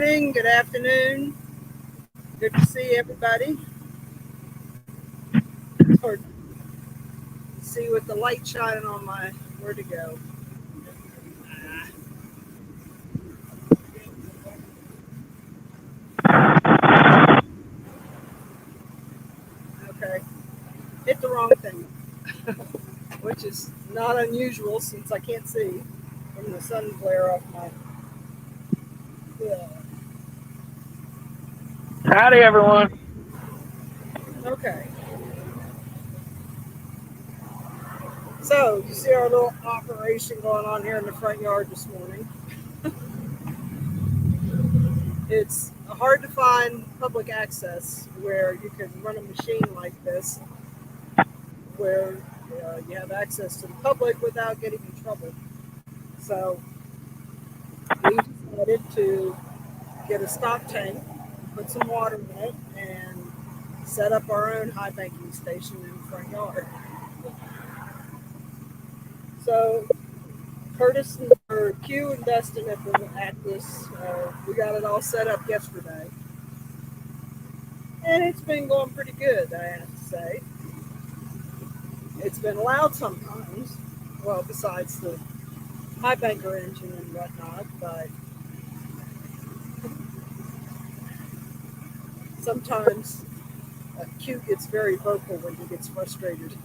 morning, good afternoon. Good to see everybody. It's hard to see with the light shining on my where to go. Ah, okay, hit the wrong thing, which is not unusual since I can't see from the sun glare off my. Yeah. Howdy, everyone. Okay, so you see our little operation going on here in the front yard this morning. It's hard to find public access where you can run a machine like this, where you have access to the public without getting in trouble. So we decided to get a stock tank, put some water in it, and set up our own high banking station in the front yard. So Curtis or Q and Dustin have been at this. We got it all set up yesterday, and it's been going pretty good. I have to say, it's been loud sometimes. Well, besides the high banker engine and whatnot, but sometimes Q gets very vocal when he gets frustrated.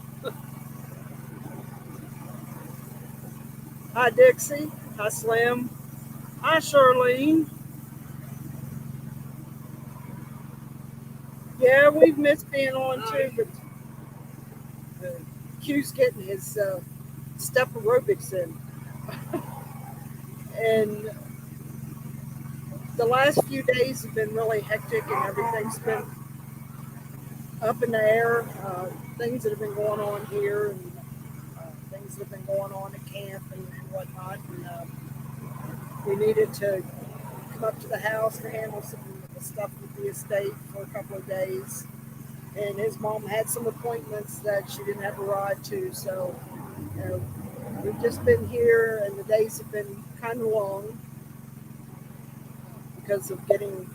Hi, Dixie. Hi, Slim. Hi, Charlene. Yeah, we've missed being on too, but Q's getting his step aerobics in. And the last few days have been really hectic and everything's been up in the air. Things that have been going on here and things that have been going on at camp and whatnot. And we needed to come up to the house to handle some stuff with the estate for a couple of days. And his mom had some appointments that she didn't have a ride to. So, you know, we've just been here, and the days have been kind of long because of getting.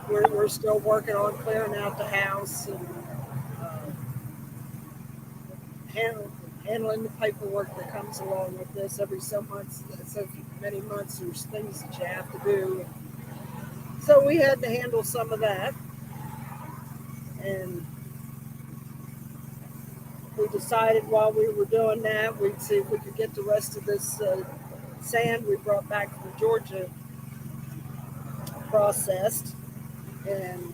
We're still working on clearing out the house and uh, handle, handling the paperwork that comes along with this. Every so many months, there's things that you have to do. So we had to handle some of that, and we decided while we were doing that, we'd see if we could get the rest of this sand we brought back from Georgia processed. And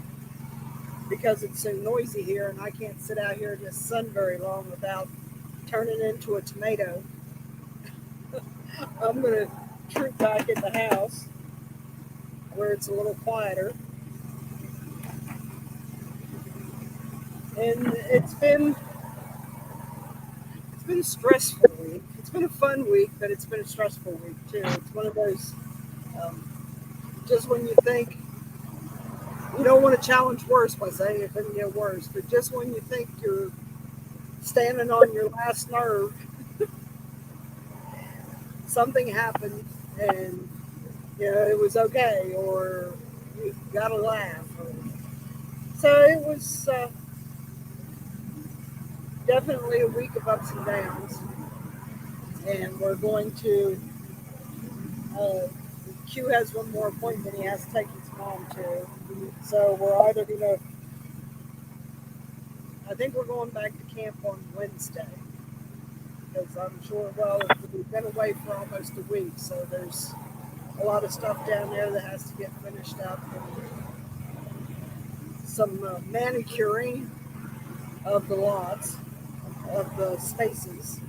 because it's so noisy here, and I can't sit out here in the sun very long without turning into a tomato, I'm going to troop back in the house where it's a little quieter. And it's been a stressful week. It's been a fun week, but it's been a stressful week too. It's one of those um, just when you think you don't want to challenge worse by saying it couldn't get worse, but just when you think you're standing on your last nerve, something happened and it was okay, or you got a laugh. So it was definitely a week of ups and downs, and we're going to. Uh, Q has one more appointment he has to take his mom to, so we're either gonna. I think we're going back to camp on Wednesday because I'm sure. Well, we've been away for almost a week, so there's a lot of stuff down there that has to get finished up, and some manicuring of the lots, of the spaces,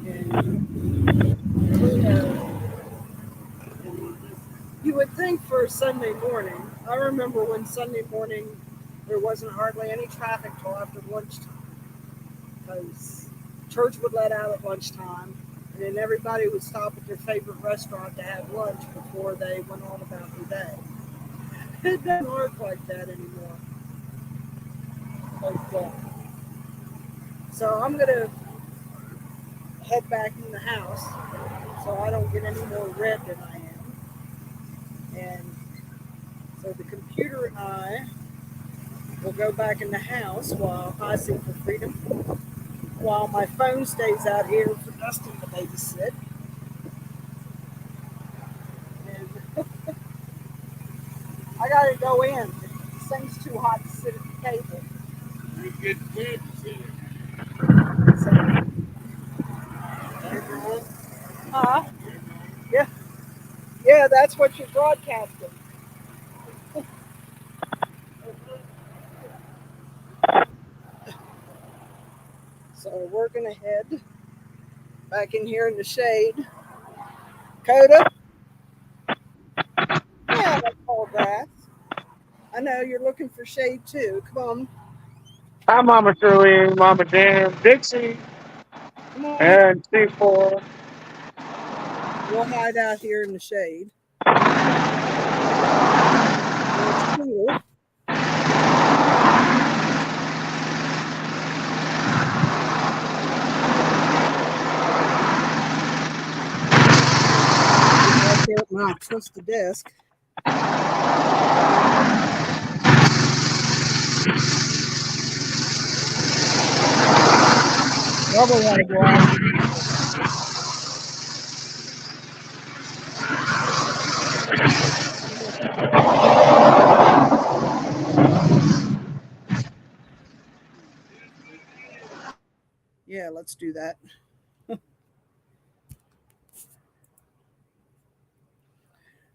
and you would think for Sunday morning. I remember when Sunday morning there wasn't hardly any traffic till after lunchtime because church would let out at lunchtime, and then everybody would stop at their favorite restaurant to have lunch before they went on about their day. It doesn't work like that anymore. Like that. So I'm gonna head back in the house so I don't get any more red than I am. And So the computer and I will go back in the house while I seek for freedom, while my phone stays out here for Dustin to babysit. And I gotta go in. This thing's too hot to sit at the table. You get paid to see it. So, Everyone, huh? Yeah, yeah, that's what you're broadcasting. So we're gonna head back in here in the shade. Coda, yeah, that's tall grass. I know you're looking for shade too. Come on, hi, Mama Shirley, Mama Dan, Dixie, come on. and C4. We'll hide out here in the shade. Where it's cool. Right there at my twisted desk. Rubber want to go out. Yeah, let's do that.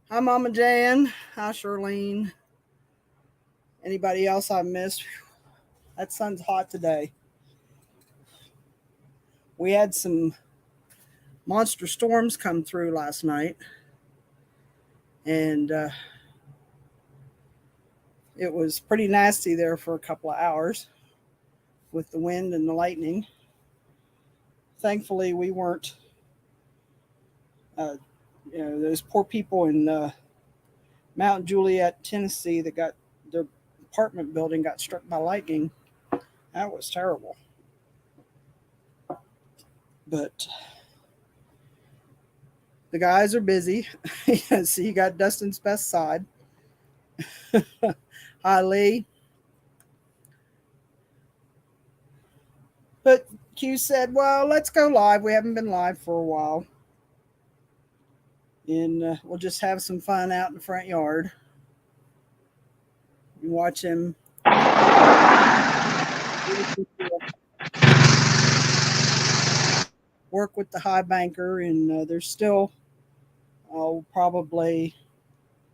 Hi, Mama Jan. Hi, Charlene. Anybody else I missed? That sun's hot today. We had some monster storms come through last night, and it was pretty nasty there for a couple of hours with the wind and the lightning. Thankfully, we weren't, uh, those poor people in Mount Juliet, Tennessee, that got their apartment building got struck by lightning. That was terrible. But the guys are busy. So you got Dustin's best side. Hi, Lee. But Q said, well, let's go live. We haven't been live for a while. And we'll just have some fun out in the front yard. And watch him work with the high banker. And there's still probably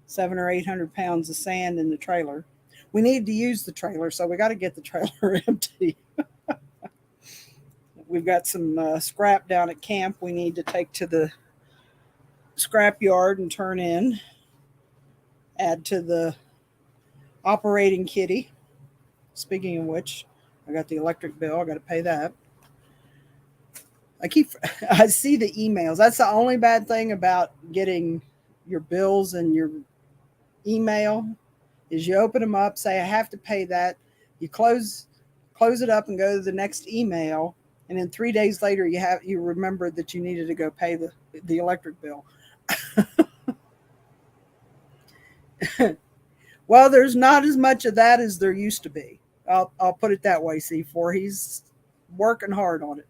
700 or 800 pounds of sand in the trailer. We need to use the trailer, so we got to get the trailer empty. We've got some scrap down at camp we need to take to the scrap yard and turn in. Add to the operating kitty. Speaking of which, I got the electric bill. I got to pay that. I see the emails. That's the only bad thing about getting your bills and your email is you open them up, say I have to pay that. You close it up and go to the next email, and then 3 days later you remember that you needed to go pay the electric bill. Well, there's not as much of that as there used to be. I'll put it that way, C4. He's working hard on it.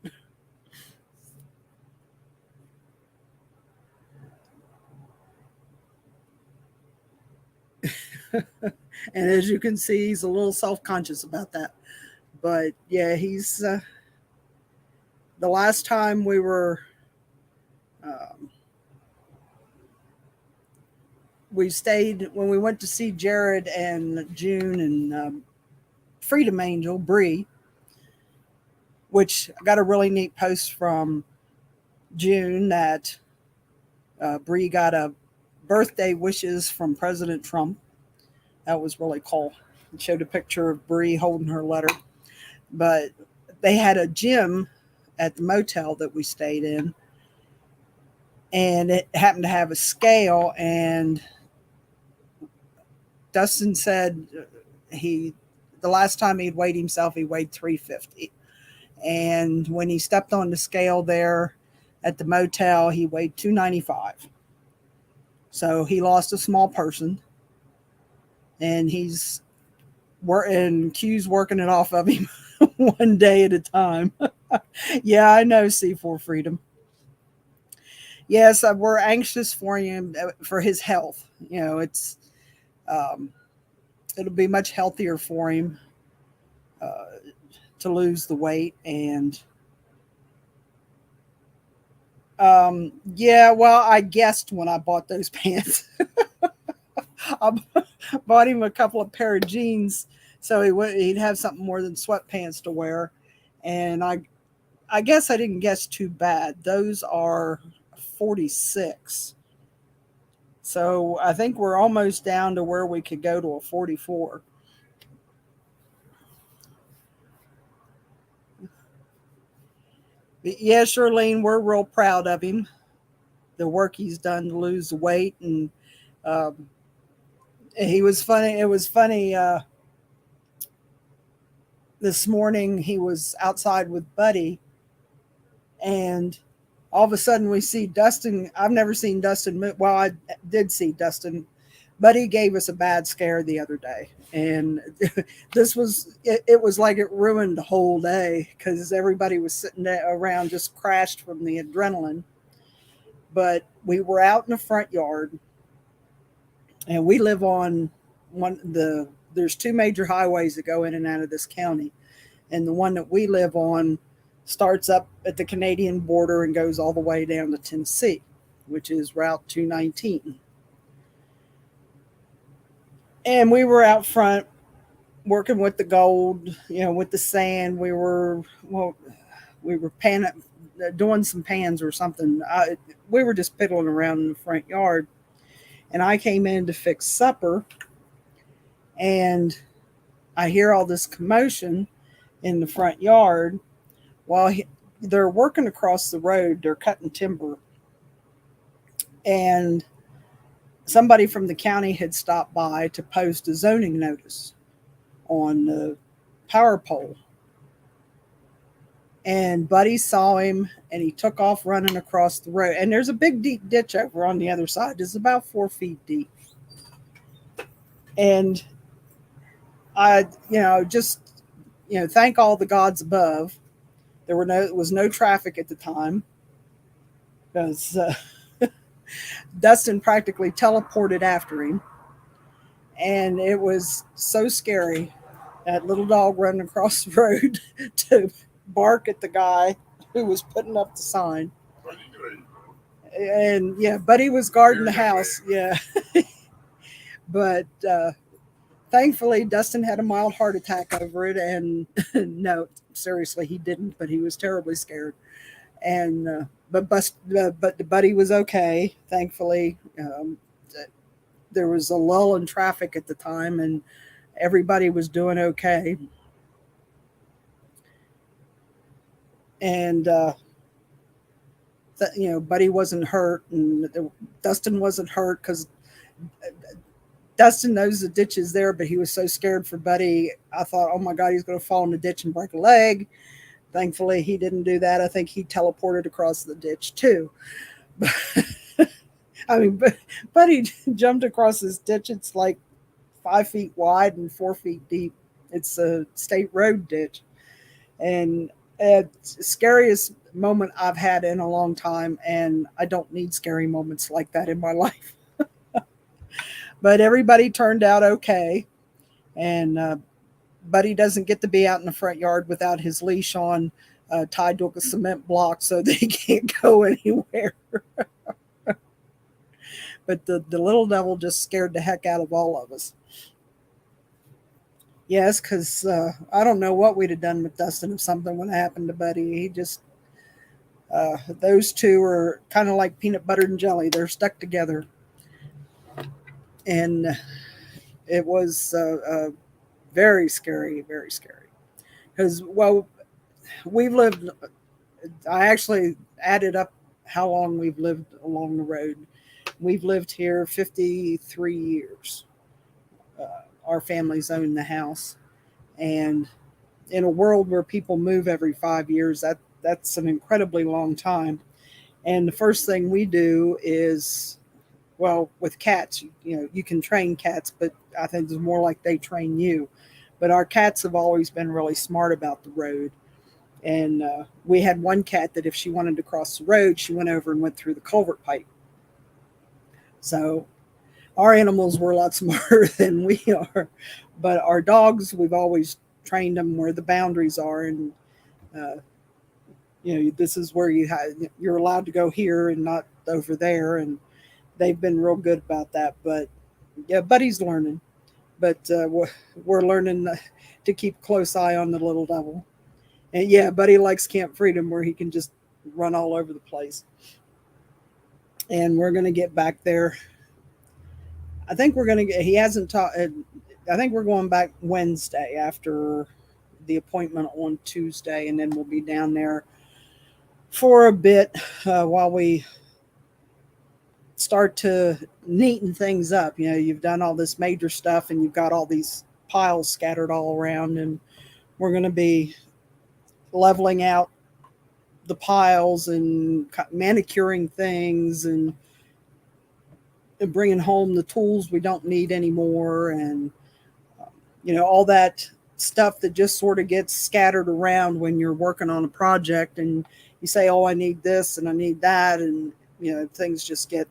And as you can see, he's a little self-conscious about that. But yeah, he's the last time we were we stayed when we went to see Jared and June and Freedom Angel Bree, which I got a really neat post from June that Bree got a birthday wishes from President Trump. That was really cool. It showed a picture of Bree holding her letter. But they had a gym at the motel that we stayed in, and it happened to have a scale. And Dustin said the last time he'd weighed himself, he weighed 350. And when he stepped on the scale there at the motel, he weighed 295. So he lost a small person. and Q's working it off of him one day at a time. Yeah, I know, C4 Freedom. Yes, we're anxious for him, for his health. Um, it'll be much healthier for him uh, to lose the weight. And yeah, well, I guessed when I bought those pants. I bought him a couple of pair of jeans so he'd have something more than sweatpants to wear. And I guess I didn't guess too bad. Those are 46. So I think we're almost down to where we could go to a 44. But yeah, Charlene, we're real proud of him. The work he's done to lose the weight, and um, he was funny. It was funny. This morning he was outside with Buddy, and all of a sudden we see Dustin. I've never seen Dustin move. Well, I did see Dustin. Buddy gave us a bad scare the other day, and it was like it ruined the whole day because everybody was sitting around just crashed from the adrenaline. But we were out in the front yard, and we live on there's two major highways that go in and out of this county, and the one that we live on starts up at the Canadian border and goes all the way down to Tennessee, which is Route 219. And we were out front working with the gold, with the sand. We were doing some pans or something. We were just piddling around in the front yard, and I came in to fix supper, and I hear all this commotion in the front yard while they're working across the road. They're cutting timber, and somebody from the county had stopped by to post a zoning notice on the power pole. And Buddy saw him, and he took off running across the road. And there's a big, deep ditch over on the other side. It's about 4 feet deep. And I, thank all the gods above. There was no traffic at the time because Dustin practically teleported after him. And it was so scary, that little dog running across the road to bark at the guy who was putting up the sign. And yeah, Buddy was guarding the house. Yeah. But thankfully, Dustin had a mild heart attack over it. And no, seriously, he didn't, but he was terribly scared. And but the Buddy was okay, thankfully. There was a lull in traffic at the time, and everybody was doing okay. And Buddy wasn't hurt, and Dustin wasn't hurt because Dustin knows the ditch is there, but he was so scared for Buddy. I thought, oh my God, he's going to fall in the ditch and break a leg. Thankfully, he didn't do that. I think he teleported across the ditch too. I mean, Buddy jumped across this ditch. It's like 5 feet wide and 4 feet deep. It's a state road ditch. And it's the scariest moment I've had in a long time. And I don't need scary moments like that in my life. But everybody turned out okay. And Buddy doesn't get to be out in the front yard without his leash on, tied to a cement block so that he can't go anywhere. But the little devil just scared the heck out of all of us. Yes, because I don't know what we'd have done with Dustin if something would have happened to Buddy. He just, those two are kind of like peanut butter and jelly. They're stuck together. And it was very scary, very scary. Because, well, I actually added up how long we've lived along the road. We've lived here 53 years. Our family's owned the house. And in a world where people move every 5 years, that's an incredibly long time. And the first thing we do is well, with cats, you can train cats, but I think it's more like they train you. But our cats have always been really smart about the road. And we had one cat that if she wanted to cross the road, she went over and went through the culvert pipe. So our animals were a lot smarter than we are. But our dogs, we've always trained them where the boundaries are. And, uh, this is where you're allowed to go here and not over there. And they've been real good about that. But yeah, Buddy's learning. But we're learning to keep a close eye on the little devil. And yeah, Buddy likes Camp Freedom where he can just run all over the place. And we're going to get back there. I think we're going to get, he hasn't taught, I think we're going back Wednesday after the appointment on Tuesday. And then we'll be down there for a bit while we start to neaten things up. You've done all this major stuff and you've got all these piles scattered all around, and we're going to be leveling out the piles and manicuring things and bringing home the tools we don't need anymore, and all that stuff that just sort of gets scattered around when you're working on a project and you say, oh, I need this and I need that, and things just get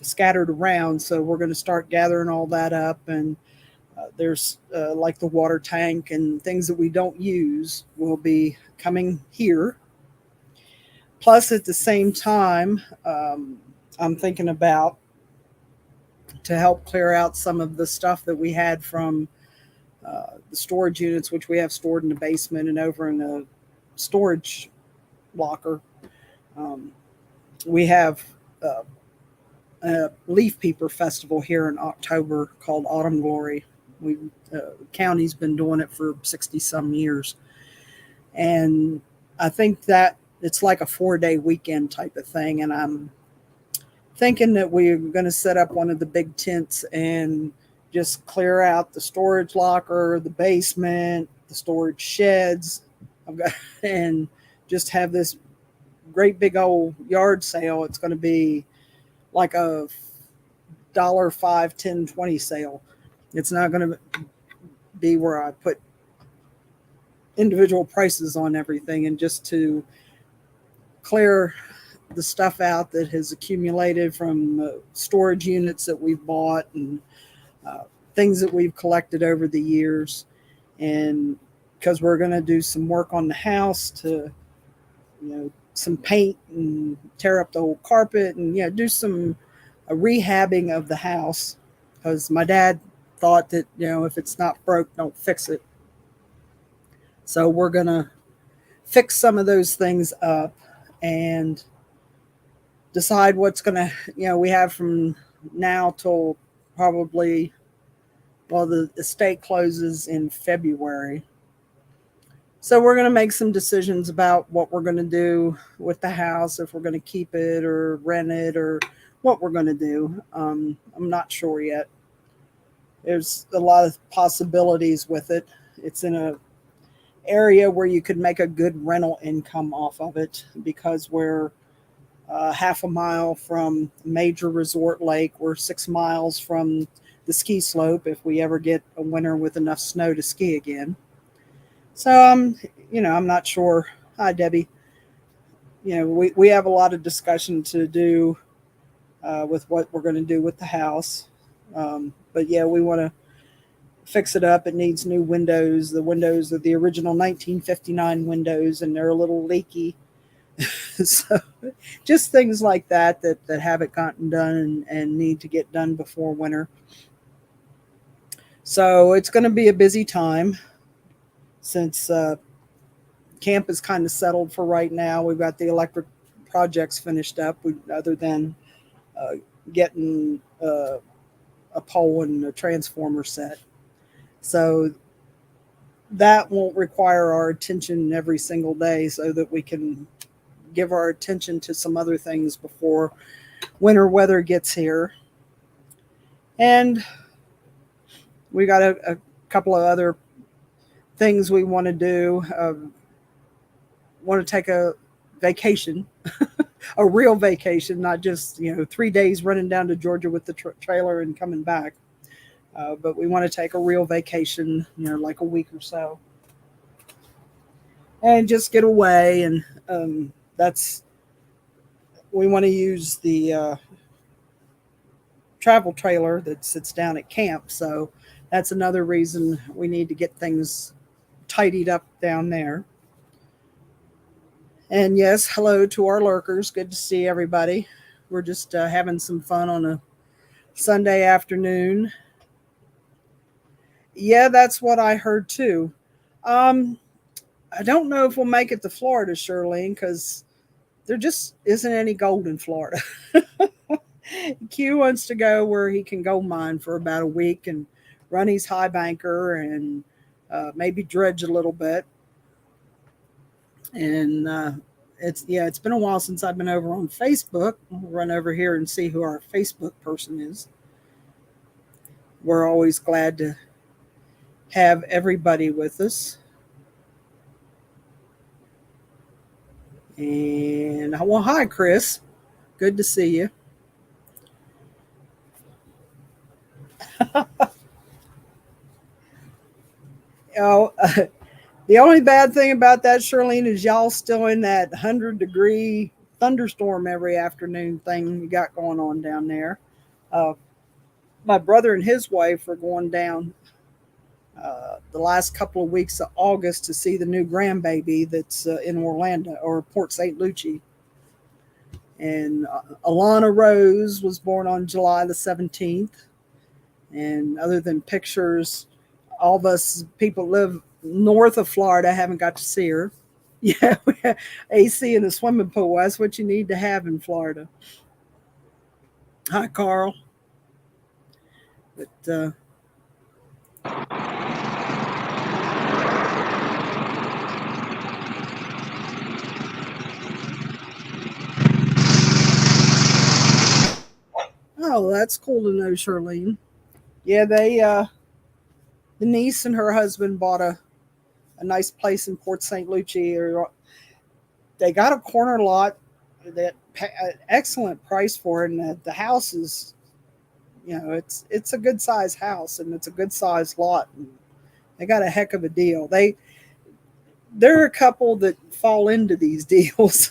scattered around. So we're going to start gathering all that up, and there's like the water tank and things that we don't use will be coming here. Plus, at the same time, I'm thinking about to help clear out some of the stuff that we had from the storage units, which we have stored in the basement and over in the storage locker. We have a leaf peeper festival here in October called Autumn Glory. County's been doing it for 60 some years. And I think that it's like a 4-day weekend type of thing. And I'm thinking that we're going to set up one of the big tents and just clear out the storage locker, the basement, the storage sheds, and just have this great big old yard sale. It's going to be like a $5, $10, $20 sale. It's not going to be where I put individual prices on everything, and just to clear the stuff out that has accumulated from storage units that we've bought and things that we've collected over the years. And because we're going to do some work on the house to, some paint and tear up the old carpet and, do some rehabbing of the house, because my dad thought that, if it's not broke, don't fix it. So we're going to fix some of those things up and decide what's going to, we have from now till probably, the estate closes in February. So we're going to make some decisions about what we're going to do with the house, if we're going to keep it or rent it or what we're going to do. I'm not sure yet. There's a lot of possibilities with it. It's in a area where you could make a good rental income off of it, because we're half a mile from a major resort lake. We're 6 miles from the ski slope if we ever get a winter with enough snow to ski again. So I'm not sure. Hi, Debbie. We have a lot of discussion to do with what we're going to do with the house. But yeah, we want to fix it up. It needs new windows. The windows are the original 1959 windows, and they're a little leaky. So just things like that haven't gotten done and need to get done before winter. So it's going to be a busy time since camp is kind of settled for right now. We've got the electric projects finished up, other than getting a pole and a transformer set. So that won't require our attention every single day, so that we can give our attention to some other things before winter weather gets here. And we got a couple of other things we want to do. Want to take a vacation a real vacation, not just 3 days running down to Georgia with the trailer and coming back. But we want to take a real vacation, like a week or so, and just get away. And that's we want to use the travel trailer that sits down at camp. So that's another reason we need to get things tidied up down there. And yes, hello to our lurkers. Good to see everybody. We're just having some fun on a Sunday afternoon. Yeah, that's what I heard too. I don't know if we'll make it to Florida, Shirlene, because there just isn't any gold in Florida. Q wants to go where he can gold mine for about a week and run his high banker and maybe dredge a little bit. And it's been a while since I've been over on Facebook. We'll run over here and see who our Facebook person is. We're always glad to have everybody with us. And well, hi, Chris. Good to see you. The only bad thing about that, Shirlene, is y'all still in that 100-degree thunderstorm every afternoon thing you got going on down there. My brother and his wife are going down the last couple of weeks of August to see the new grandbaby that's in Orlando or Port St. Lucie. And Alana Rose was born on July the 17th. And other than pictures, all of us people live north of Florida haven't got to see her. Yeah, we have AC in the swimming pool. That's what you need to have in Florida. Hi, Carl. But oh, that's cool to know, Charlene. Yeah, the niece and her husband bought a nice place in Port St. Lucie. They got a corner lot that an excellent price for it, and the house is, it's a good size house and it's a good size lot. And they got a heck of a deal. They're a couple that fall into these deals.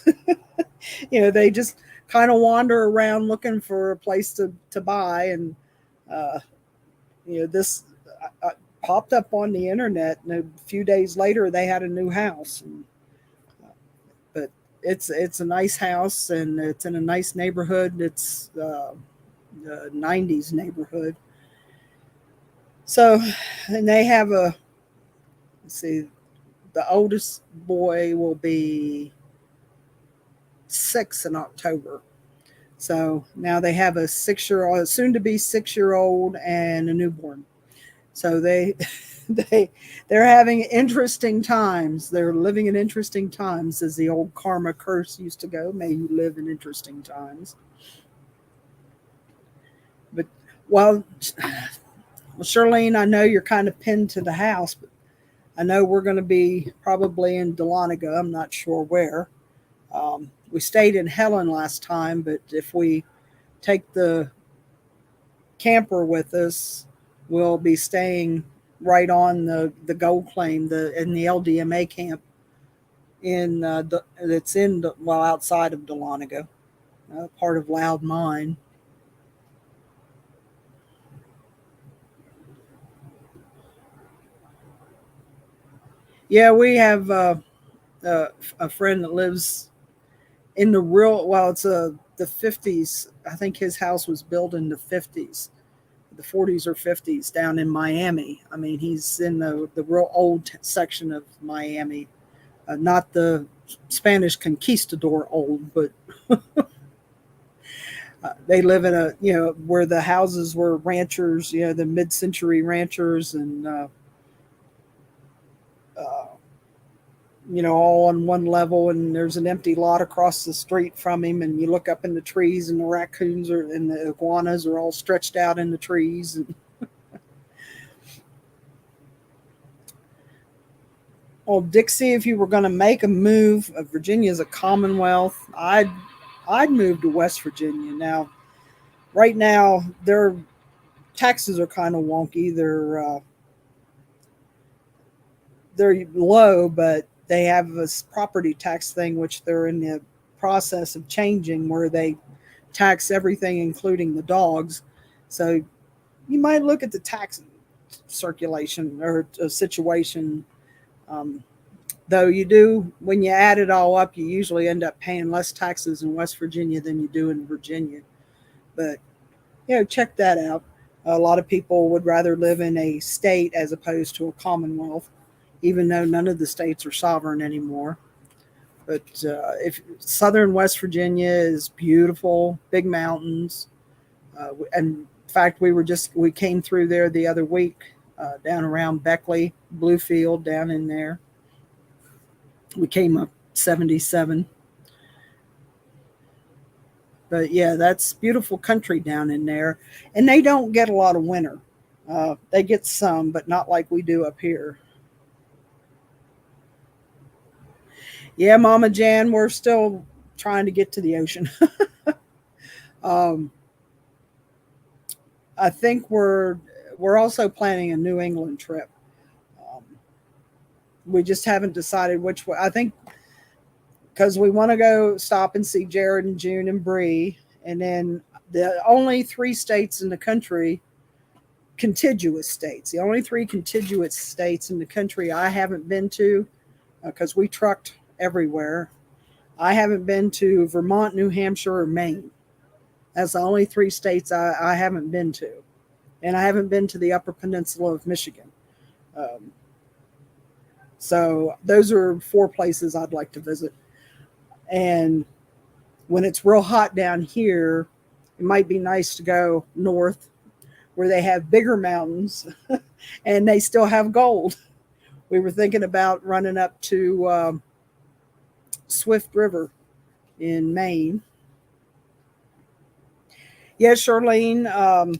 They just kind of wander around looking for a place to buy, and this popped up on the internet, and a few days later they had a new house. But it's a nice house, and it's in a nice neighborhood. It's the 90s neighborhood. So, and they have let's see, the oldest boy will be 6 in October. So now they have a 6-year-old, soon to be 6-year-old, and a newborn. So they're having interesting times. They're living in interesting times, as the old karma curse used to go. May you live in interesting times. But Charlene, I know you're kind of pinned to the house, but I know we're going to be probably in Dahlonega. I'm not sure where. We stayed in Helen last time, but if we take the camper with us, we'll be staying right on the gold claim, in the LDMA camp that's outside of Dahlonega, part of Loud Mine. Yeah, we have a friend that lives in the it's the 50s. I think his house was built in the 50s, the 40s or 50s, down in Miami. I mean, he's in the real old section of Miami, not the Spanish conquistador old, but they live in where the houses were ranchers, the mid-century ranchers, and all on one level, and there's an empty lot across the street from him, and you look up in the trees, and the raccoons and the iguanas are all stretched out in the trees. And well, Dixie, if you were going to make a move, Virginia is a commonwealth. I'd I'd move to West Virginia. Now, right now, their taxes are kind of wonky. They're low, but they have this property tax thing, which they're in the process of changing, where they tax everything, including the dogs. So you might look at the tax circulation or situation. Um, though you do, when you add it all up, you usually end up paying less taxes in West Virginia than you do in Virginia. But, check that out. A lot of people would rather live in a state as opposed to a commonwealth, even though none of the states are sovereign anymore. But if southern West Virginia is beautiful, big mountains, and in fact, we came through there the other week, down around Beckley, Bluefield, down in there. We came up 77. But yeah, that's beautiful country down in there, and they don't get a lot of winter. They get some, but not like we do up here. Yeah, Mama Jan, we're still trying to get to the ocean. um, I think we're also planning a New England trip. Um, we just haven't decided which way. I think because we want to go stop and see Jared and June and Bree, and then the only 3 states in the country, contiguous states, the only 3 contiguous states in the country I haven't been to, because we trucked everywhere. I haven't been to Vermont, New Hampshire, or Maine. That's the only 3 states I haven't been to. And I haven't been to the Upper Peninsula of Michigan. So those are 4 places I'd like to visit. And when it's real hot down here, it might be nice to go north where they have bigger mountains and they still have gold. We were thinking about running up to Swift River in Maine. Yes, Charlene,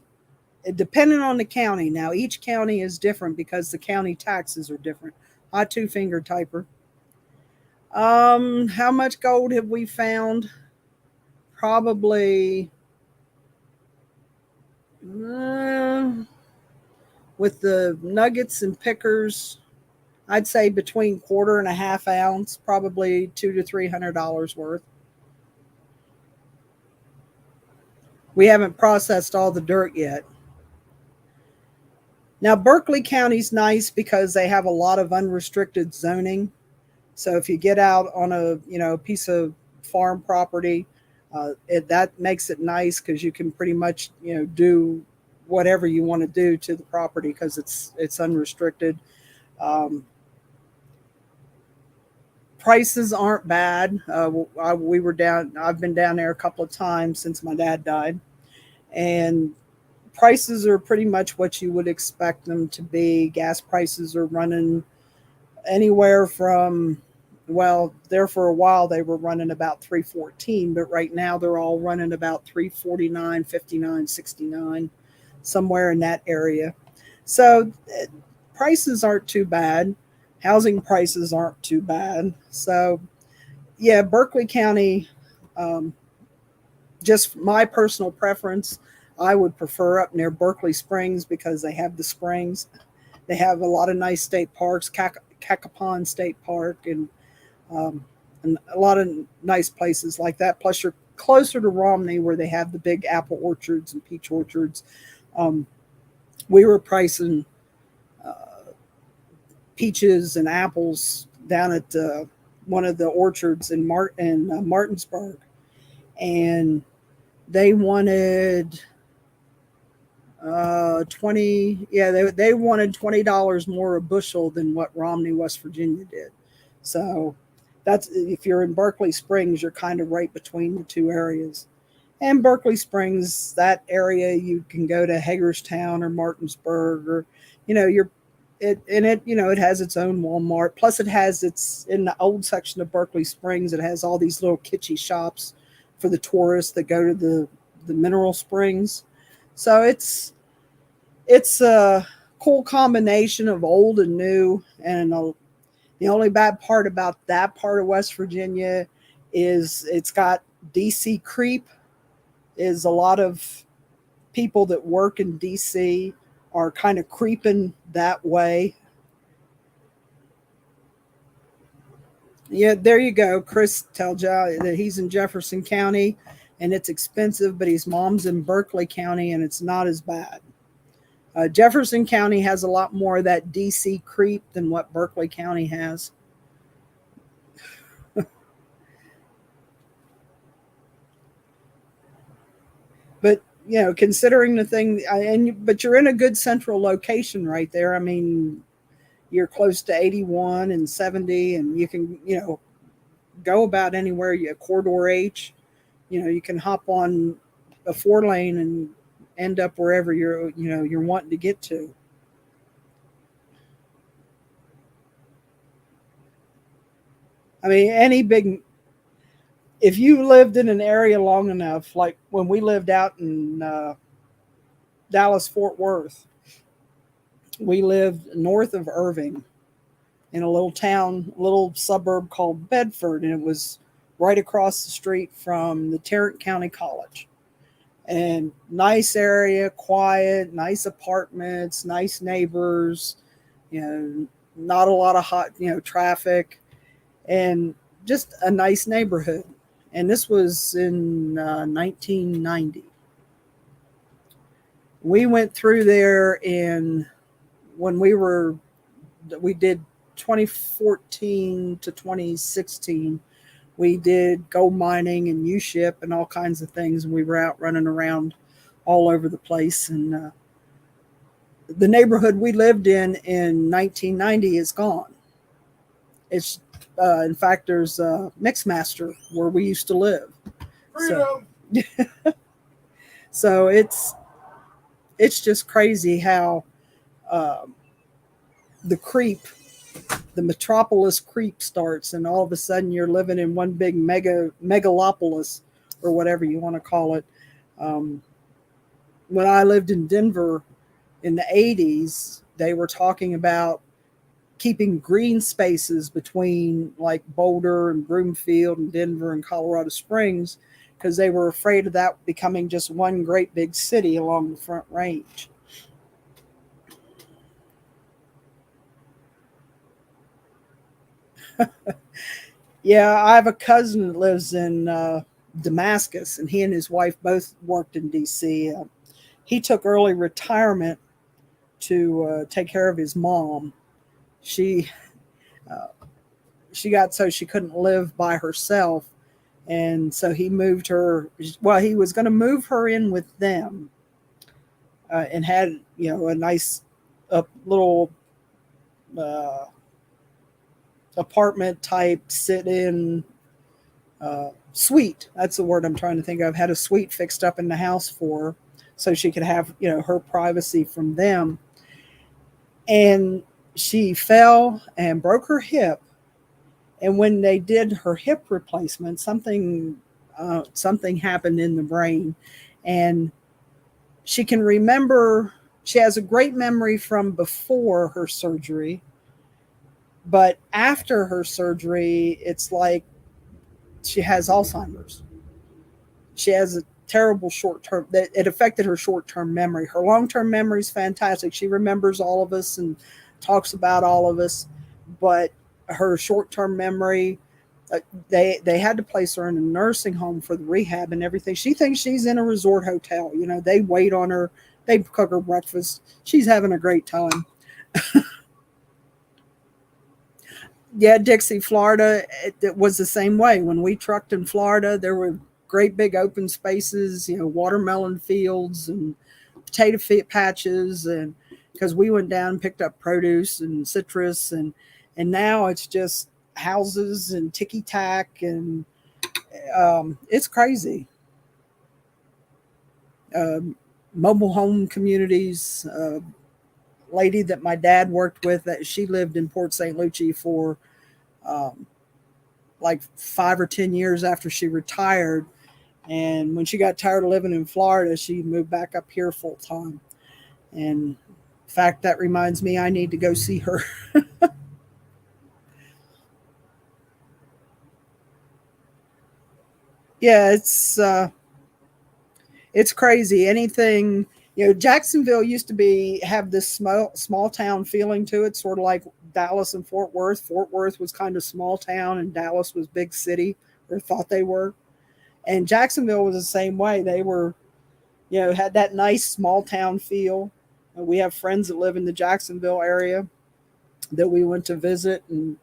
depending on the county. Now, each county is different because the county taxes are different. Hi, Two Finger Typer. How much gold have we found? Probably with the nuggets and pickers, I'd say between quarter and a half ounce, probably $200 to $300 worth. We haven't processed all the dirt yet. Now, Berkeley County's nice because they have a lot of unrestricted zoning. So if you get out on a piece of farm property, that makes it nice because you can pretty much do whatever you want to do to the property because it's unrestricted. Prices aren't bad. We were down. I've been down there a couple of times since my dad died, and prices are pretty much what you would expect them to be. Gas prices are running anywhere from, well, there for a while they were running about $3.14, but right now they're all running about $3.49, $59, $69, somewhere in that area. So prices aren't too bad. Housing prices aren't too bad. So yeah, Berkeley County, just my personal preference, I would prefer up near Berkeley Springs because they have the springs. They have a lot of nice state parks, Cacapon State Park, and a lot of nice places like that. Plus, you're closer to Romney where they have the big apple orchards and peach orchards. We were pricing peaches and apples down at one of the orchards in Martinsburg, and they wanted 20. Yeah, they wanted $20 more a bushel than what Romney, West Virginia did. So that's, if you're in Berkeley Springs, you're kind of right between the 2 areas. And Berkeley Springs, that area, you can go to Hagerstown or Martinsburg, or it has its own Walmart. Plus, in the old section of Berkeley Springs, it has all these little kitschy shops for the tourists that go to the mineral springs. So it's a cool combination of old and new. And the only bad part about that part of West Virginia is it's got DC creep is a lot of people that work in DC are kind of creeping that way. Yeah, there you go. Chris tells you that he's in Jefferson County and it's expensive, but his mom's in Berkeley County and it's not as bad. Jefferson County has a lot more of that DC creep than what Berkeley County has. But considering the thing, but you're in a good central location right there. I mean, you're close to 81 and 70, and you can go about anywhere. You corridor H, you can hop on a 4-lane and end up wherever you're wanting to get to. I mean, if you lived in an area long enough, like when we lived out in Dallas Fort Worth, we lived north of Irving in a little suburb called Bedford, and it was right across the street from the Tarrant County College. And nice area, quiet, nice apartments, nice neighbors, not a lot of hot, traffic, and just a nice neighborhood. And this was in 1990. We went through there when we did 2014 to 2016. We did gold mining and U-ship and all kinds of things. And we were out running around all over the place. And the neighborhood we lived in 1990 is gone. It's in fact, there's a Mixmaster where we used to live. So it's just crazy how the metropolis creep starts, and all of a sudden you're living in one big megalopolis, or whatever you want to call it. When I lived in Denver in the 80s, they were talking about keeping green spaces between like Boulder and Broomfield and Denver and Colorado Springs, because they were afraid of that becoming just one great big city along the Front Range. Yeah, I have a cousin that lives in Damascus, and he and his wife both worked in D.C. He took early retirement to take care of his mom. She got so she couldn't live by herself, and so he moved her. Well, he was going to move her in with them, and had a nice little apartment type sit-in suite. That's the word I'm trying to think of. Had a suite fixed up in the house for her, so she could have her privacy from them. And she fell and broke her hip. And when they did her hip replacement, something happened in the brain, and she can remember. She has a great memory from before her surgery, but after her surgery, it's like she has Alzheimer's. She has a terrible short-term, that it affected her short-term memory. Her long-term memory is fantastic. She remembers all of us and talks about all of us, but her short-term memory, they had to place her in a nursing home for the rehab and everything. She thinks she's in a resort hotel. They wait on her. They cook her breakfast. She's having a great time. Yeah, Dixie, Florida, it was the same way. When we trucked in Florida, there were great big open spaces, watermelon fields and potato patches, and because we went down and picked up produce and citrus, and now it's just houses and ticky-tack, and it's crazy. Mobile home communities. Lady that my dad worked with, that she lived in Port St. Lucie for like 5 or 10 years after she retired, and when she got tired of living in Florida, she moved back up here full time. And in fact, that reminds me, I need to go see her. Yeah, it's crazy. Anything, Jacksonville used to have this small town feeling to it, sort of like Dallas and Fort Worth. Fort Worth was kind of small town, and Dallas was big city, or thought they were. And Jacksonville was the same way. They were, had that nice small town feel. And we have friends that live in the Jacksonville area that we went to visit, and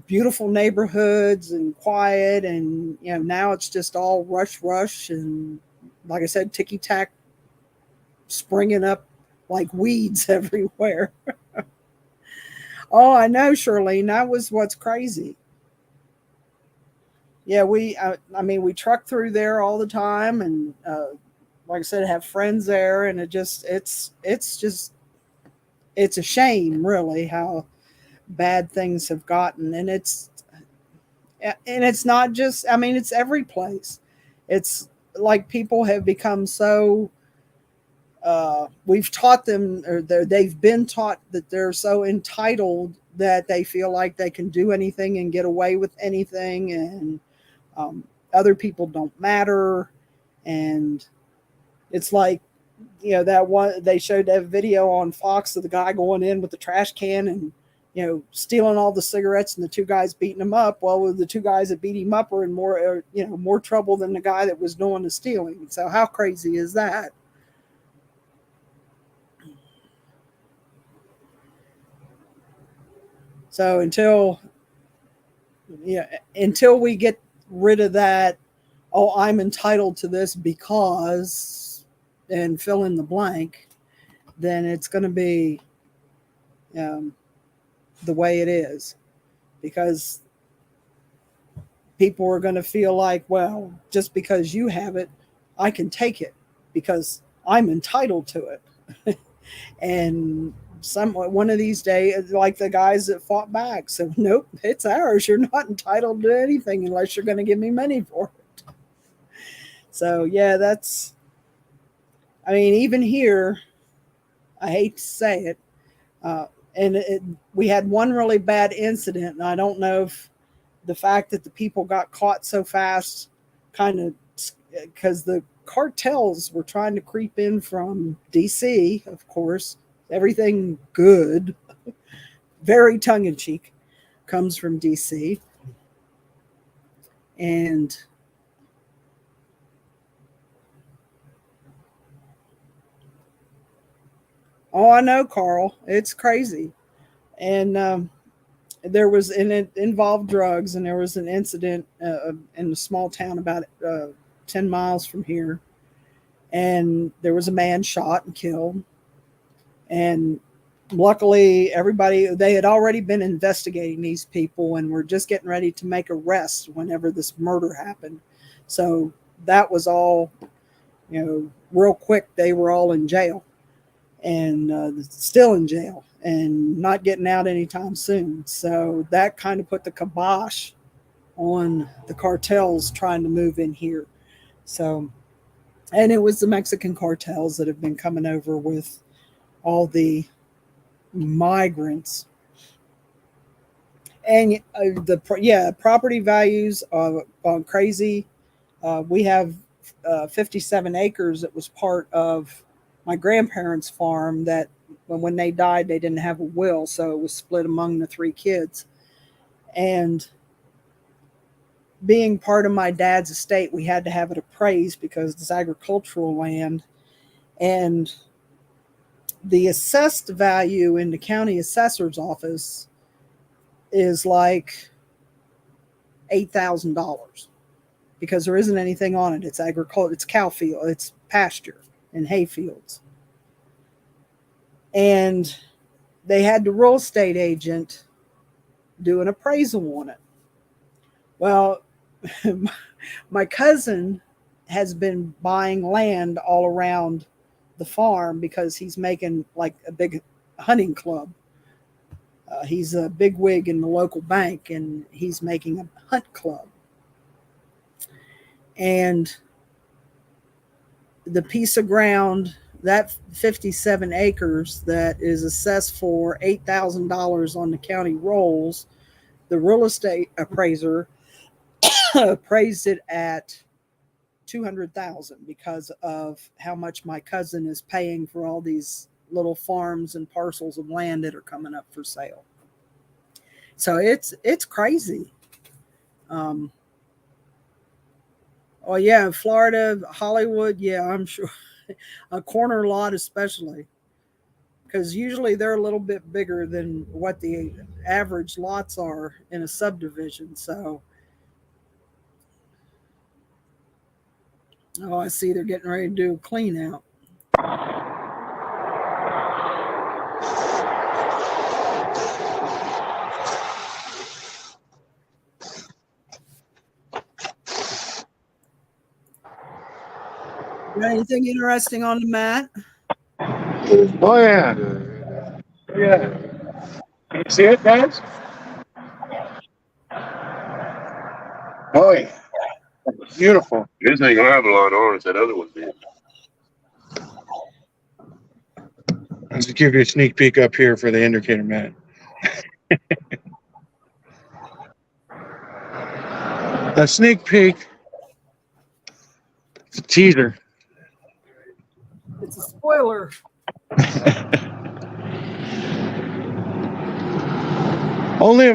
beautiful neighborhoods and quiet. And now it's just all rush, and like I said, ticky tack springing up like weeds everywhere. Oh, I know, Shirlene. That was what's crazy. Yeah, I mean, we truck through there all the time, and like I said, have friends there, and it's a shame, really, how bad things have gotten, and it's not just. I mean, it's every place. It's like people have become so we've taught them, or they've been taught that they're so entitled that they feel like they can do anything and get away with anything, and other people don't matter. And it's like, that one they showed that video on Fox of the guy going in with the trash can and stealing all the cigarettes, and the two guys beating him up. Well, the two guys that beat him up are in more trouble than the guy that was doing the stealing. So how crazy is that? So until we get rid of that, oh, I'm entitled to this because, and fill in the blank, then it's going to be um, the way it is, because people are going to feel like, well, just because you have it, I can take it because I'm entitled to it. And one of these days, like the guys that fought back said, nope, it's ours. You're not entitled to anything unless you're going to give me money for it. So yeah, I mean, even here, I hate to say it, uh, we had one really bad incident, and I don't know if the fact that the people got caught so fast, kind of, because the cartels were trying to creep in from DC, of course. Everything good, very tongue in cheek, comes from DC. And oh, I know, Carl, it's crazy. And it involved drugs, and there was an incident in a small town about 10 miles from here. And there was a man shot and killed. And luckily, they had already been investigating these people and were just getting ready to make arrests whenever this murder happened. So that was all, real quick. They were all in jail, and still in jail and not getting out anytime soon. So that kind of put the kibosh on the cartels trying to move in here. So, and it was the Mexican cartels that have been coming over with all the migrants. And property values are gone crazy. We have 57 acres that was part of my grandparents' farm that when they died, they didn't have a will, so it was split among the three kids. And being part of my dad's estate, we had to have it appraised because it's agricultural land. And the assessed value in the county assessor's office is like $8,000 because there isn't anything on it. It's agriculture, it's cow field, it's pasture and hay fields. And they had the real estate agent do an appraisal on it. Well, my cousin has been buying land all around the farm because he's making like a big hunting club. He's a big wig in the local bank, and he's making a hunt club. And the piece of ground, that 57 acres that is assessed for $8,000 on the county rolls, the real estate appraiser appraised it at 200,000 because of how much my cousin is paying for all these little farms and parcels of land that are coming up for sale. So it's crazy. Oh yeah, Florida, Hollywood, yeah, I'm sure a corner lot especially, because usually they're a little bit bigger than what the average lots are in a subdivision. So, oh, I see they're getting ready to do a clean out. Got anything interesting on the mat? Oh yeah. Yeah. Can you see it, guys? Oh yeah. Beautiful. This ain't gonna have a lot of orange. That other one did. Let's give you a sneak peek up here for the indicator mat. A sneak peek. It's a teaser. It's a spoiler. Only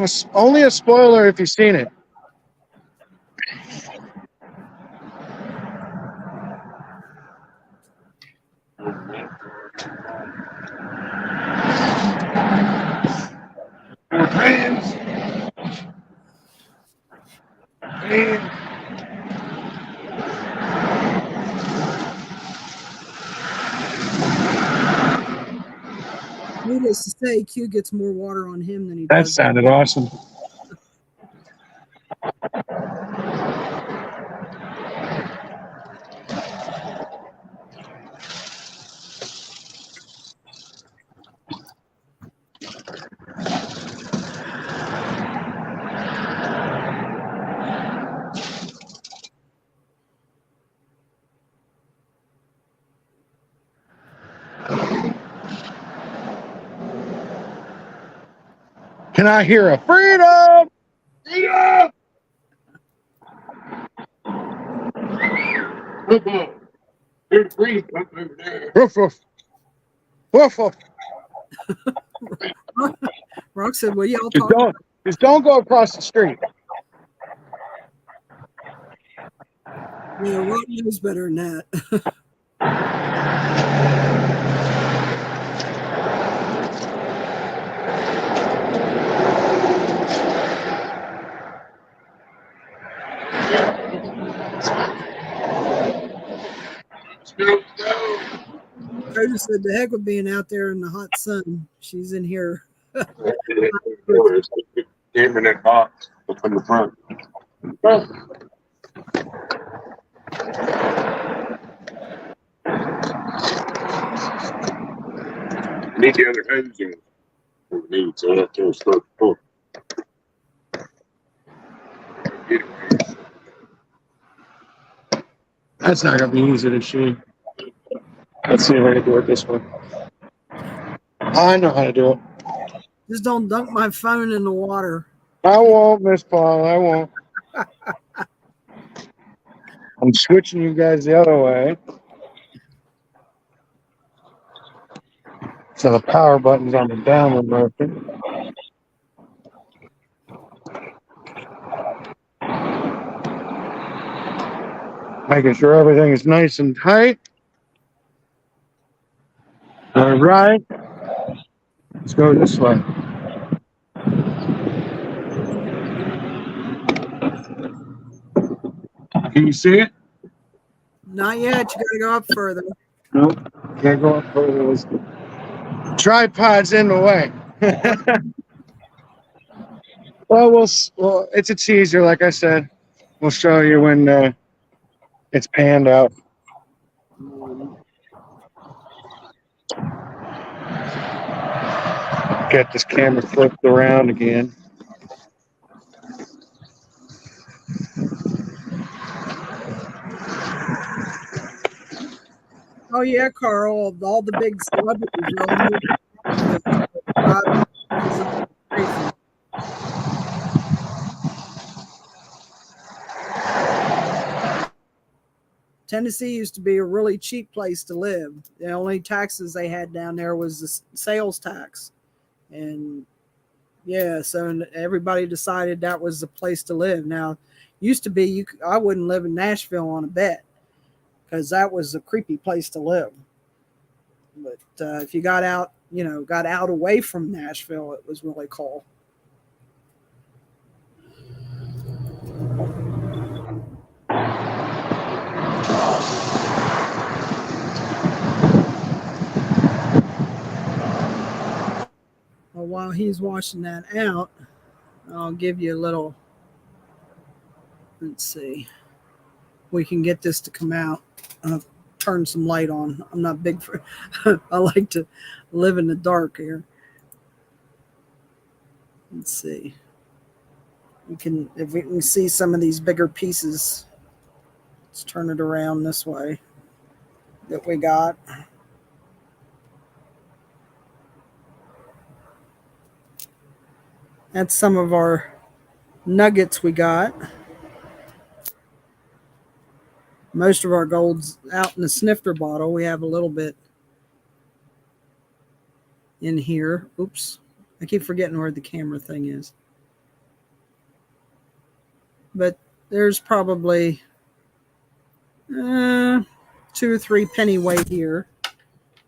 a spoiler if you've seen it. Hands. Needless to say, Q gets more water on him than he That does. sounded awesome. Can I hear a freedom? Yeah. Football. There's three up over there. Woof woof. Woof woof. Rock said, "Well, y'all Just talk." don't go across the street. Yeah, Rock knows better than that. Snoop Dogg. Trader said, "The heck with being out there in the hot sun. She's in here." Came in that box from the front. Need the other hose in. Need so that can start. Oh. That's not gonna be easy to shoot. Let's see if I can do it this way. I know how to do it. Just don't dunk my phone in the water. I won't, Miss Paul. I won't. I'm switching you guys the other way. So the power button's on the downward motion. Making sure everything is nice and tight. All right. Let's go this way. Can you see it? Not yet. You got to go up further. Nope. Can't go up further. This tripod's in the way. Well, it's a teaser, like I said. We'll show you when it's panned out. Get this camera flipped around again. Oh yeah, Carl. All the big celebrities are on crazy. Tennessee used to be a really cheap place to live. The only taxes they had down there was the sales tax. And yeah, so everybody decided that was the place to live. Now, used to be I wouldn't live in Nashville on a bet because that was a creepy place to live. But if you got out, got out away from Nashville, it was really cool. Well, while he's washing that out, I'll give you a little. Let's see. We can get this to come out. Turn some light on. I'm not big for. I like to live in the dark here. Let's see. If we can see some of these bigger pieces. Let's turn it around this way. That we got. That's some of our nuggets we got. Most of our gold's out in the snifter bottle. We have a little bit in here. Oops. I keep forgetting where the camera thing is. But there's probably 2 or 3 penny weight here.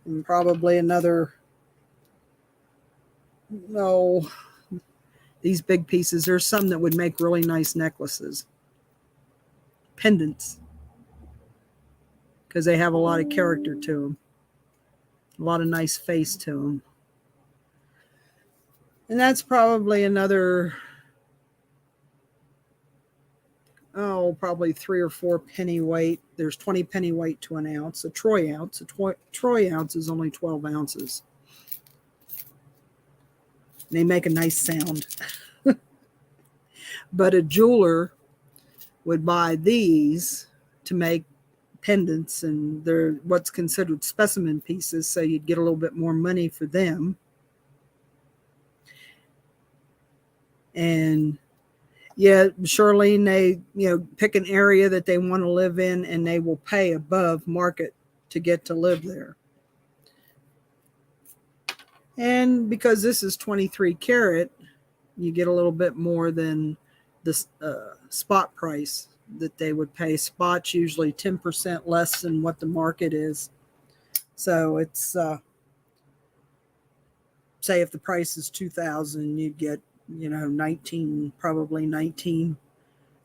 And probably another, these big pieces. There's some that would make really nice necklaces. Pendants. Because they have a lot of character to them. A lot of nice face to them. And that's probably another, probably 3 or 4 penny weight. There's 20 penny weight to an ounce. A troy ounce. Troy ounce is only 12 ounces. They make a nice sound. But a jeweler would buy these to make pendants, and they're what's considered specimen pieces, so you'd get a little bit more money for them. And yeah, Charlene, they pick an area that they want to live in, and they will pay above market to get to live there. And because this is 23 karat, you get a little bit more than the spot price that they would pay. Spot's usually 10% less than what the market is. So it's say if the price is $2,000, you'd get 19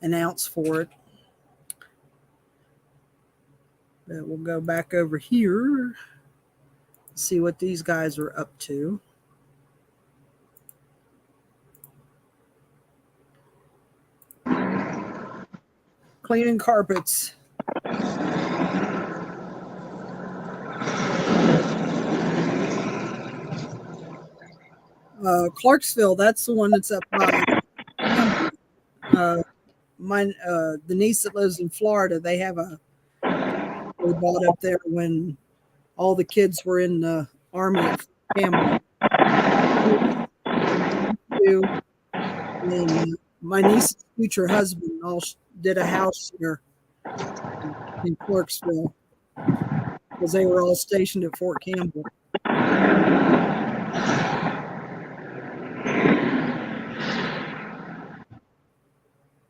an ounce for it. But we'll go back over here, see what these guys are up to. Cleaning carpets. Clarksville, that's the one that's up by the niece that lives in Florida. They bought up there when all the kids were in the Army at Campbell. And my niece's future husband all did a house here in Clarksville because they were all stationed at Fort Campbell.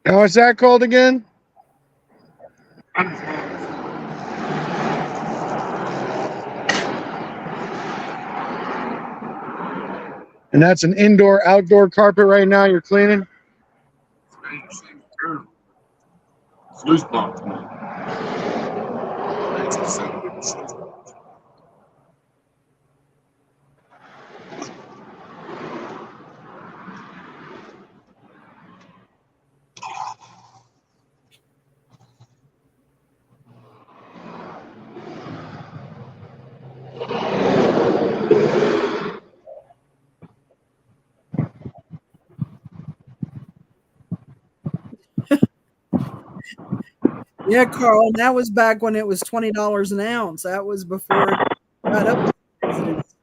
Now, what's that called again? And that's an indoor-outdoor carpet right now you're cleaning? It's loose box, man. Yeah, Carl, and that was back when it was $20 an ounce. That was before it got up to presidents.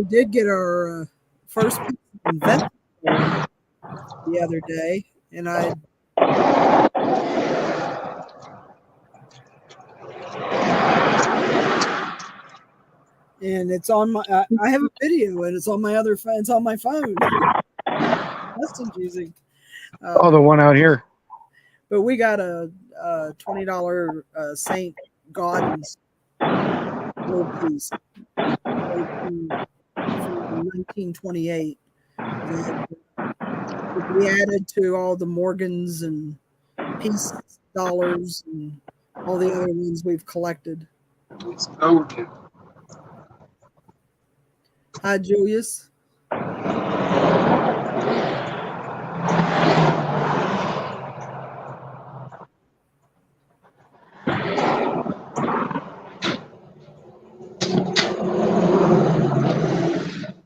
did get our first piece of investment the other day, and it's on my. I have a video, and it's on my other phone. It's on my phone. Dustin's using. Oh, the one out here. But we got a $20 Saint Gaudens gold piece from 1928. We added to all the Morgans and peace dollars and all the other ones we've collected. It's golden. Hi, Julius.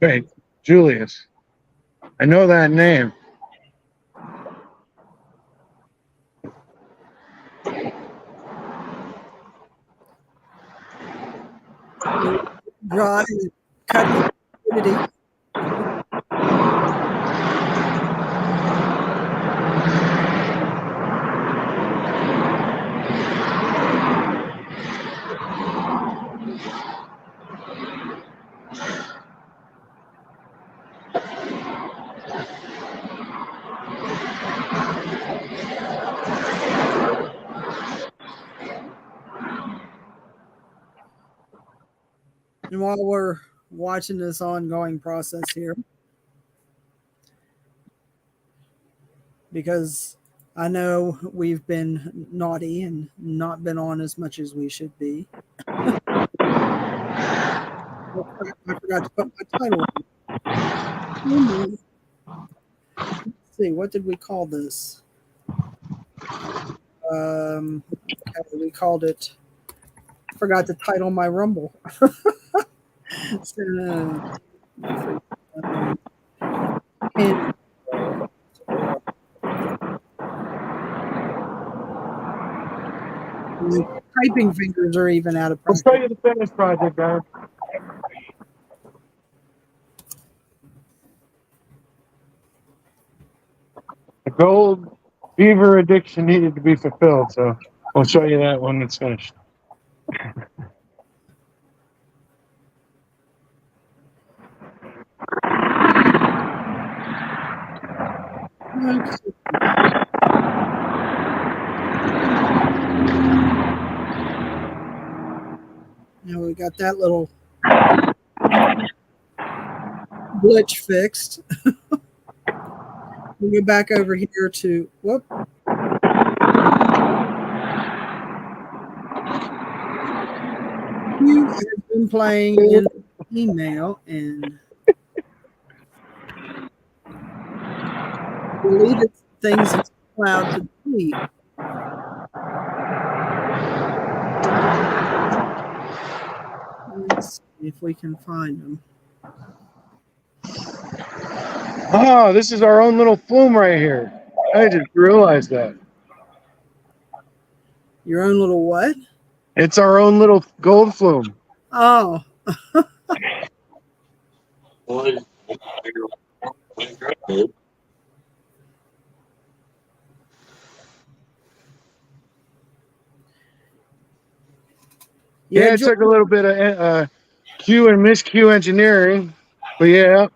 Wait, Julius. I know that name. Dry and cut the And while we're watching this ongoing process here, because I know we've been naughty and not been on as much as we should be. I forgot to put my title on. Let's see, what did we call this? Okay, we called it. Forgot to title my Rumble. Typing fingers are even out of practice. Let's show you the finished project, guys. The gold beaver addiction needed to be fulfilled, so I'll show you that when it's finished. Now we got that little glitch fixed. We'll go back over here to whoop. You have been playing in email and deleted things it's allowed to delete. Let's see if we can find them. Oh, this is our own little flume right here. I just realized that. Your own little what? It's our own little gold flume. Oh, Yeah, it took a little bit of Q and miscue engineering, but yeah,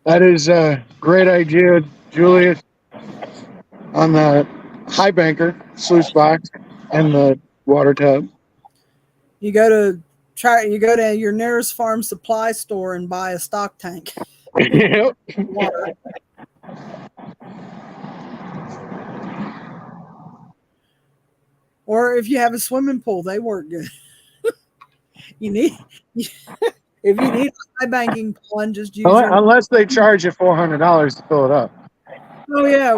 that is a great idea, Julius, on the high banker, sluice box, and the water tub. You go to your nearest farm supply store and buy a stock tank. Yep. Water. Or if you have a swimming pool, they work good. If you need a high banking pond, just use Unless they charge you $400 to fill it up. Oh yeah,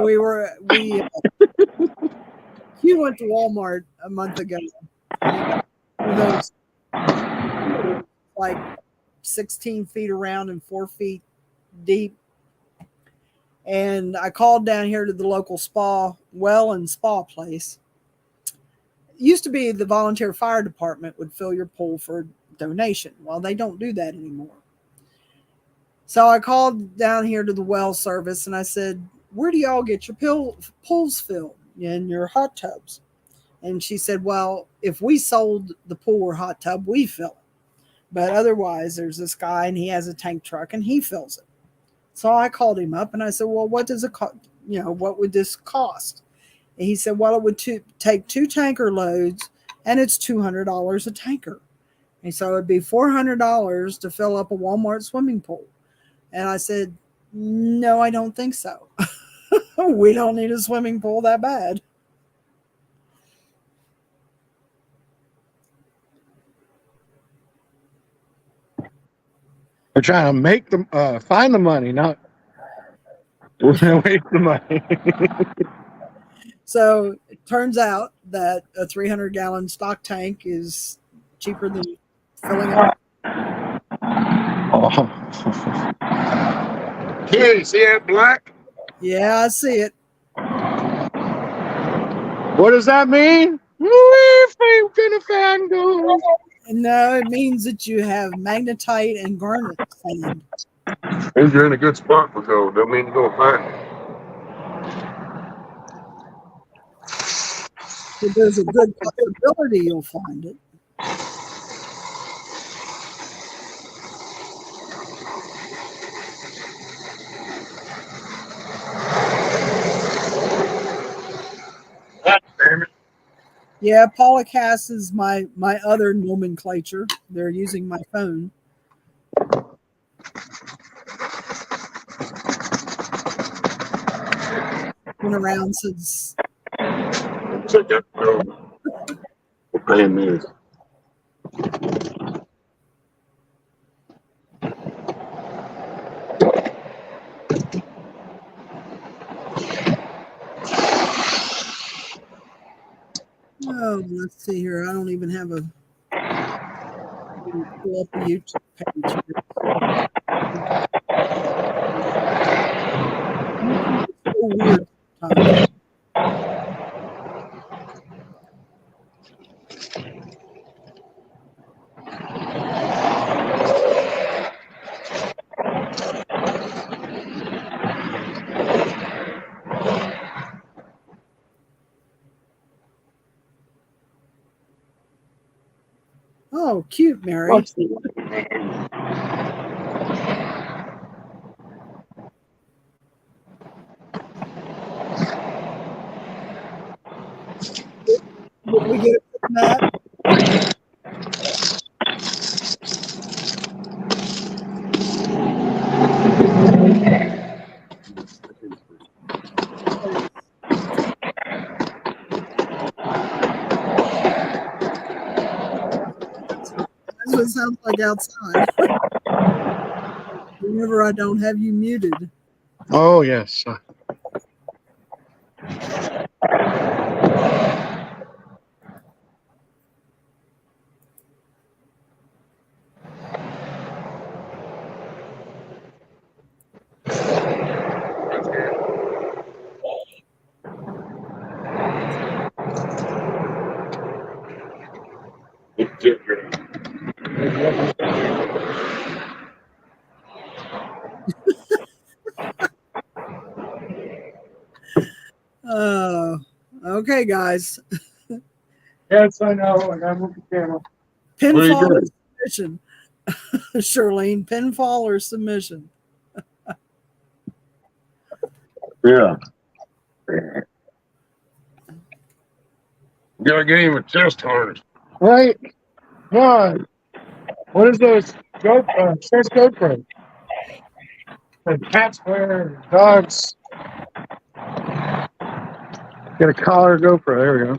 Q went to Walmart a month ago. Those like 16 feet around and 4 feet deep. And I called down here to the local spa place. It used to be the volunteer fire department would fill your pool for a donation. Well, they don't do that anymore. So I called down here to the well service and I said, where do y'all get your pools filled and your hot tubs? And she said, well, if we sold the pool or hot tub, we fill it. But otherwise, there's this guy and he has a tank truck and he fills it. So I called him up and I said, well, what does it cost? What would this cost? And he said, well, it would take 2 tanker loads and it's $200 a tanker. And so it'd be $400 to fill up a Walmart swimming pool. And I said, no, I don't think so. We don't need a swimming pool that bad. We're trying to make them find the money, not waste the money. So it turns out that a 300-gallon stock tank is cheaper than filling up. Oh. Yeah, you see that black? Yeah, I see it. What does that mean? No, it means that you have magnetite and garnet sand. Means you're in a good spot for gold. Don't mean you're gonna find it. If there's a good possibility you'll find it. Damn it. Yeah, Polycast is my other nomenclature. They're using my phone. Been around since Check that gold. We're paying this. oh, let's see here. I don't even have a pull up a YouTube page here. It's so weird sometimes. Oh, cute, Mary. What's the Did we get it from that? That's what it sounds like outside. Whenever I don't have you muted. Oh, yes. Okay, guys. Yes, I know. I got to move the camera. What are you Pinfall or doing? submission? Charlene, pinfall or submission? Yeah. You gotta get him a chest harness. Right? God. What is those? Says GoPro. The cats wear, dogs. Get a collar GoPro. There we go.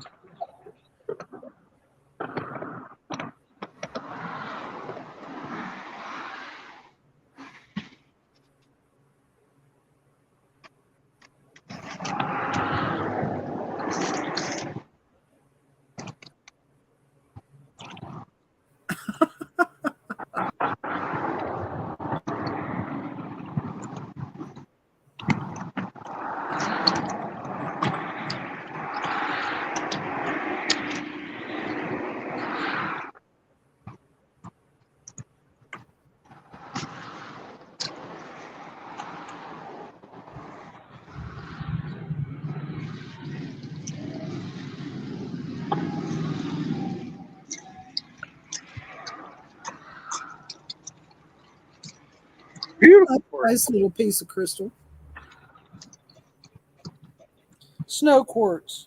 Nice little piece of crystal. Snow quartz.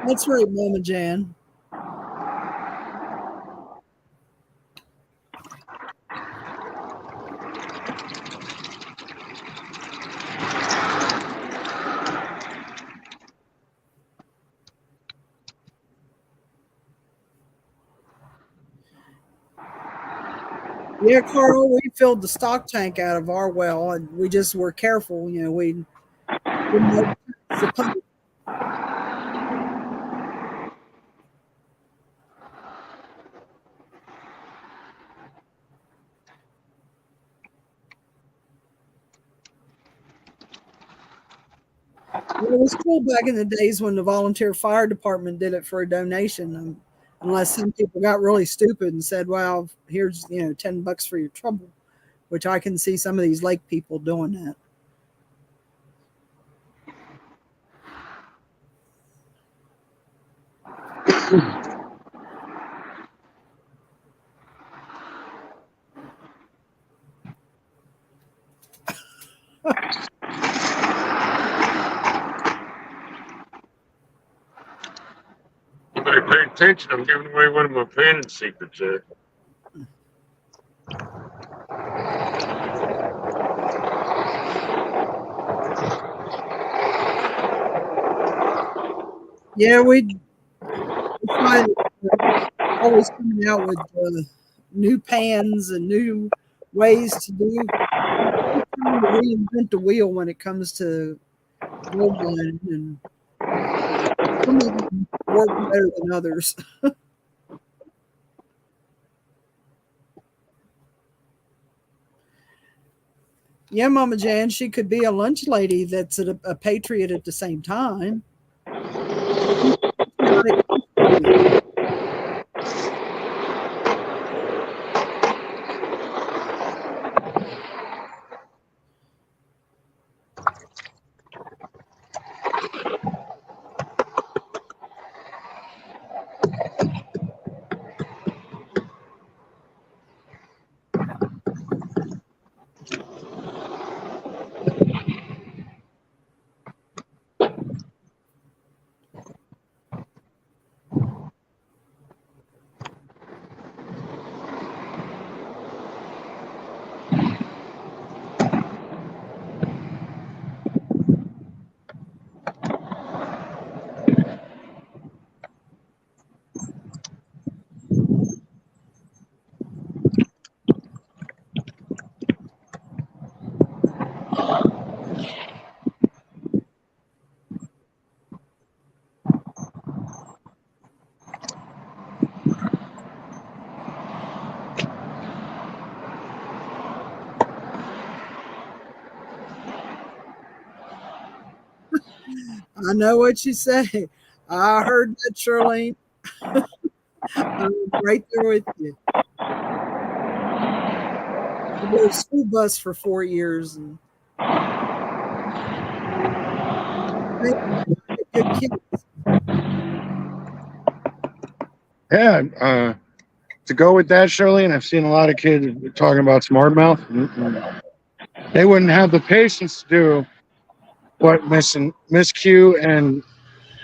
That's right, Mama Jan. Yeah, Carl, we filled the stock tank out of our well, and we just were careful. You know, we didn't let the pump. It was cool back in the days when the volunteer fire department did it for a donation. Unless some people got really stupid and said, "Well, here's $10 for your trouble," which I can see some of these lake people doing that. You better pay attention. I'm giving away one of my panning secrets there. Yeah, we find always coming out with new pans and new ways to do. Reinvent the wheel when it comes to gold mining, and some of them work better than others. Yeah, Mama Jan, she could be a lunch lady that's a patriot at the same time. I know what you say. I heard that, Charlene. I'm right there with you. I rode a school bus for 4 years, and good kids. Yeah, to go with that, Shirley, and I've seen a lot of kids talking about smart mouth. They wouldn't have the patience to do what Miss Q and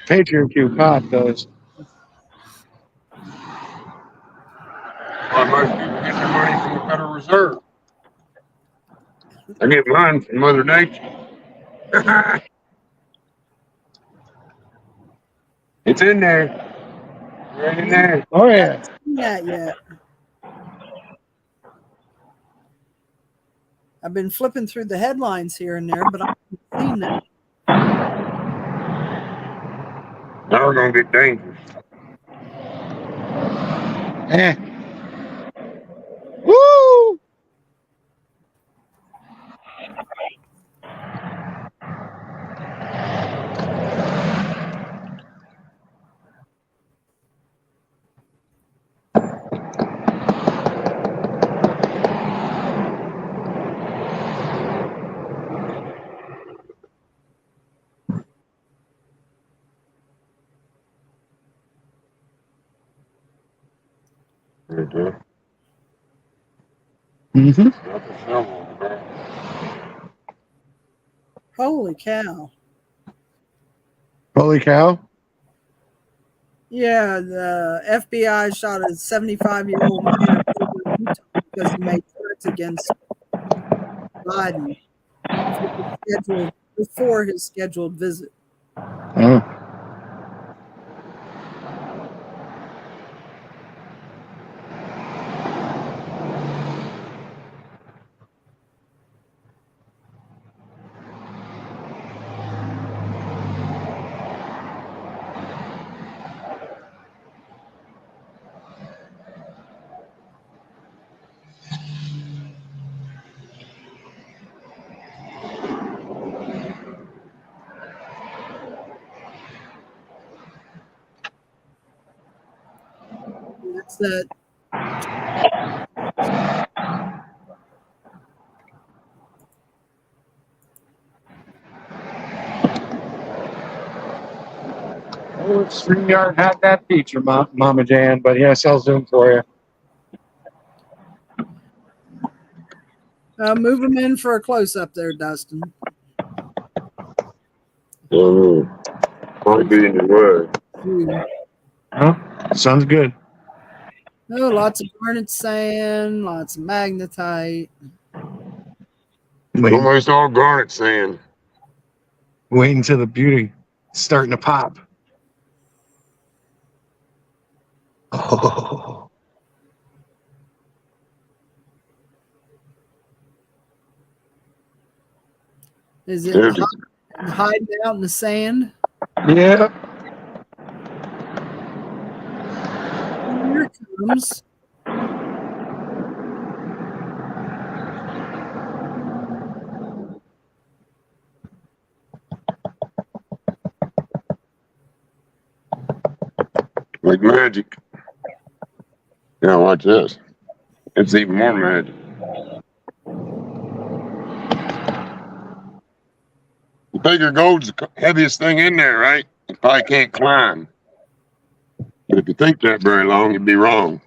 Patriot Q Pop does. Well, most people get their money from the Federal Reserve. I get mine from Mother Nature. It's in there. Right in there. Oh yeah. Not yet. I've been flipping through the headlines here and there, but I haven't seen that. Now we're gonna get dangerous. Eh. Woo! right there. Mm-hmm. Got the shovel over there. Holy cow. Holy cow. Yeah, the FBI shot a 75-year-old man up over in Utah because he made threats against Biden before his scheduled visit. Oh. That's that. Oh, StreamYard had that feature, Mama Jan, but yes, I'll zoom for you. Move him in for a close up there, Dustin. Probably be in your way. Huh? Sounds good. Oh, lots of garnet sand, lots of magnetite. Wait, Almost all garnet sand. wait until the beauty starting to pop. Oh. Is it There's hiding out in the sand? Yeah. Here it comes. like magic. Yeah, watch this. It's even more magic. You figure gold's the heaviest thing in there, right? You probably can't climb. But if you think that very long, you'd be wrong.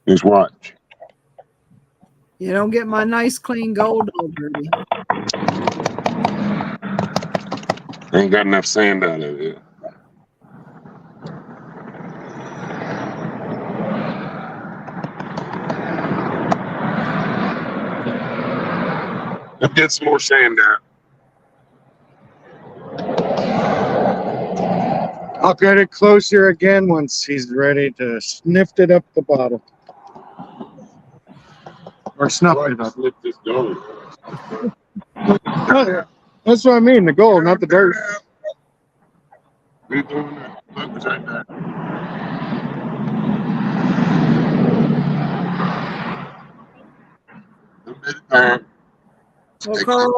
Just watch. You don't get my nice clean gold all dirty. Ain't got enough sand out of it. Let's get some more sand out. I'll get it closer again once he's ready to sniff it up the bottle. Or snuff it up. Slip this gold. That's what I mean, the gold, not the dirt. What are you doing there? Look, it's right there. A bit of time. Well, Carl,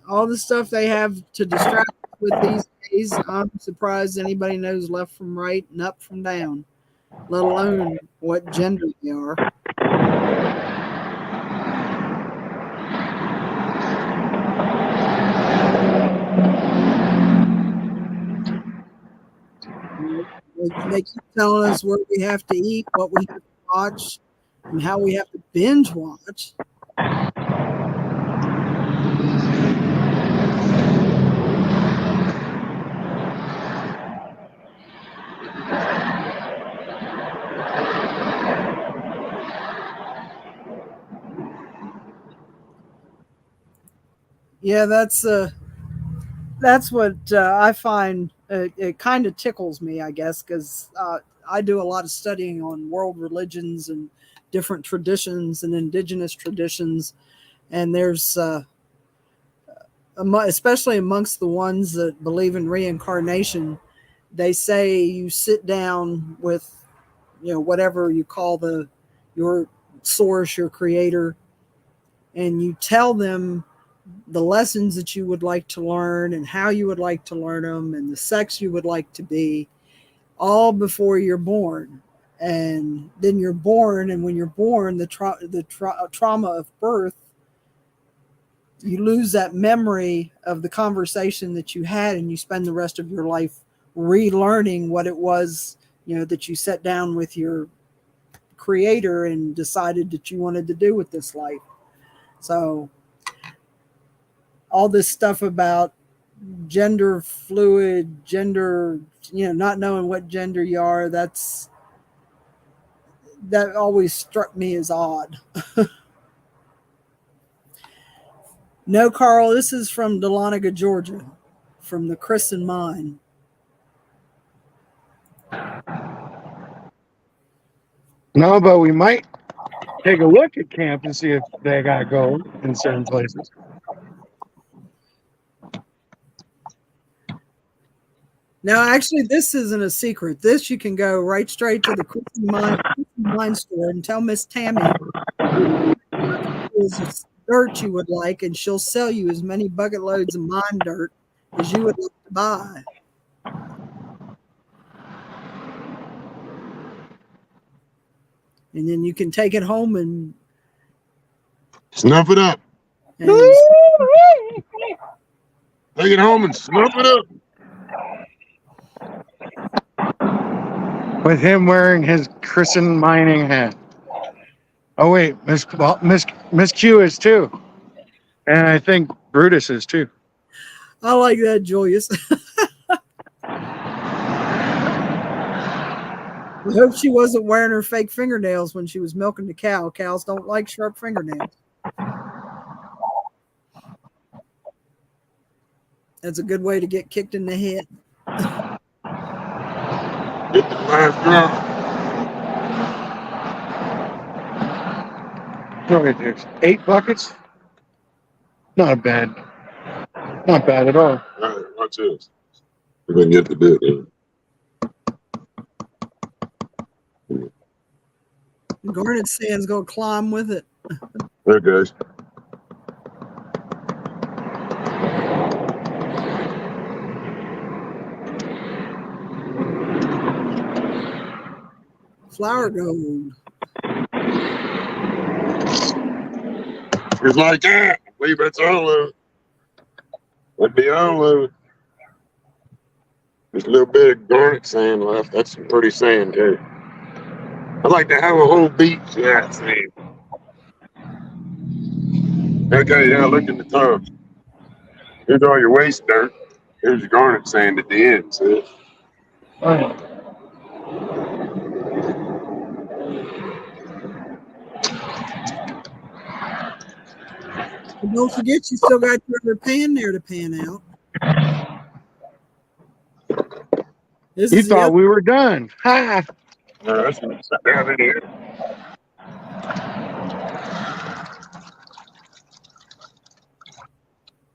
all the stuff they have to distract with these days, I'm surprised anybody knows left from right and up from down, let alone what gender they are. They keep telling us where we have to eat, what we have to watch, and how we have to binge watch. Yeah, that's what I find. It kind of tickles me, I guess, because I do a lot of studying on world religions and different traditions and indigenous traditions, and there's especially amongst the ones that believe in reincarnation, they say you sit down with, whatever you call your source, your creator, and you tell them the lessons that you would like to learn and how you would like to learn them and the sex you would like to be, all before you're born. And then you're born, and when you're born, the trauma of birth, you lose that memory of the conversation that you had, and you spend the rest of your life relearning what it was, that you sat down with your creator and decided that you wanted to do with this life. So all this stuff about gender fluid, gender, not knowing what gender you are, that always struck me as odd. No, Carl, this is from Dahlonega, Georgia, from the Kristen Mine. No, but we might take a look at camp and see if they got gold in certain places. Now, actually, this isn't a secret. This you can go right straight to the Kristen Mine store and tell Miss Tammy is dirt you would like, and she'll sell you as many bucket loads of mine dirt as you would like to buy. And then you can take it home and Snuff it up. and Take it home and snuff it up. With him wearing his Kristen mining hat. Oh wait, Miss Q is too, and I think Brutus is too. I like that, Julius. I hope she wasn't wearing her fake fingernails when she was milking the cow. Cows don't like sharp fingernails. That's a good way to get kicked in the head. Get the last drop. Look at this. 8 buckets? Not bad at all. All right, watch this. We're going to get the bit in. Garnet sand's gonna climb with it. There, guys. Flower gold. It's like that. I believe that's all of it. That'd be all of it. Just a little bit of garnet sand left. That's some pretty sand, too. I'd like to have a whole beach of that sand. Okay, yeah, look at the top. Here's all your waste dirt. Here's your garnet sand at the end, see? Oh, yeah. And don't forget, you still got your other pan there to pan out. This You is the thought other- we were done. Ha! No, that's gonna sit down in here.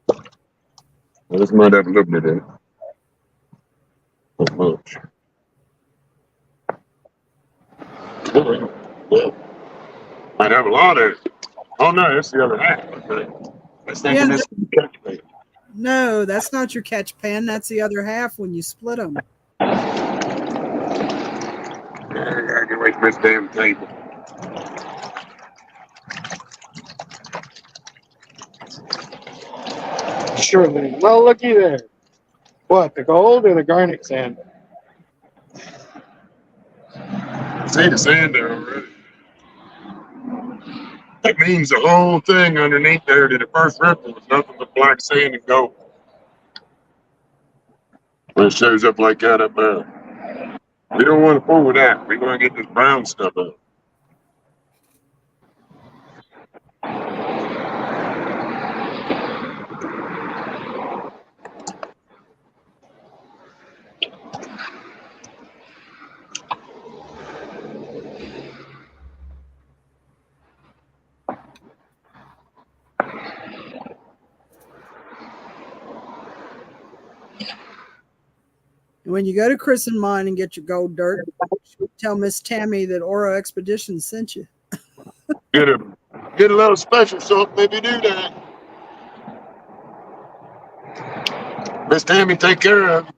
Well, this might have a little bit in it. Not much. Well, might have a lot of it. Oh no, that's the other half. Okay. I was thinking Yeah, this is the catch bait. No, that's not your catch pan. That's the other half when you split them. I gotta get away from this damn table. Surely. Well, looky there. What, the gold or the garnet sand? See the sand there already. That means the whole thing underneath there to the first ripple was nothing but black sand and gold. When it shows up like that up there. We don't want to fool with that. We're going to get this brown stuff up. When you go to Kristen Mine and get your gold dirt, tell Miss Tammy that Oro Expedition sent you. Get a little special something if you do that. Miss Tammy, take care of it.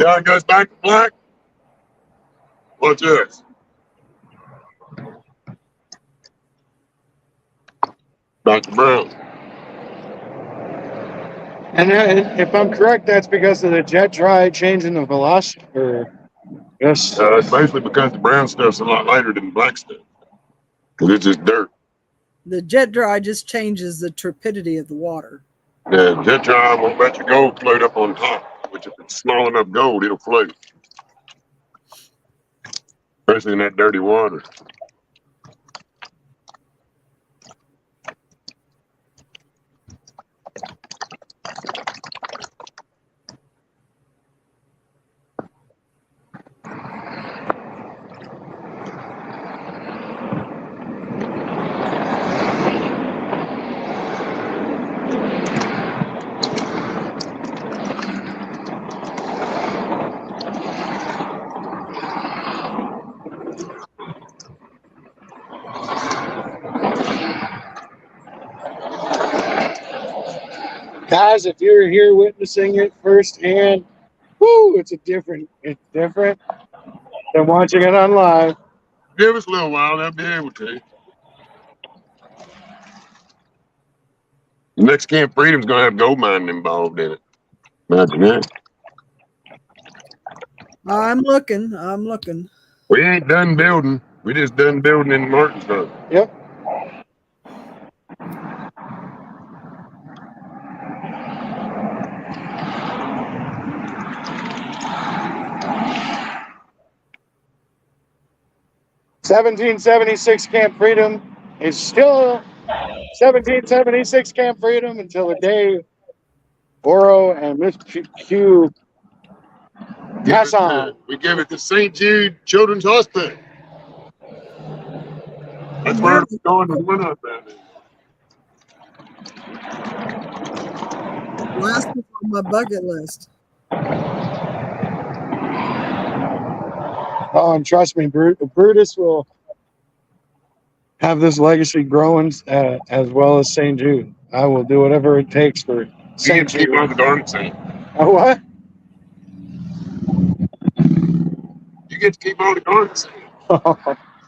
how it goes back to black? Watch this. Back to brown. And if I'm correct, that's because of the jet dry changing the velocity, or yes. It's basically because the brown stuff's a lot lighter than the black stuff. Because it's just dirt. The jet dry just changes the turbidity of the water. The jet dry won't let your gold float up on top, which if it's small enough gold, it'll float. Especially in that dirty water. Guys, if you're here witnessing it firsthand, whoo, it's different than watching it on live. Give us a little while, they'll be able to. The next Camp Freedom's gonna have gold mining involved in it. Imagine that. I'm looking. We ain't done building. We just done building in Martinsburg. Yep. (1776) Camp Freedom is still 1776 Camp Freedom until the day Oro and Miss Q pass on. We give it to St. Jude Children's Hospital. That's where it's going to win up at. Last one on my bucket list. Oh, and trust me, Brutus will have this legacy growing as well as St. Jude. I will do whatever it takes for St. Jude. Keep on the garnet sand. Oh, what? You get to keep on the garnet sand.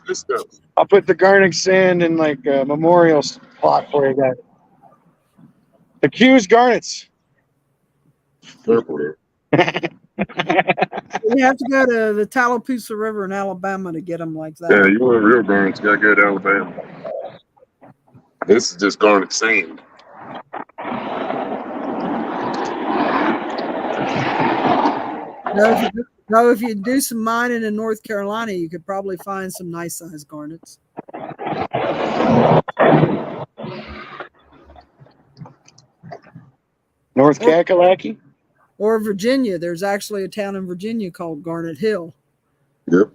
This stuff. I'll put the garnet sand in like a memorial plot for you guys. The Q's garnets. Careful here. You have to go to the Tallapoosa River in Alabama to get them like that. Yeah, you want real garnets, you gotta go to Alabama. This is just garnet sand. No, if you do some mining in North Carolina, you could probably find some nice sized garnets. North Kakalaki? Or Virginia. There's actually a town in Virginia called Garnet Hill. Yep.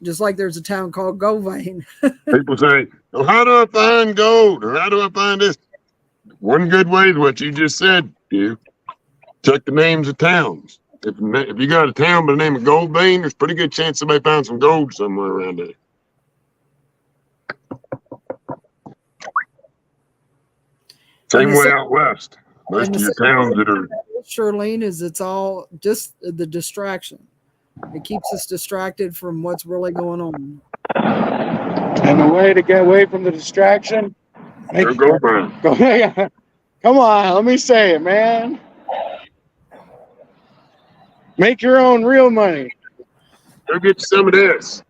Just like there's a town called Goldvein. People say, oh, how do I find gold? Or how do I find this? One good way is what you just said, you. Check the names of towns. If you got a town by the name of Goldvein, there's a pretty good chance somebody found some gold somewhere around there. Same way out west. Most of your towns that are... Shirlene, is it's all just the distraction. It keeps us distracted from what's really going on. And the way to get away from the distraction? Go burn. Come on, let me say it, man. Make your own real money. Go get you some of this.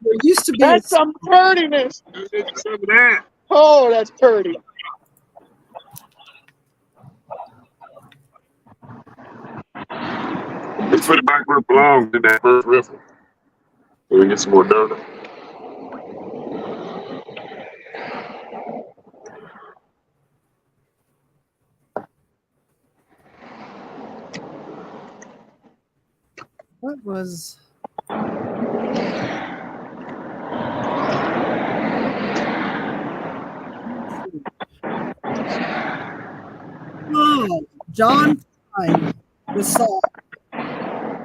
There used to be That's some prettiness. Go get you some of that. Oh, that's pretty. Let's put it back where it belongs in that first riffle. So we can get some more donut. what was John Prine, the song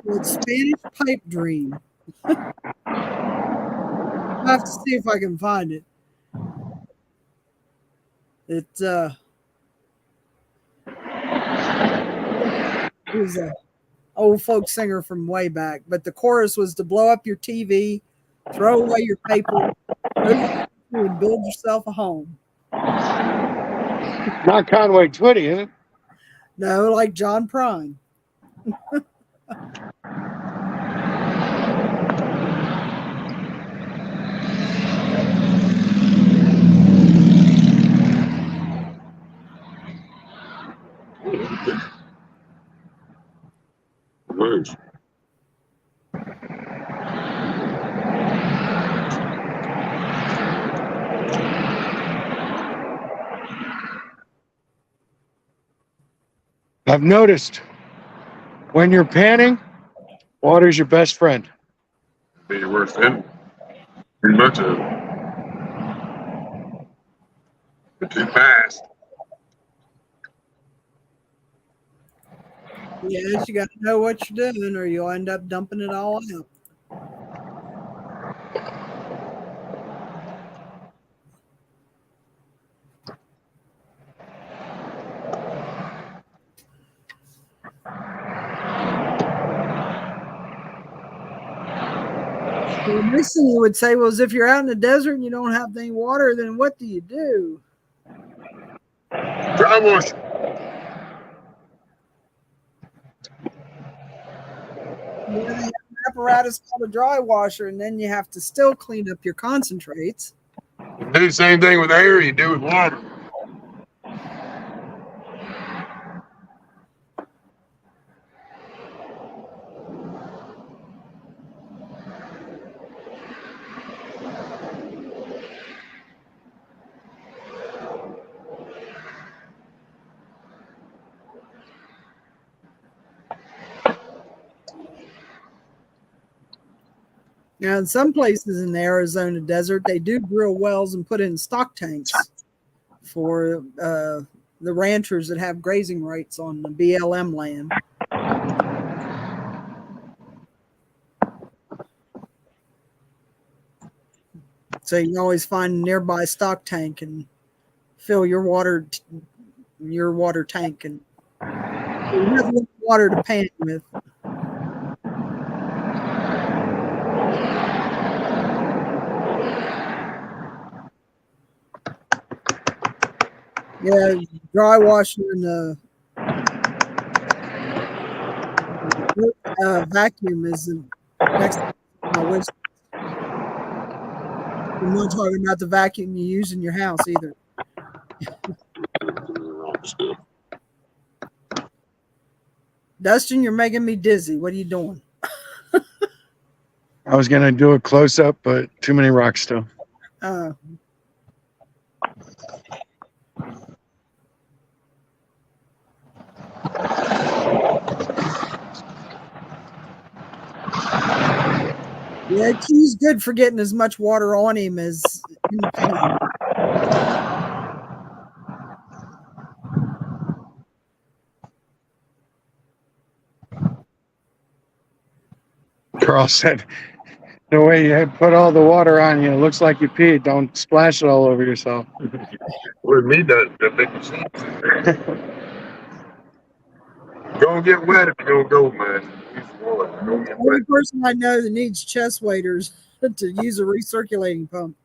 with Spanish Pipe Dream. I have to see if I can find it. He was a old folk singer from way back. But the chorus was to blow up your TV, throw away your paper, go to the and build yourself a home. Not Conway Twitty, is it? No, like John Prine. Nice. I've noticed when you're panning, water's your best friend. Be your worst enemy. Pretty much a. You're too fast. Yes, you got to know what you're doing, or you'll end up dumping it all out. The next thing you would say was, if you're out in the desert and you don't have any water, then what do you do? Dry wash. Yeah, they have an apparatus called a dry washer, and then you have to still clean up your concentrates. You do the same thing with air you do with water. Now, in some places in the Arizona desert, they do drill wells and put in stock tanks for the ranchers that have grazing rights on the BLM land. So you can always find a nearby stock tank and fill your water tank, and you have enough water to pan with. Yeah, dry washing and vacuum is the next thing on my list. I'm not talking about the vacuum you use in your house either. Dustin, you're making me dizzy. What are you doing? I was gonna do a close up, but too many rocks still. Yeah, he's good for getting as much water on him as in the pan. Carl said, the way you had put all the water on you, it looks like you peed. Don't splash it all over yourself. With me, the big machine. Gonna get wet if you're gonna go, man. Use water. Don't get The only wet. person I know that needs chest waders to use a recirculating pump.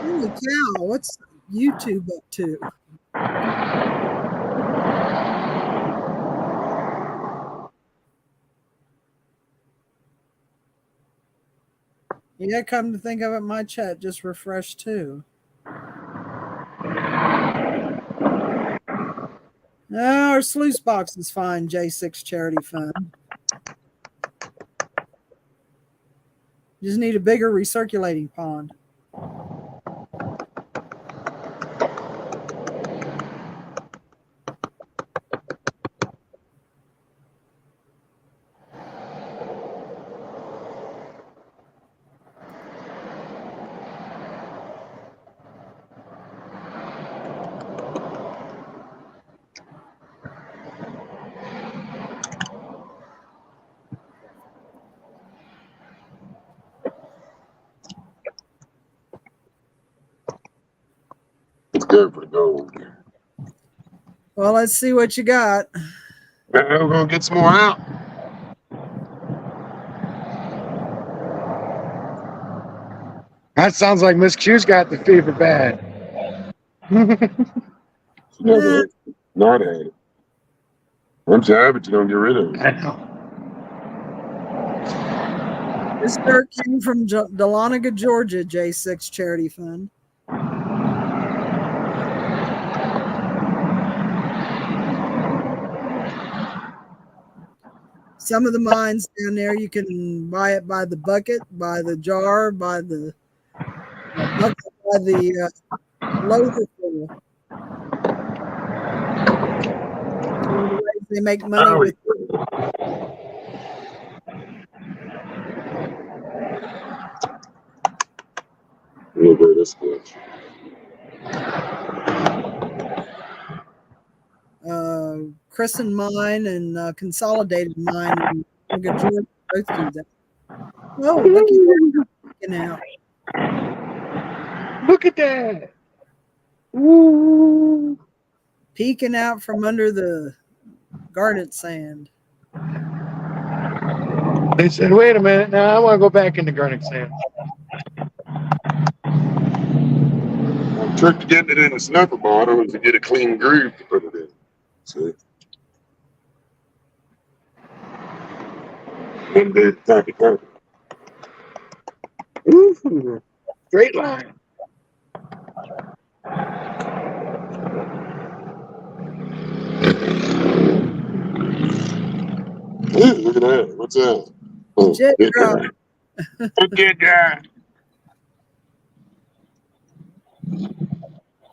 Holy cow, what's YouTube up to? Yeah, come to think of it, my chat just refreshed too. Oh, our sluice box is fine, J6 Charity Fund. Just need a bigger recirculating pond. go for the gold. Well, let's see what you got. We're gonna get some more out. That sounds like Miss Q's got the fever bad. She never not had it. Once you have it, you don't get rid of it. I know. This dirt came from Dahlonega, Georgia, J6 Charity Fund. Some of the mines down there, you can buy it by the bucket, by the jar, by the bucket, by the loader full. One of the ways they make money with. A little bit of this much. Crescent Mine and Consolidated Mine in Georgia both do that. Oh, look at out. Look at that. Ooh. Peeking out from under the garnet sand. They said, wait a minute, now I want to go back into garnet sand. The trick to getting it in the snuffer bottle is to get a clean groove to put it in. See? And then tap it down. Ooh, straight line. Ooh, look at that. What's that? Oh, Jet good drop. guy. Good guy.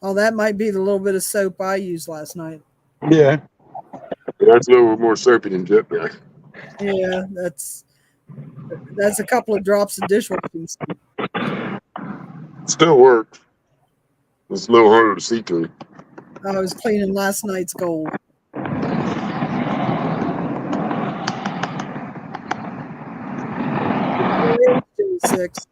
Oh, that might be the little bit of soap I used last night. Yeah. That's a little more soapy than jet black. Yeah, that's a couple of drops of dishwashing soap. Still works. It's a little harder to see through. I was cleaning last night's gold. Six.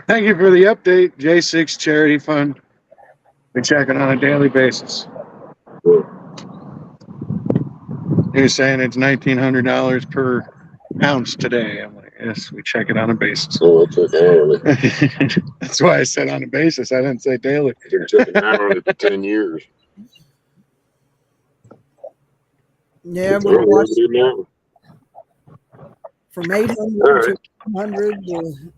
Thank you for the update, J6 Charity Fund. We check it on a daily basis. You're saying it's $1,900 per ounce today. I'm like, yes, we check it on a basis. So it's like hourly. That's why I said on a basis. I didn't say daily. I've been checking hourly for 10 years. Yeah, It's we early, watched isn't it now? from 800 All to right. 100 to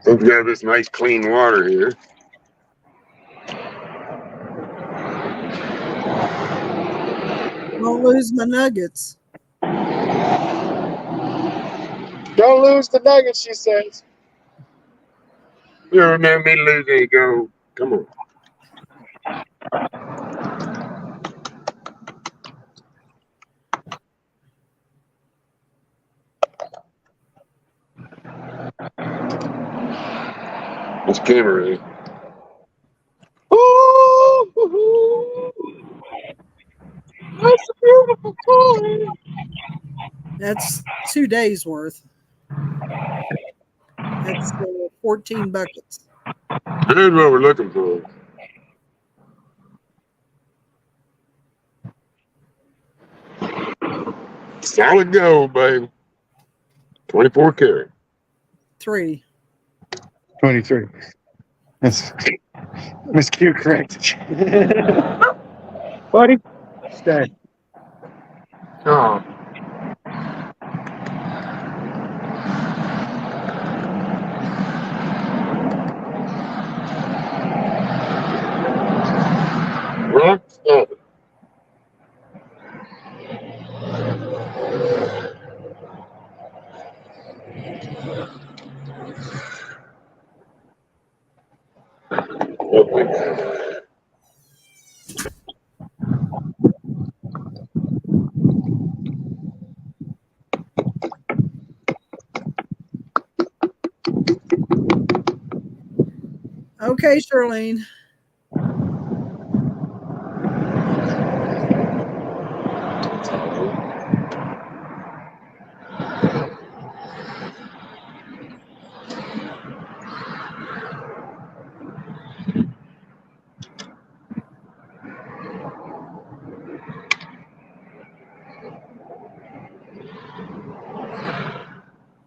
We've got this nice clean water here. Don't lose my nuggets. Don't lose the nuggets, she says. You don't know me to lose any gold. Come on. It's camera ready. Ooh, that's a beautiful color. That's 2 days worth. That's 14 buckets. Here's what we're looking for. Solid gold, babe. 24 karat. 3. 23. That's Miss Q correct. Buddy, stay. Oh. Rock solid. What we got? Okay, Charlene.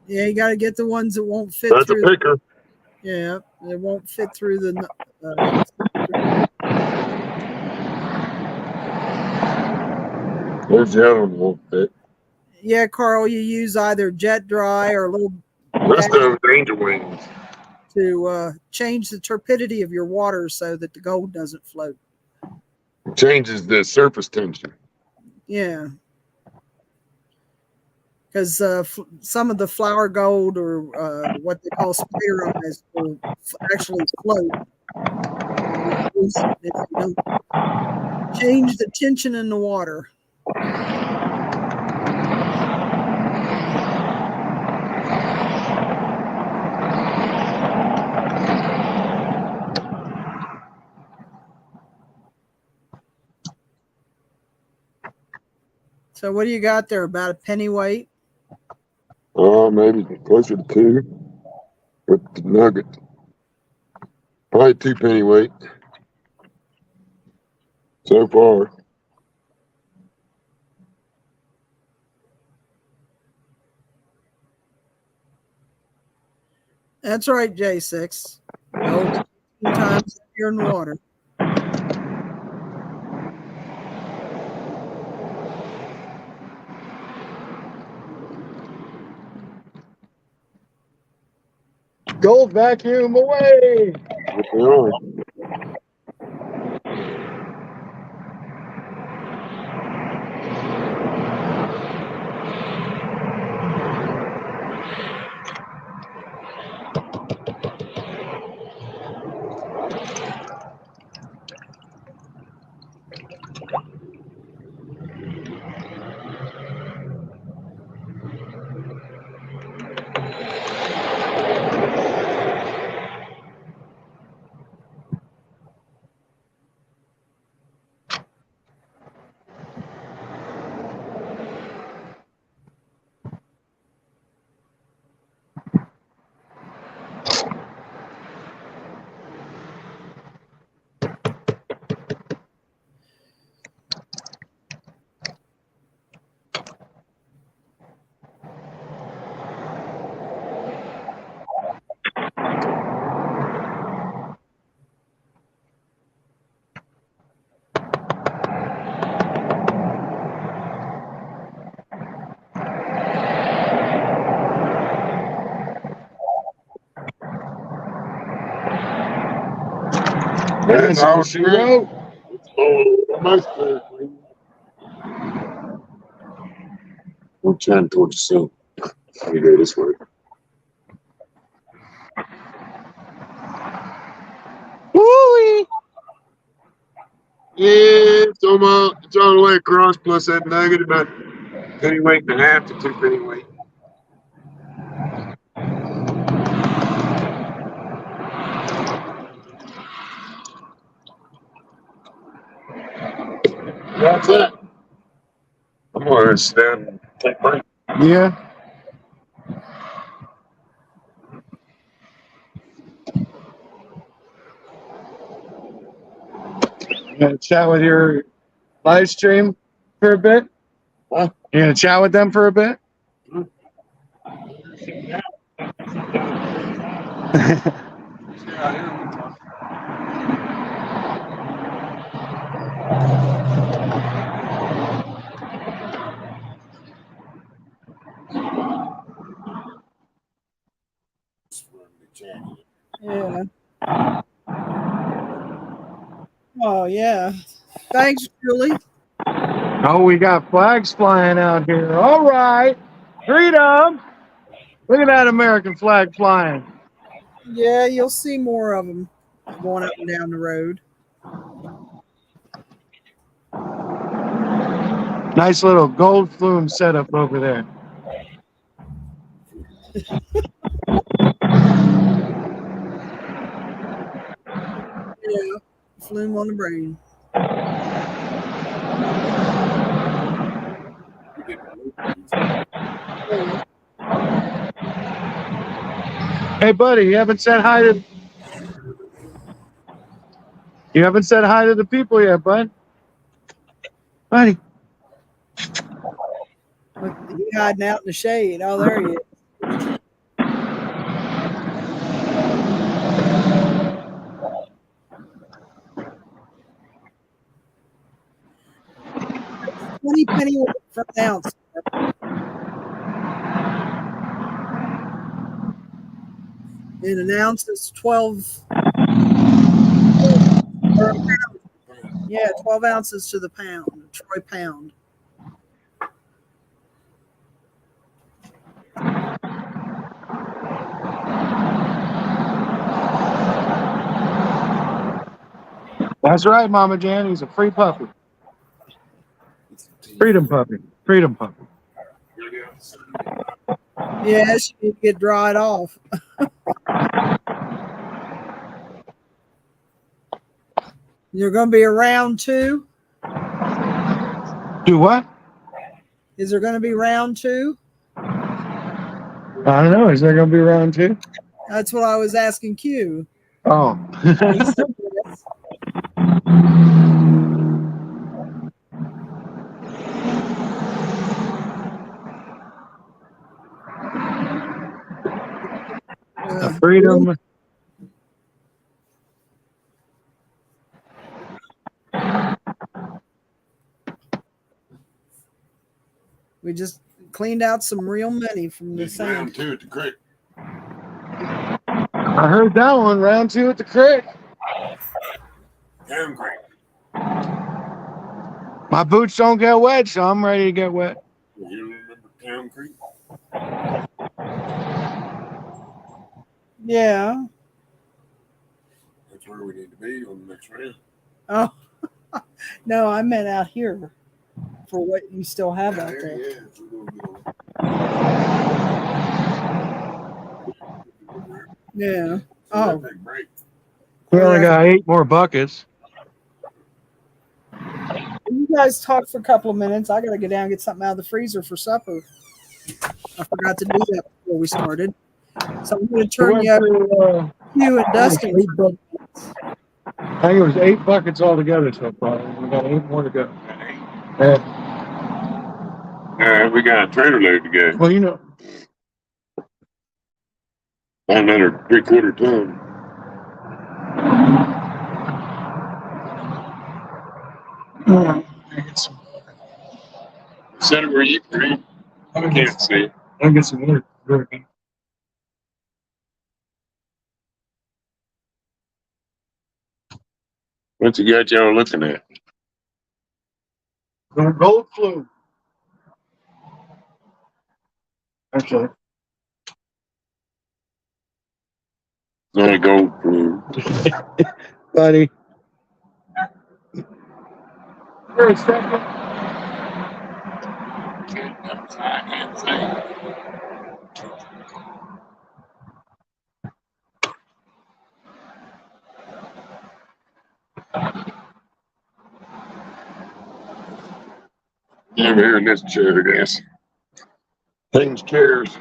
Yeah, you got to get the ones that won't fit That's a through. picker. Yeah, it won't fit through the. There's the other one won't fit. Yeah, Carl, you use either jet dry or a little Rest of those angel wings. to change the turbidity of your water so that the gold doesn't float. Changes the surface tension. Yeah. Because some of the flower gold or what they call spider eyes will actually float if you don't change the tension in the water. So what do you got there? About a penny weight? Maybe closer to 2 with the nugget. Probably 2 penny weight so far. That's right, J6. Gold 2 times here in the water. Gold vacuum away. What they are. That's all she wrote. Almost there. We'll turn towards the sink. You go this way. Woo-wee. Yeah, it's all the way across, plus that nugget about penny weight and a half to 2 penny weight. That's it. I'm gonna stand and take my. Yeah. You gonna chat with your live stream for a bit? Huh? You gonna chat with them for a bit? Yeah. Oh yeah. Thanks, Julie. Oh, we got flags flying out here. All right. Freedom. Look at that American flag flying. Yeah, you'll see more of them going up and down the road. Nice little gold flume setup over there. Yeah. Flume on the brain. Yeah. Hey, buddy, you haven't said hi to the people yet, bud. Buddy. Look, he hiding out in the shade. Oh, there he is. $20 penny for an ounce. And an ounce is 12. Or a pound. Yeah, 12 ounces to the pound, a troy pound. That's right, Mama Jan. He's a free puppy. Freedom puppy. Freedom puppy. Yes, you need to get dried off. You're going to be around too? Do what? Is there going to be round two? I don't know. Is there going to be round two? That's what I was asking Q. Oh. He said yes. Freedom. We just cleaned out some real money from the It's sand. round two at the creek. I heard that one. Round two at the creek. Town creek. My boots don't get wet, so I'm ready to get wet. You don't remember Town Creek? Yeah. That's where we need to be on the next round. Oh, no, I meant out here for what you still have out there. Yeah, we're gonna get on. Yeah. So Oh. take a break. We only got 8 more buckets. You guys talk for a couple of minutes. I got to get down and get something out of the freezer for supper. I forgot to do that before we started. So I'm going to turn you up to you and Dustin. I think it was 8 buckets altogether so far. We got 8 more to go. Yeah. We got a trailer load to go. Well, you know. Another 3/4 ton. Set it where you can read. I can't see. I'll get some more. What's you got y'all looking at? Gold flume. Actually. Not a gold flume. Buddy. Wait a second. I can't see. Over here in this chair, I guess. Things chairs.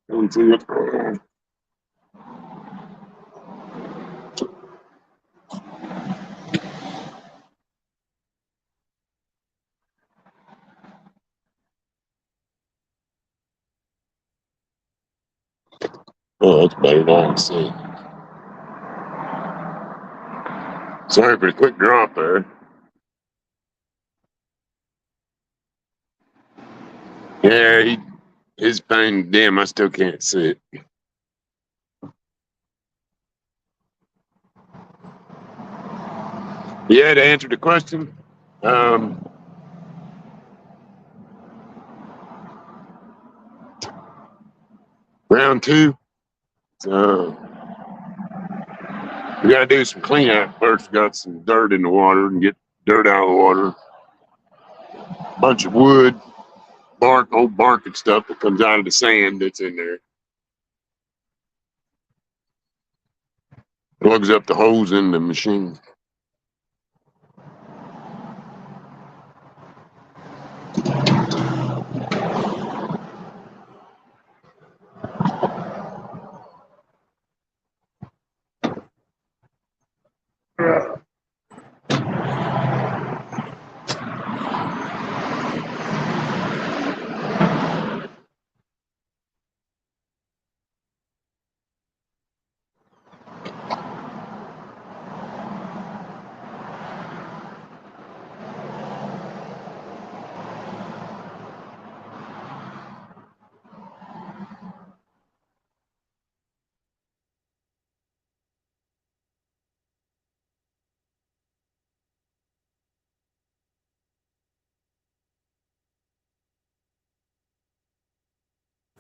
Don't see what's going on. Oh, that's better than I can see. Sorry for the quick drop there. Yeah, his pain, damn, I still can't see it. Yeah, to answer the question, round two, we got to do some cleanup first. Got some dirt in the water and get dirt out of the water. Bunch of wood, bark, old bark and stuff that comes out of the sand that's in there. Plugs up the holes in the machine.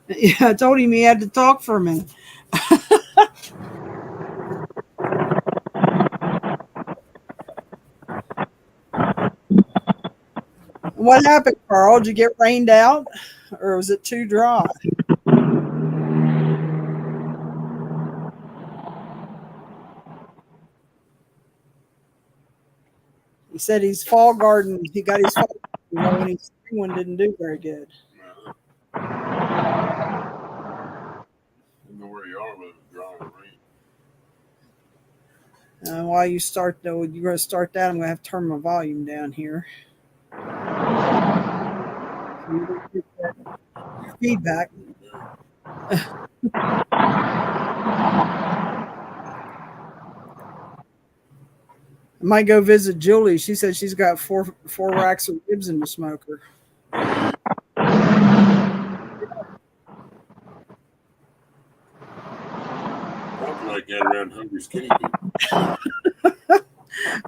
Yeah, I told him he had to talk for a minute. What happened, Carl? Did you get rained out, or was it too dry? He said his fall garden. He got his fall garden, and his spring one didn't do very good. I don't know where you are with it dry and rain. While you start, though, you're going to start that. I'm going to have to turn my volume down here. Feedback. I might go visit Julie. She said she's got four racks of ribs in the smoker. Probably like that around hungry skinny people.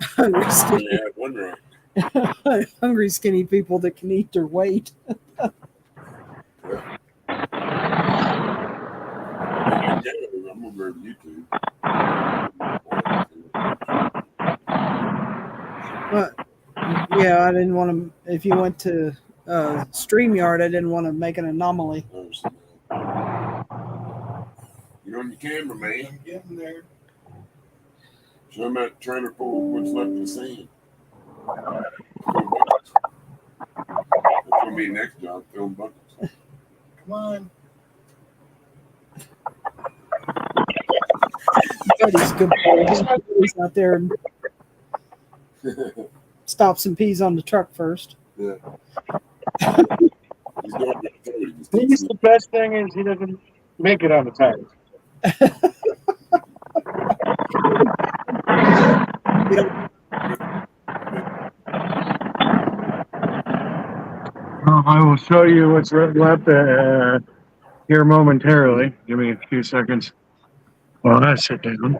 Hungry skinny, Only had one right. hungry skinny people that can eat their weight. I'm over YouTube. Yeah, I didn't want to. If you went to StreamYard, I didn't want to make an anomaly. You're on your camera, man. I'm getting there. Show them that trailer full of what's left of the sand. That's going to be next job, film buckets. Come on. Buddy's good boy. He's out there and stop some peas on the truck first. Yeah. He's the best thing is he doesn't make it on the tires. I will show you what's left here momentarily. Give me a few seconds while I sit down.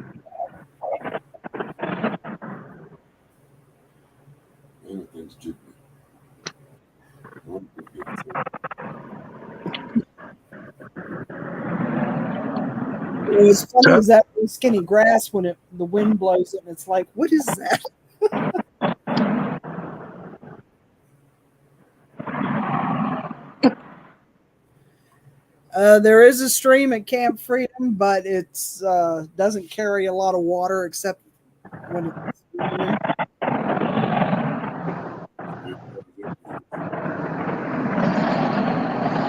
What's funny is that skinny grass when the wind blows it, and it's like, what is that? There is a stream at Camp Freedom, but it's doesn't carry a lot of water except when it's raining.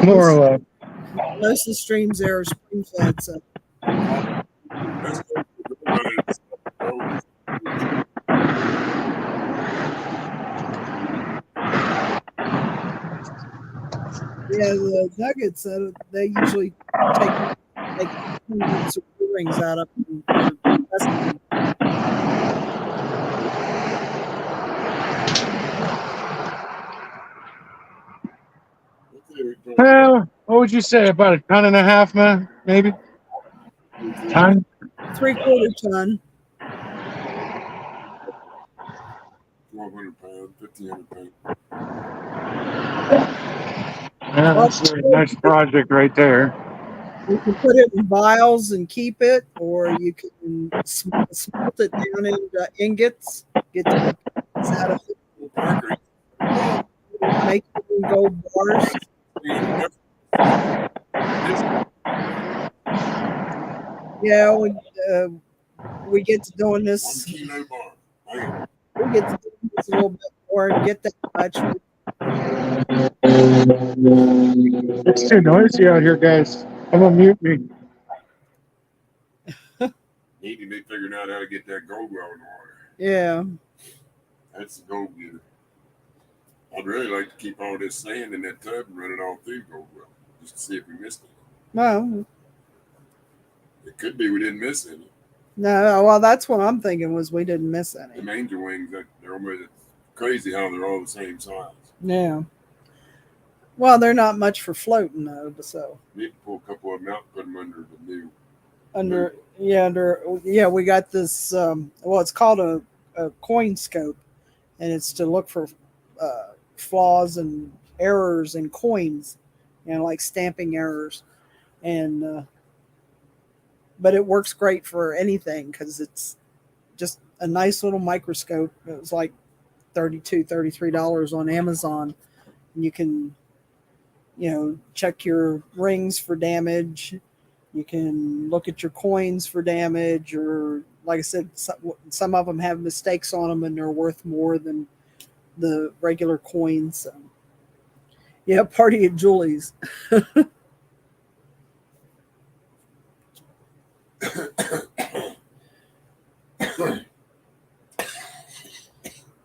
More or less. Most of the streams there are spring fed, so. Yeah, the Nuggets, they usually take they can get some earrings out of them for Dustin. Well, what would you say? About a ton and a half, man? Maybe? Ton? 3/4 ton. 1,200 pounds, 1,500 pounds. Yeah, that's a nice project right there. You can put it in vials and keep it, or you can smelt it down into ingots, get the ingots out of it, Parker, and make it in gold bars. Yeah, we get to doing 1 this. kilo bar. Bam. We get to do this a little bit more and get that much. It's too noisy out here, guys. I'm gonna mute me. Need to be figuring out how to get that gold well in the water. Yeah. That's the gold getter. I'd really like to keep all this sand in that tub and run it all through gold well, just to see if we missed it. Well, It could be we didn't miss any. no. Well, that's what I'm thinking was we didn't miss any. Them angel wings, they're almost crazy how they're all the same size. Yeah. Well, they're not much for floating though, so Need to pull a couple of them out and put them under the new. we got this well, it's called a coin scope, and it's to look for flaws and errors in coins, like stamping errors, and but it works great for anything because it's just a nice little microscope. It was like $33 on Amazon, and you can check your rings for damage. You can look at your coins for damage, or like I said, some of them have mistakes on them and they're worth more than the regular coins. So, yeah, party at Julie's.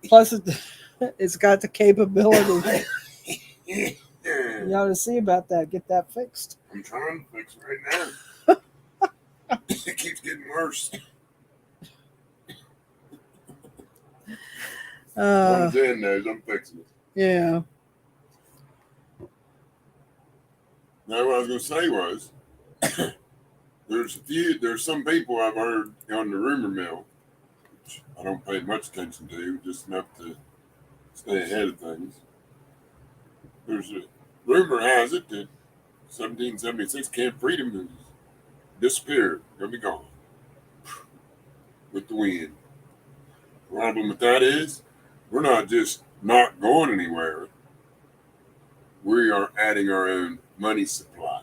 Plus, it's got the capability. You ought to see about that. Get that fixed. I'm trying to fix it right now. It keeps getting worse. One's in there, I'm fixing it. Yeah. Now, what I was going to say was, there's some people I've heard on the rumor mill, which I don't pay much attention to, just enough to stay ahead of things. There's a rumor has it that 1776 Camp Freedom has disappeared, gonna be gone with the wind. The problem with that is, we're not just not going anywhere. We are adding our own money supply.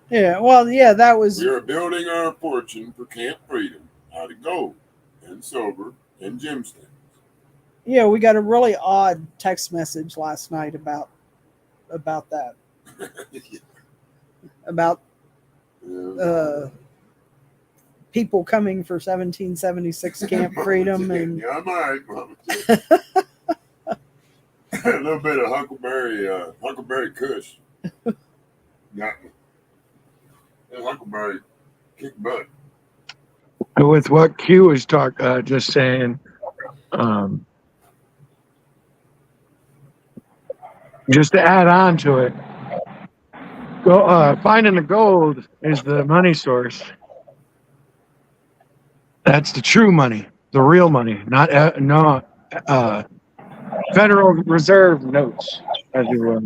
Yeah. Well, yeah, that was. We are building our fortune for Camp Freedom out of gold and silver and gemstones. Yeah, we got a really odd text message last night about that. About people coming for 1776 Camp Freedom, and yeah, I'm all right, Mama. A little bit of Huckleberry Kush. Got me. That Huckleberry kick butt. With what Q was just saying, just to add on to it, finding the gold is the money source. That's the true money, the real money, not Federal Reserve notes, as you will.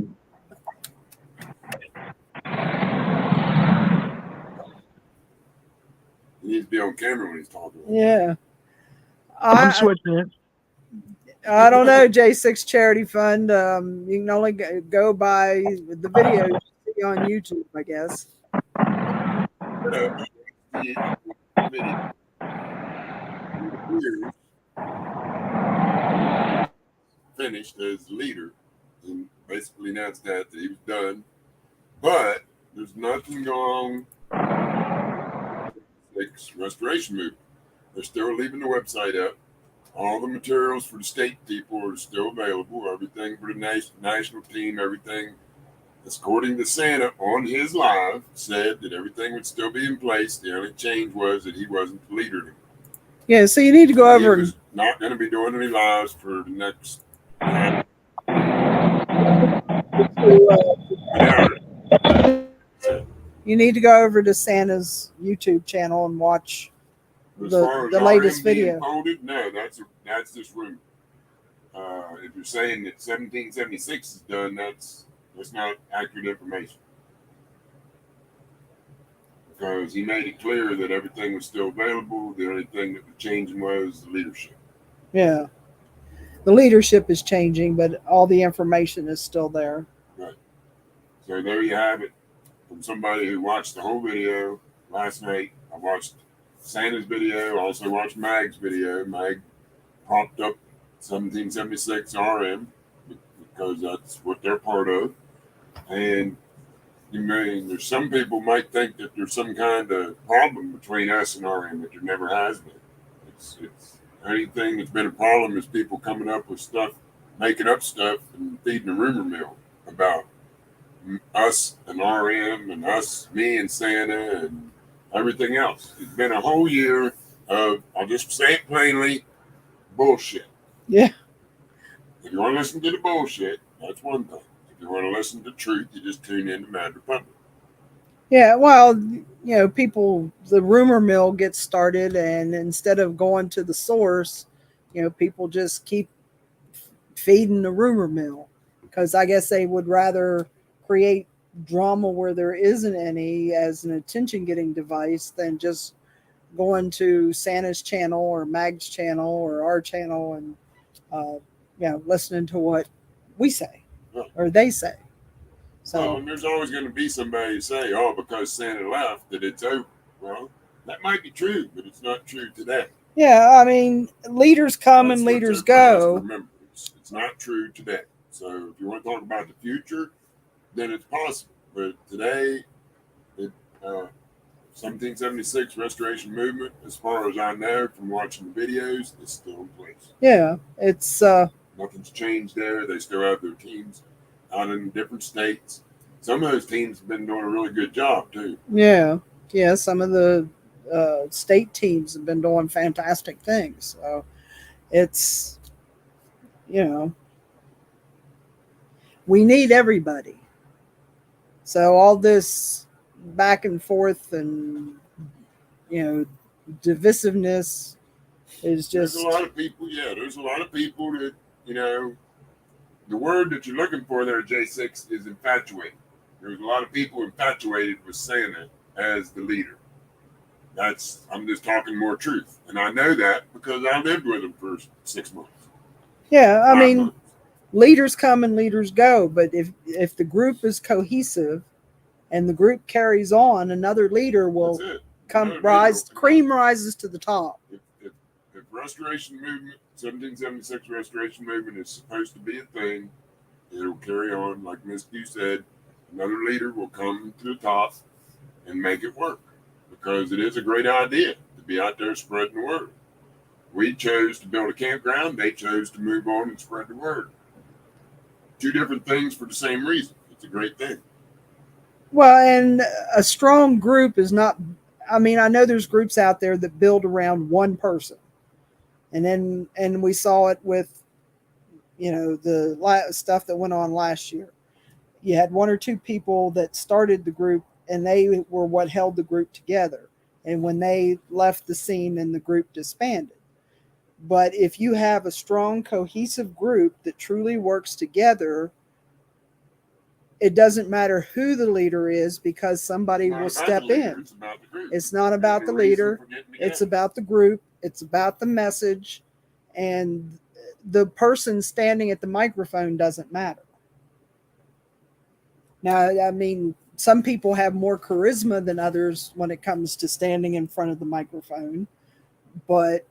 He needs to be on camera when he's talking. yeah. I'm switching it. I don't know, J6 Charity Fund. You can only go by the video you see on YouTube, I guess. Finished as leader and basically announced that he was done. But there's nothing going on with the restoration movement. They're still leaving the website up. All the materials for the state people are still available. Everything for the national team, everything according to Santa on his live, said that everything would still be in place. The only change was that he wasn't the leader anymore. Yeah, so you need to go He over was not going to be doing any lives for the next. you need to go over to Santa's YouTube channel and watch As far as the latest RM being video. folded, no, that's just rumor. If you're saying that 1776 is done, that's not accurate information. Because he made it clear that everything was still available. The only thing that was changing was the leadership. Yeah. The leadership is changing, but all the information is still there. Right. So there you have it from somebody who watched the whole video last night. I watched Santa's video, I also watched Mag's video. Mag propped up 1776 RM because that's what they're part of. And there's some people might think that there's some kind of problem between us and RM, but there never has been. It's anything that's been a problem is people coming up with stuff, making up stuff, and feeding a rumor mill about us and RM and us, me and Santa and everything else. It's been a whole year of, I'll just say it plainly, bullshit. Yeah. If you want to listen to the bullshit, that's one thing. If you want to listen to truth, you just tune in to Mad Republic. Yeah, well, the rumor mill gets started, and instead of going to the source, people just keep feeding the rumor mill because I guess they would rather create drama where there isn't any as an attention-getting device than just going to Santa's channel or Mag's channel or our channel and listening to what we say or they say. So and there's always going to be somebody who say, "Oh, because Santa left, that it's over." Well, that might be true, but it's not true today. yeah, I mean, leaders come and leaders go. Remember, it's not true today. So if you want to talk about the future, then it's possible. But today, 1776 Restoration Movement, as far as I know from watching the videos, is still in place. Yeah, it's nothing's changed there. They still have their teams out in different states. Some of those teams have been doing a really good job too. Yeah. Some of the state teams have been doing fantastic things. So it's we need everybody. So all this back and forth and divisiveness is just. There's a lot of people. Yeah, there's a lot of people that the word that you're looking for there, J6, is infatuated. There's a lot of people infatuated with Santa as the leader. I'm just talking more truth. And I know that because I lived with him for 6 months. Yeah, I mean, leaders come and leaders go. But if the group is cohesive and the group carries on, another leader will cream rises to the top. If Restoration Movement, 1776 Restoration Movement is supposed to be a thing, it'll carry on. Like Ms. Q said, another leader will come to the top and make it work because it is a great idea to be out there spreading the word. We chose to build a campground. They chose to move on and spread the word. Two different things for the same reason. It's a great thing. Well, and a strong group is not, I mean, I know there's groups out there that build around one person. And we saw it with, the stuff that went on last year. You had one or two people that started the group and they were what held the group together. And when they left the scene, and the group disbanded. But if you have a strong, cohesive group that truly works together, it doesn't matter who the leader is because somebody will step in. It's not about the leader. It's about the group. It's about the message. And the person standing at the microphone doesn't matter. Now, I mean, some people have more charisma than others when it comes to standing in front of the microphone. But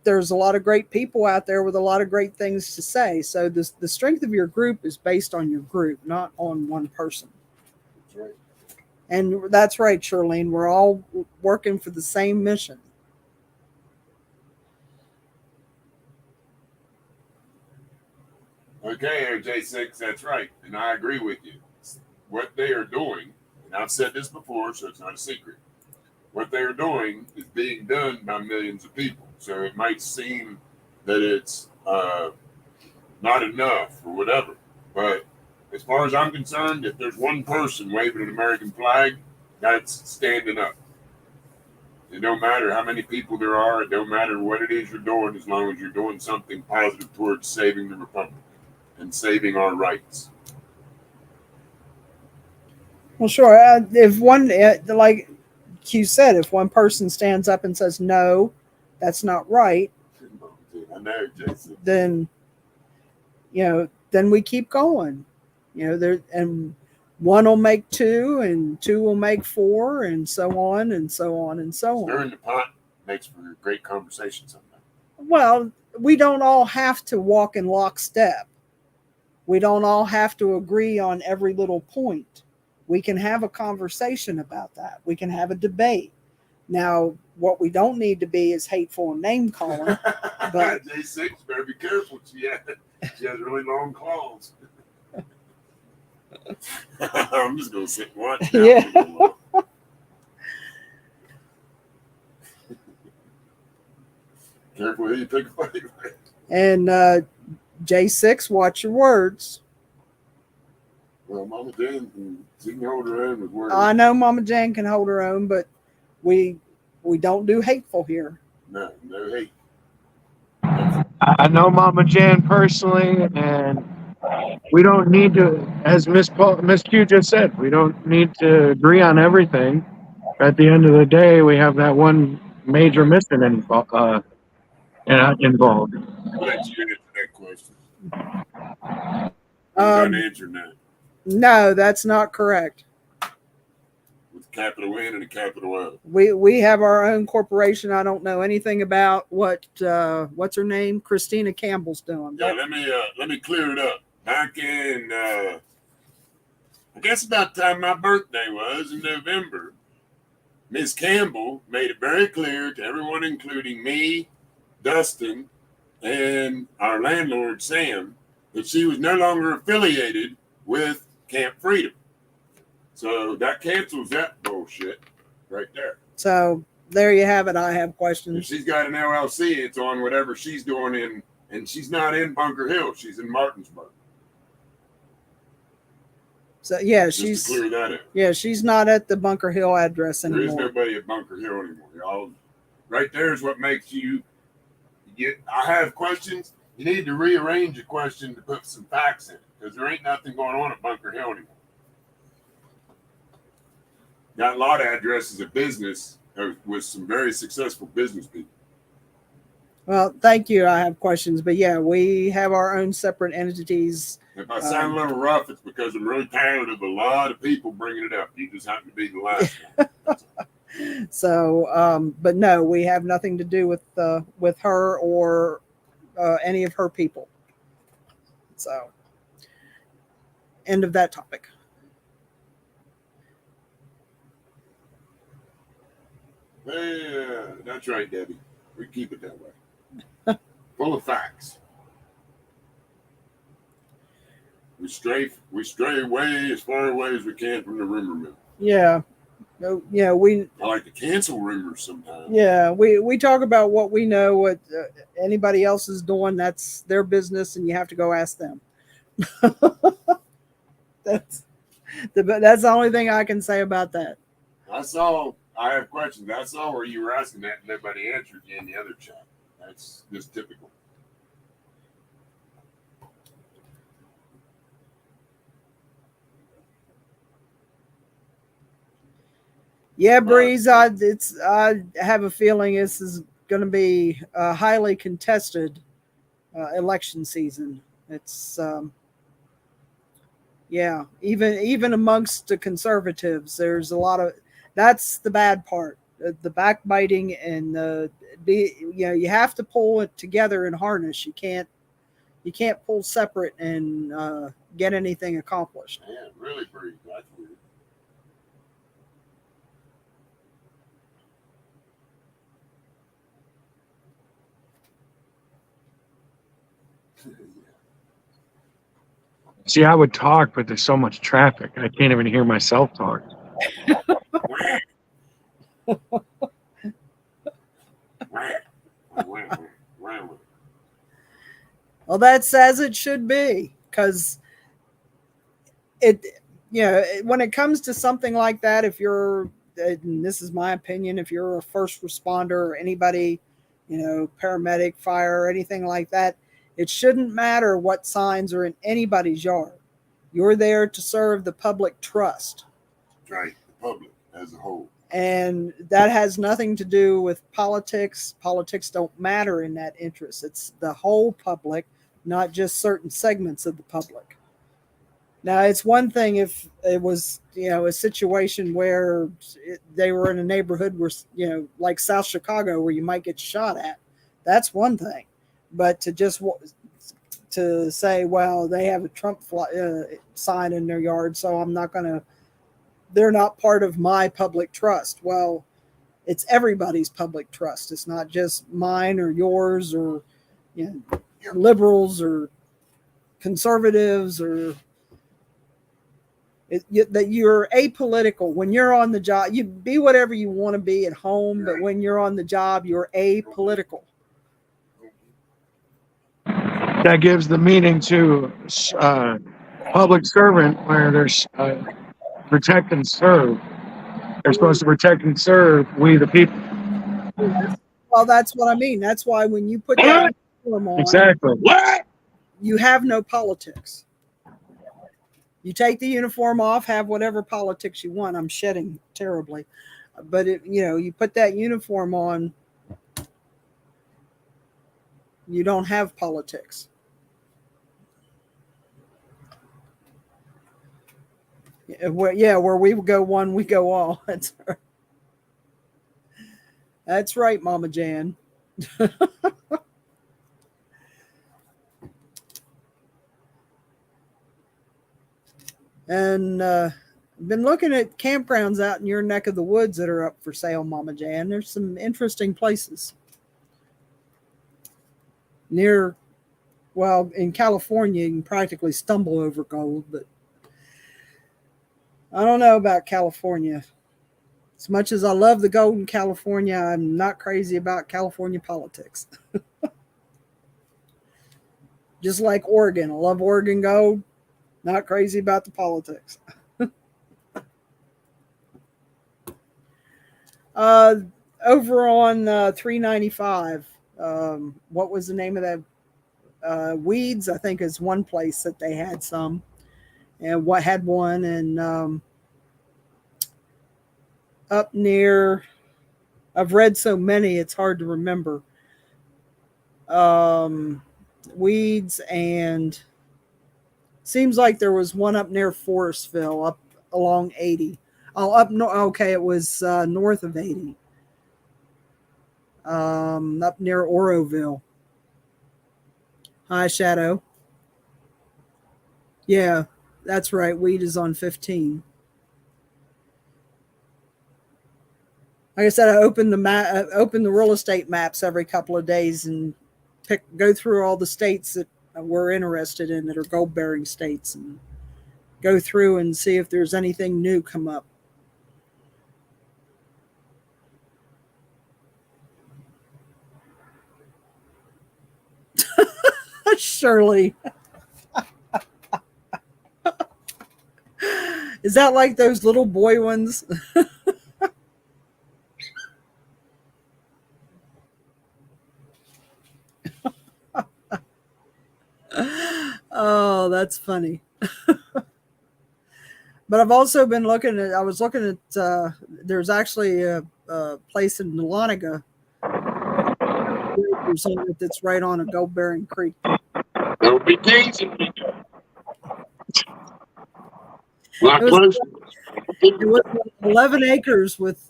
there's a lot of great people out there with a lot of great things to say. So the strength of your group is based on your group, not on one person. That's right. And that's right, Shirlene. We're all working for the same mission. Oh Okay, J6, that's right. And I agree with you. What they are doing, and I've said this before, so it's not a secret. What they are doing is being done by millions of people. So it might seem that it's not enough or whatever. But as far as I'm concerned, if there's one person waving an American flag, that's standing up. It don't matter how many people there are. It don't matter what it is you're doing, as long as you're doing something positive towards saving the republic and saving our rights. Well, sure. If one, like Q said, if one person stands up and says, no, that's not right, I know, Jason. then, then we keep going. And one will make two, and two will make four, and so on, and so on, and so on. Stirring the pot makes for a great conversation sometimes. Well, we don't all have to walk in lockstep. We don't all have to agree on every little point. We can have a conversation about that. We can have a debate. Now, what we don't need to be is hateful and name calling. But J6 better be careful. She has really long claws. I'm just gonna sit and watch. Now. Yeah. Careful who you pick a fight with. And J6, watch your words. Well, Mama Jan, she can hold her own with words. I know Mama Jan can hold her own, but we don't do hateful here. No hate. I know Mama Jan personally, and we don't need to, as Miss Q just said, we don't need to agree on everything. At the end of the day, we have that one major mission involved. I'll let you answer that question. I'm not answering that. No, that's not correct. With a capital N and a capital O. We have our own corporation. I don't know anything about what's her name, Christina Campbell's doing. Yeah, let me clear it up. Back in I guess about the time my birthday was in November, Ms. Campbell made it very clear to everyone, including me, Dustin, and our landlord Sam, that she was no longer affiliated with Camp Freedom. So that cancels that bullshit right there. So there you have it. I have If questions. she's got an LLC, it's on whatever she's doing and she's not in Bunker Hill. She's in Martinsburg. So yeah, Just to clear that up. she's not at the Bunker Hill address There is anymore. nobody at Bunker Hill anymore. Y'all, right there is what makes you get. I have questions. You need to rearrange your question to put some facts in it because there ain't nothing going on at Bunker Hill anymore. Got a lot of addresses of business with some very successful business people. Well, thank you. I have questions, but yeah, we have our own separate entities. If I sound a little rough, it's because I'm really tired of a lot of people bringing it up. You just happen to be the last one. So, but no, we have nothing to do with her or any of her people. So, end of that topic. Yeah, that's right, Debbie. We keep it that way. Full of facts. We stray away as far away as we can from the rumor mill. Yeah. No, yeah, I like to cancel rumors sometimes. Yeah, we talk about what we know. What anybody else is doing, that's their business, and you have to go ask them. That's the only thing I can say about that. I have questions. I saw where you were asking that and nobody answered you in the other chat. That's just typical. Yeah, Breeze. I have a feeling this is going to be a highly contested election season. It's yeah, even amongst the conservatives, there's a lot of. That's the bad part, the backbiting and you have to pull it together in harness. You can't pull separate and get anything accomplished. Man, really, Breeze. That's weird. See, I would talk, but there's so much traffic. I can't even hear myself talk. Well, that's as it should be, because it, when it comes to something like that, if you're, and this is my opinion, if you're a first responder or anybody, paramedic, fire, or anything like that, it shouldn't matter what signs are in anybody's yard. You're there to serve the public trust. Right, the public as a whole. And that has nothing to do with politics. Politics don't matter in that interest. It's the whole public, not just certain segments of the public. Now, it's one thing if it was, a situation where they were in a neighborhood where, like South Chicago, where you might get shot at. That's one thing. But to say, well, they have a Trump sign in their yard, so I'm not going to, they're not part of my public trust. Well, it's everybody's public trust. It's not just mine or yours or liberals or conservatives or that you're apolitical. When you're on the job, you be whatever you want to be at home, but when you're on the job, you're apolitical. That gives the meaning to public servant, where there's protect and serve. They're supposed to protect and serve we the people. Well, that's what I mean. That's why when you put that uniform on, Exactly. you have no politics. You take the uniform off, have whatever politics you want. I'm shedding terribly, but you put that uniform on, you don't have politics. Where we go one, we go all. That's right, Mama Jan. And been looking at campgrounds out in your neck of the woods that are up for sale, Mama Jan. There's some interesting places in California, you can practically stumble over gold, but I don't know about California. As much as I love the gold in California, I'm not crazy about California politics. Just like Oregon. I love Oregon gold. Not crazy about the politics. Over on 395, what was the name of that? Weeds, I think, is one place that they had some. And what had one, and up near, I've read so many, it's hard to remember. Weeds, and seems like there was one up near Forestville, up along 80. It was north of 80. Up near Oroville. High Shadow. Yeah, that's right. Weed is on 15. Like I said, I open the real estate maps every couple of days and go through all the states that we're interested in that are gold bearing states, and go through and see if there's anything new come up. Shirley. Is that like those little boy ones? Oh, that's funny. But I've also been I was looking at, there's actually a place in Dahlonega that's right on a gold bearing creek. Don't be teasing me. It was 11 acres with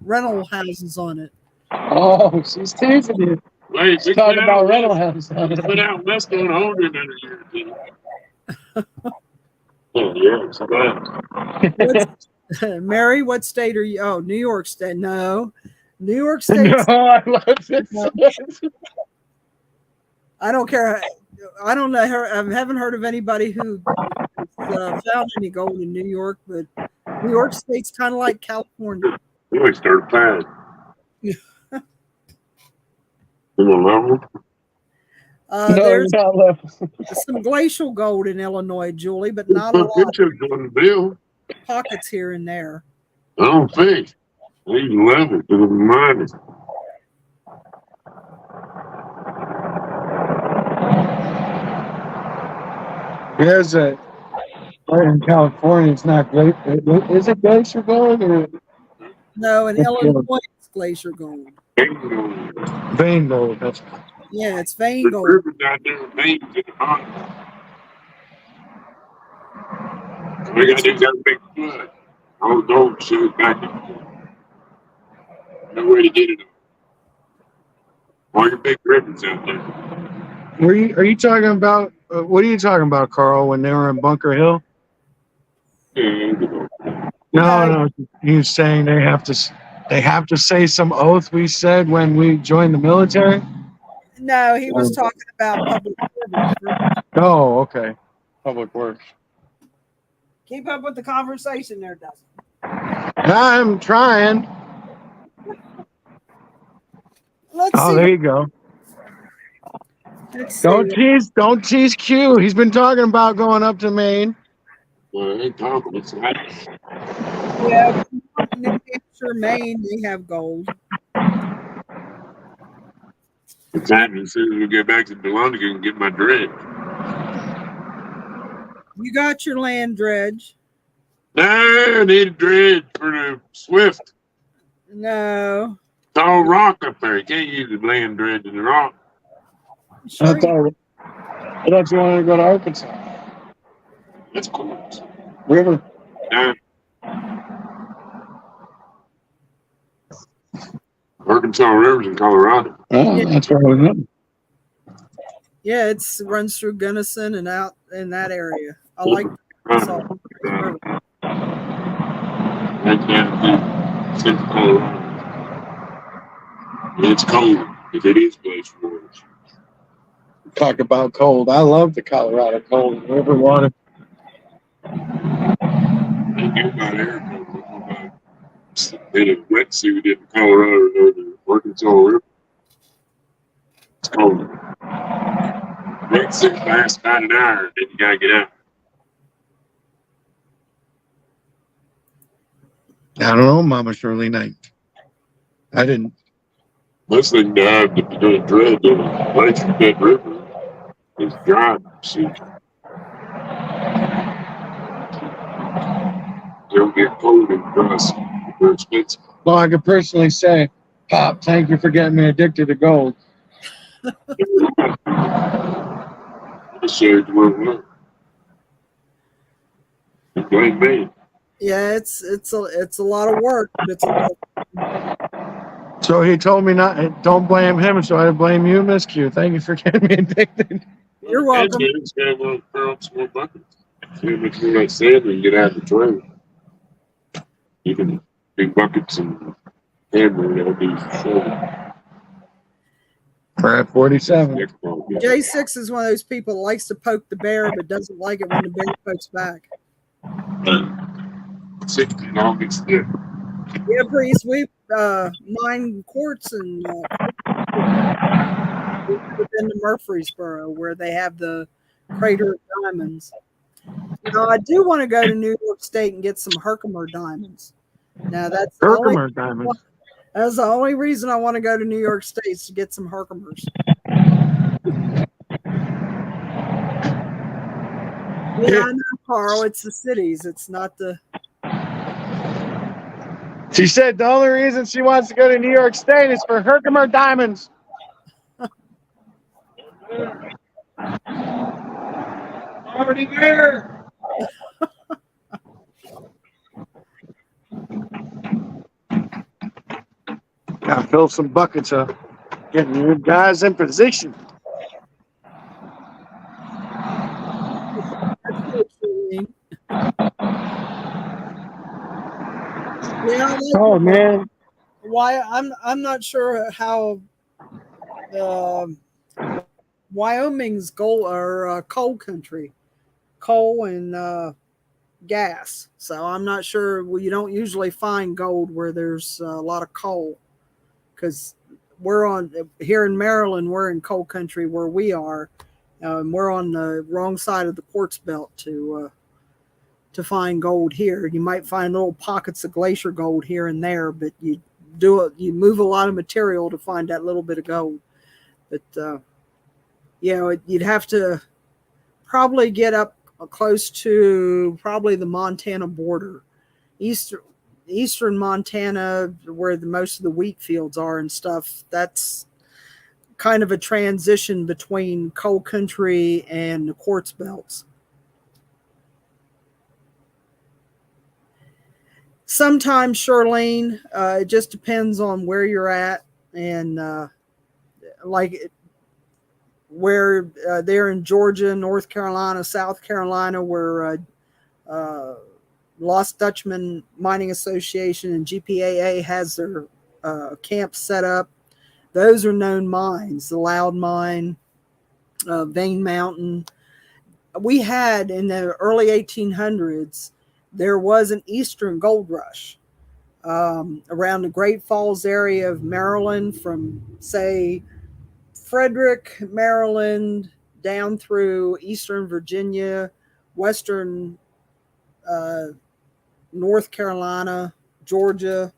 rental houses on it. Oh, she's teasing you. Wait, She's talking about rental houses. Put out less than 100 in a year. Yeah, it's bad. Mary, what state are you? Oh, New York State. No, New York State. No, I love this. I don't care. I don't know. I haven't heard of anybody who found any gold in New York, but New York State's kind of like California. You ain't started playing. You gonna level? There's not left. some glacial gold in Illinois, Julie, but not a Put lot. pictures on the bill. Pockets here and there. I don't think. He's level to the minus. There's a right in California. It's not great. Is it glacier gold or No, in That's Illinois, it's glacier gold. vein gold? That's Yeah, it's vein The gold. river down there veins in the bottom. We got to do that big flood. All the gold shit back in. No way to get it. All your big rivers out there. Are you talking about? What are you talking about, Carl? When they were in Bunker Hill? Yeah, No. He was saying they have to say some oath we said when we joined the military. No, he was talking about public service. Oh, okay. Public works. Keep up with the conversation there, Dustin. I'm trying. Let's Oh, see. there you go. Let's Don't tease Q. He's been talking about going up to Maine. well, it ain't talking. It's not. Yeah, New Hampshire, Maine, they have gold. It's happening as soon as we get back to Dahlonega and get my dredge. You got your land dredge. No, I need a dredge for the Swift. No. It's all rock up there. You can't use the land dredge in the rock. Sure. I thought you wanted to go to Arkansas That's cool. River. Nah. Arkansas River's in Colorado. Oh, Yeah. that's where I was looking. Yeah, it runs through Gunnison and out in that area. I like Arkansas. River. That's down to Central Colorado. And it's cold. If it is glacial waters. Talk about cold. I love the Colorado cold river water. They do about air cold. In a wetsuit in Colorado or the Arkansas River. It's cold. Wetsuit lasts about an hour, then you gotta get out. I don't know, Mama Shirley Knight. I didn't. Most thing to have if you're doing dredge in a glacier bed river is driving suit. They'll get cold and dry suit. They're expensive. Well, I could personally say, Pop, thank you for getting me addicted to gold. I shared the word. You blame me. Yeah, it's a lot of work, but it's a lot of So he told me don't blame him, so I blame you, Miss Q. Thank you for getting me addicted. You're welcome. It's got one fill up some more buckets. See how much more like sand when you get out of the tray. You can do buckets and hammer, it'll be full. We're at 47. Next ball, yeah. J6 is one of those people that likes to poke the bear, but doesn't like it when the bear pokes back. 60 longest there. Yeah, Breeze, we mine quartz and within the Murfreesboro where they have the crater of diamonds. You know, I do want to go to New York State and get some Herkimer diamonds. Now that's the only, Herkimer diamonds. that's the only reason I want to go to New York State is to get some Herkimers. Yeah, I know, Carl. It's the cities. It's not the. She said the only reason she wants to go to New York State is for Herkimer diamonds. Already there. Gotta fill some buckets up. Getting your guys in position. Yeah, Oh man. why I'm not sure how Wyoming's gold or coal country, coal and gas. So I'm not sure. Well, you don't usually find gold where there's a lot of coal, because we're on here in Maryland. We're in coal country where we are. We're on the wrong side of the quartz belt to find gold here. You might find little pockets of glacier gold here and there, but you move a lot of material to find that little bit of gold. But you'd have to probably get up close to probably the Montana border, eastern Montana, where most of the wheat fields are and stuff. That's kind of a transition between coal country and the quartz belts. Sometimes, Charlene, it just depends on where you're at, and where they're in Georgia, North Carolina, South Carolina, where Lost Dutchman Mining Association and GPAA has their camps set up. Those are known mines, the Loud Mine, Vane Mountain. We had in the early 1800s, there was an Eastern gold rush around the Great Falls area of Maryland, from, say, Frederick, Maryland, down through Eastern Virginia, Western North Carolina, Georgia,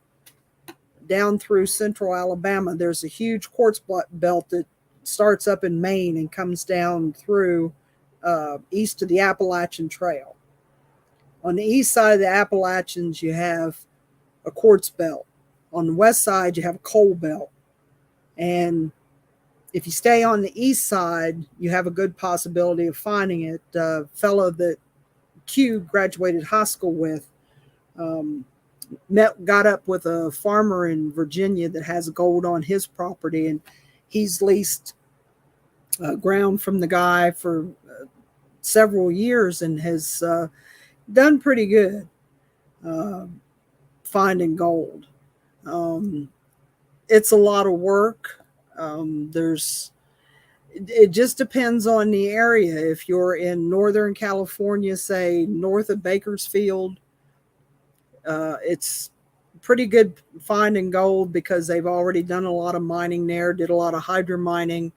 down through Central Alabama. There's a huge quartz belt that starts up in Maine and comes down through east of the Appalachian Trail. On the east side of the Appalachians, you have a quartz belt. On the west side, you have a coal belt. And if you stay on the east side, you have a good possibility of finding it. A fellow that Q graduated high school with got up with a farmer in Virginia that has gold on his property, and he's leased ground from the guy for several years and has done pretty good finding gold. It's a lot of work. It just depends on the area. If you're in Northern California, say north of Bakersfield, it's pretty good finding gold because they've already done a lot of mining there, did a lot of hydro mining.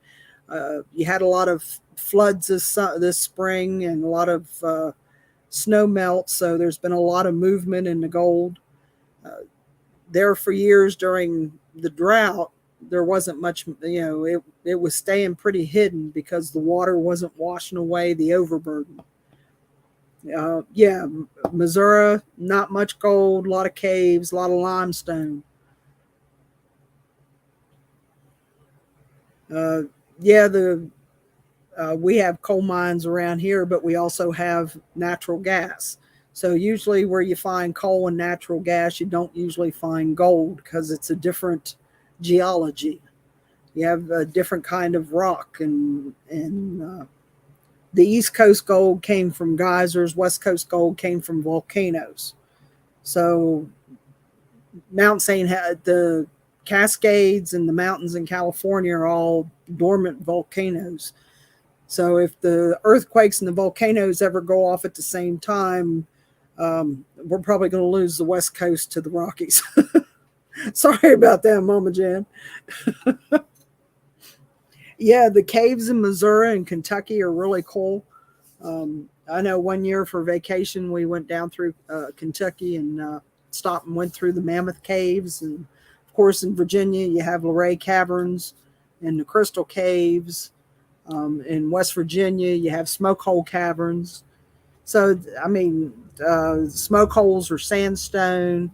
You had a lot of floods this spring and a lot of snow melt, so there's been a lot of movement in the gold. There for years during the drought, there wasn't much, it was staying pretty hidden because the water wasn't washing away the overburden. Missouri, not much gold, a lot of caves, a lot of limestone. We have coal mines around here, but we also have natural gas. So usually where you find coal and natural gas, you don't usually find gold because it's a different geology. You have a different kind of rock, and the East Coast gold came from geysers. West Coast gold came from volcanoes. So Mount St. The Cascades and the mountains in California are all dormant volcanoes. So if the earthquakes and the volcanoes ever go off at the same time, we're probably going to lose the West Coast to the Rockies. Sorry about that, Mama Jan. Yeah, the caves in Missouri and Kentucky are really cool. I know one year for vacation, we went down through Kentucky and stopped and went through the Mammoth Caves. And of course, in Virginia, you have Luray Caverns and the Crystal Caves. In West Virginia, you have Smoke Hole Caverns. So, smoke holes are sandstone.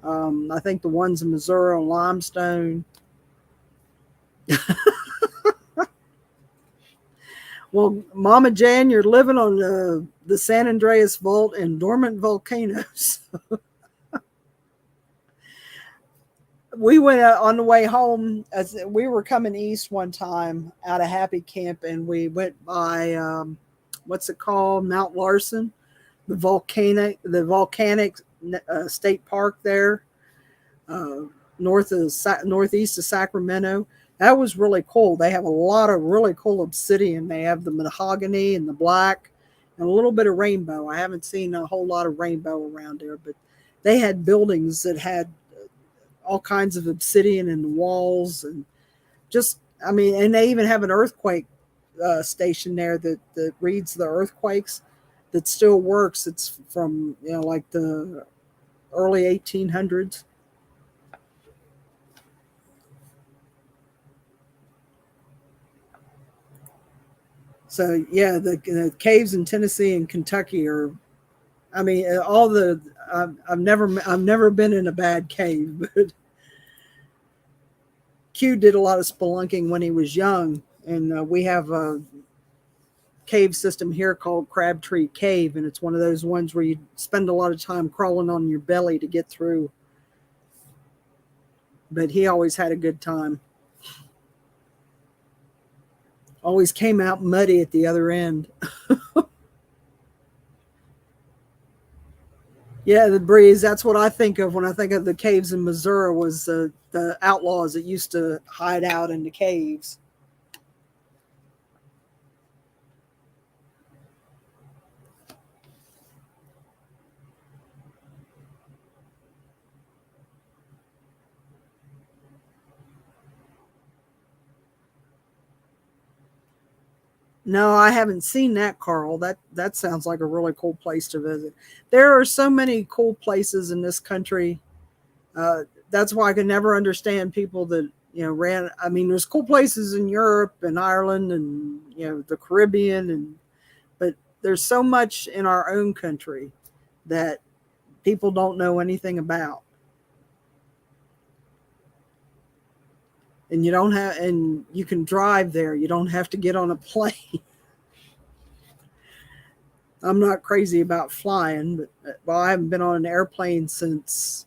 I think the ones in Missouri are limestone. Well, Mama Jan, you're living on the San Andreas Fault and dormant volcanoes. We went on the way home, as we were coming east one time out of Happy Camp, and we went by what's it called, Mount Larson, the volcanic state park there, northeast of Sacramento. That was really cool. They have a lot of really cool obsidian. They have the mahogany and the black and a little bit of rainbow. I haven't seen a whole lot of rainbow around there, but they had buildings that had all kinds of obsidian in the walls and just, I mean, and they even have an earthquake station there that reads the earthquakes that still works. It's from, like the early 1800s. So yeah, the caves in Tennessee and Kentucky are, I mean, all the I've never been in a bad cave, but Q did a lot of spelunking when he was young, and we have a cave system here called Crabtree Cave, and it's one of those ones where you spend a lot of time crawling on your belly to get through. But he always had a good time. Always came out muddy at the other end. Yeah, the breeze. That's what I think of when I think of the caves in Missouri, was the outlaws that used to hide out in the caves. No, I haven't seen that, Carl. That sounds like a really cool place to visit. There are so many cool places in this country. That's why I can never understand people that ran. I mean, there's cool places in Europe and Ireland and the Caribbean, but there's so much in our own country that people don't know anything about. And you can drive there. You don't have to get on a plane. I'm not crazy about flying, but I haven't been on an airplane since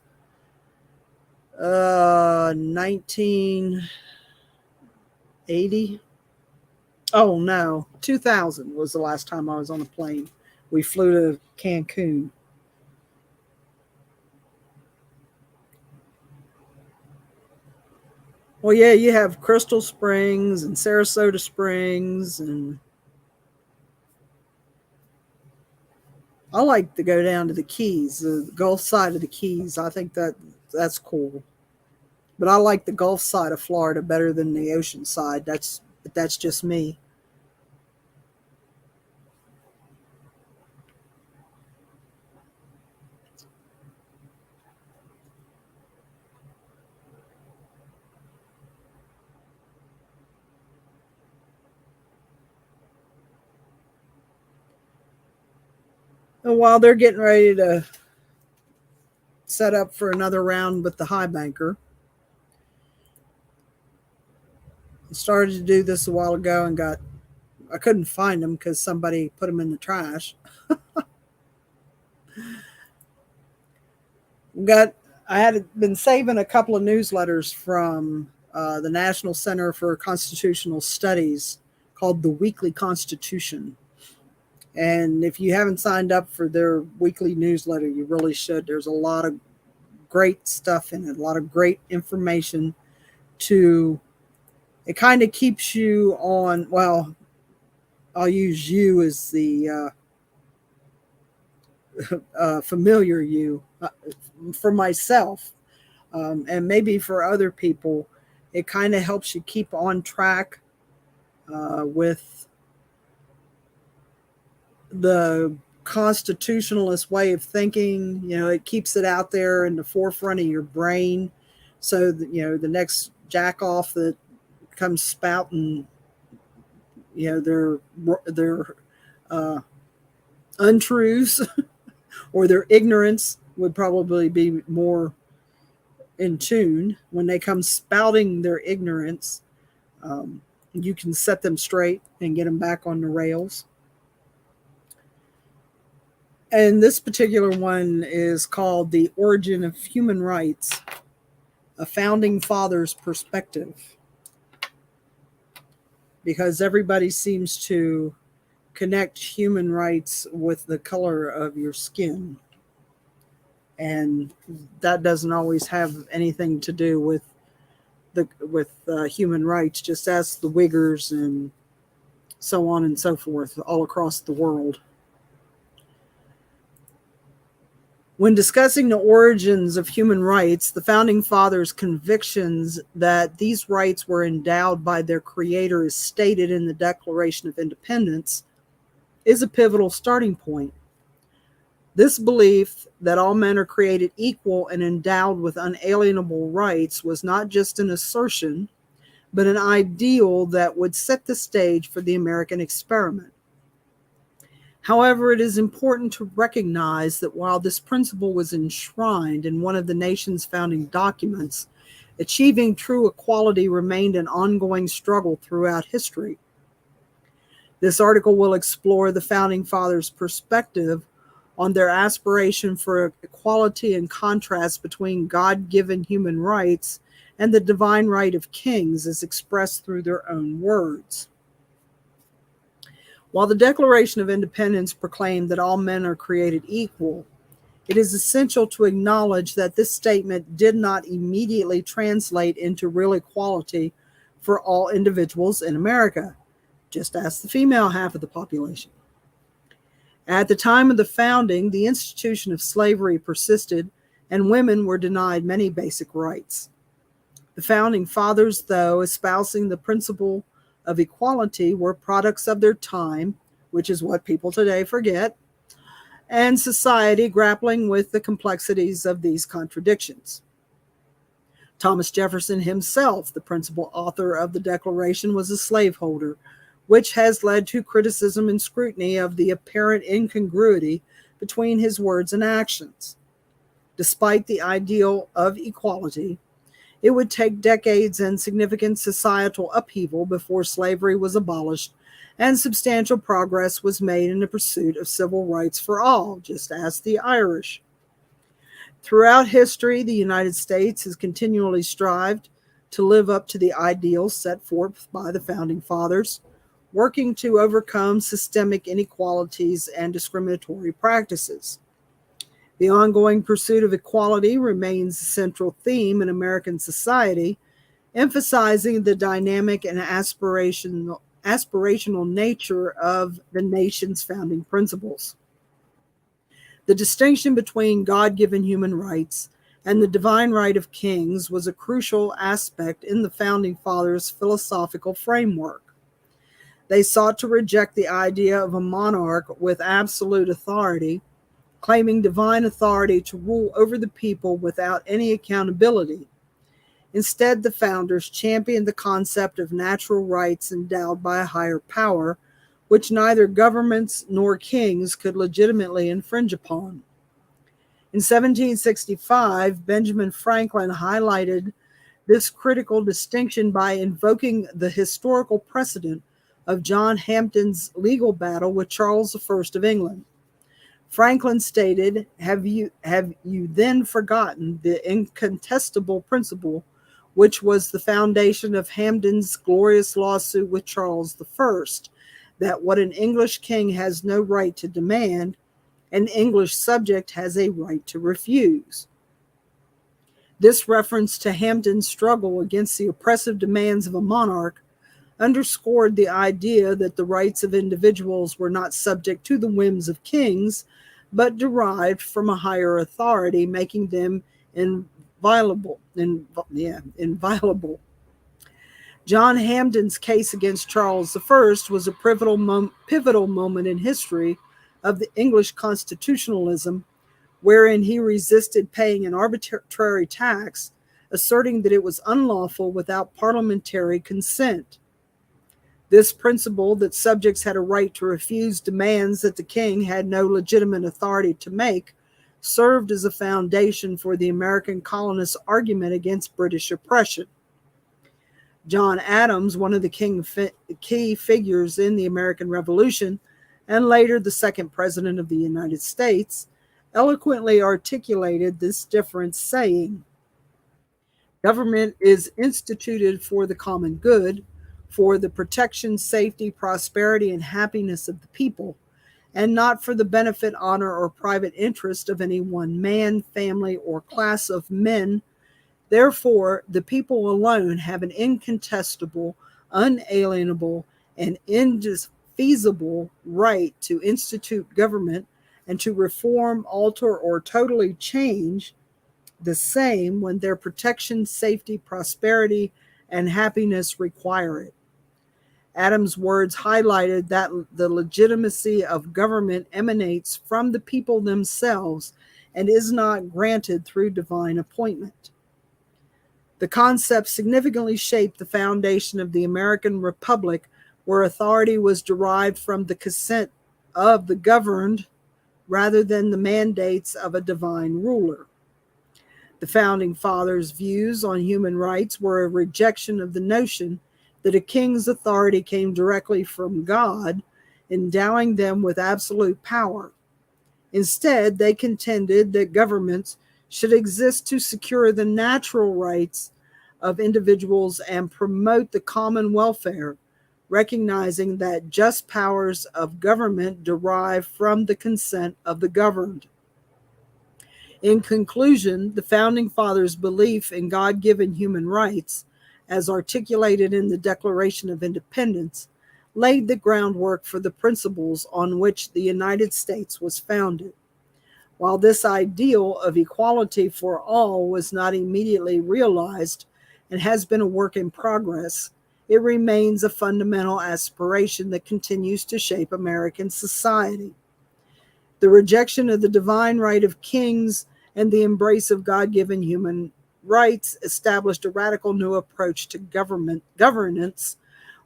1980. Oh no, 2000 was the last time I was on a plane. We flew to Cancun. Well, yeah, you have Crystal Springs and Sarasota Springs, and I like to go down to the Keys, the Gulf side of the Keys. I think that's cool. But I like the Gulf side of Florida better than the ocean side. That's just me. And while they're getting ready to set up for another round with the high banker, I started to do this a while ago and I couldn't find them because somebody put them in the trash. I had been saving a couple of newsletters from the National Center for Constitutional Studies called the Weekly Constitution. And if you haven't signed up for their weekly newsletter, you really should. There's a lot of great stuff in it, a lot of great information it kind of keeps you on, well, I'll use you as the familiar you. For myself, and maybe for other people, it kind of helps you keep on track with the constitutionalist way of thinking. It keeps it out there in the forefront of your brain, so that, the next jack off that comes spouting, their untruths or their ignorance would probably be more in tune when they come spouting their ignorance. You can set them straight and get them back on the rails. And this particular one is called The Origin of Human Rights, a Founding Father's Perspective. Because everybody seems to connect human rights with the color of your skin. And that doesn't always have anything to do with human rights, just as the Uyghurs and so on and so forth all across the world. When discussing the origins of human rights, the Founding Fathers' convictions that these rights were endowed by their Creator, as stated in the Declaration of Independence, is a pivotal starting point. This belief that all men are created equal and endowed with unalienable rights was not just an assertion, but an ideal that would set the stage for the American experiment. However, it is important to recognize that while this principle was enshrined in one of the nation's founding documents, achieving true equality remained an ongoing struggle throughout history. This article will explore the Founding Fathers' perspective on their aspiration for equality and contrast between God-given human rights and the divine right of kings as expressed through their own words. While the Declaration of Independence proclaimed that all men are created equal, it is essential to acknowledge that this statement did not immediately translate into real equality for all individuals in America, just as the female half of the population. At the time of the founding, the institution of slavery persisted, and women were denied many basic rights. The Founding Fathers, though espousing the principle of equality, were products of their time, which is what people today forget, and society grappling with the complexities of these contradictions. Thomas Jefferson himself, the principal author of the Declaration, was a slaveholder, which has led to criticism and scrutiny of the apparent incongruity between his words and actions. Despite the ideal of equality, it would take decades and significant societal upheaval before slavery was abolished and substantial progress was made in the pursuit of civil rights for all, just as the Irish. Throughout history, the United States has continually strived to live up to the ideals set forth by the Founding Fathers, working to overcome systemic inequalities and discriminatory practices. The ongoing pursuit of equality remains a central theme in American society, emphasizing the dynamic and aspirational nature of the nation's founding principles. The distinction between God-given human rights and the divine right of kings was a crucial aspect in the Founding Fathers' philosophical framework. They sought to reject the idea of a monarch with absolute authority, claiming divine authority to rule over the people without any accountability. Instead, the founders championed the concept of natural rights endowed by a higher power, which neither governments nor kings could legitimately infringe upon. In 1765, Benjamin Franklin highlighted this critical distinction by invoking the historical precedent of John Hampden's legal battle with Charles I of England. Franklin stated, have you then forgotten the incontestable principle which was the foundation of Hampden's glorious lawsuit with Charles I, that what an English king has no right to demand, an English subject has a right to refuse. This reference to Hampden's struggle against the oppressive demands of a monarch underscored the idea that the rights of individuals were not subject to the whims of kings, but derived from a higher authority, making them inviolable. John Hampden's case against Charles I was a pivotal moment in history of the English constitutionalism, wherein he resisted paying an arbitrary tax, asserting that it was unlawful without parliamentary consent. This principle that subjects had a right to refuse demands that the king had no legitimate authority to make served as a foundation for the American colonists' argument against British oppression. John Adams, one of the key figures in the American Revolution, and later the second president of the United States, eloquently articulated this difference, saying, "Government is instituted for the common good, for the protection, safety, prosperity, and happiness of the people, and not for the benefit, honor, or private interest of any one man, family, or class of men, Therefore, the people alone have an incontestable, unalienable, and indefeasible right to institute government and to reform, alter, or totally change the same when their protection, safety, prosperity, and happiness require it. Adams' words highlighted that the legitimacy of government emanates from the people themselves and is not granted through divine appointment. The concept significantly shaped the foundation of the American Republic, where authority was derived from the consent of the governed rather than the mandates of a divine ruler. The Founding Fathers' views on human rights were a rejection of the notion that a king's authority came directly from God, endowing them with absolute power. Instead, they contended that governments should exist to secure the natural rights of individuals and promote the common welfare, recognizing that just powers of government derive from the consent of the governed. In conclusion, the Founding Fathers' belief in God-given human rights, as articulated in the Declaration of Independence, laid the groundwork for the principles on which the United States was founded. While this ideal of equality for all was not immediately realized and has been a work in progress, it remains a fundamental aspiration that continues to shape American society. The rejection of the divine right of kings and the embrace of God-given human rights established a radical new approach to governance,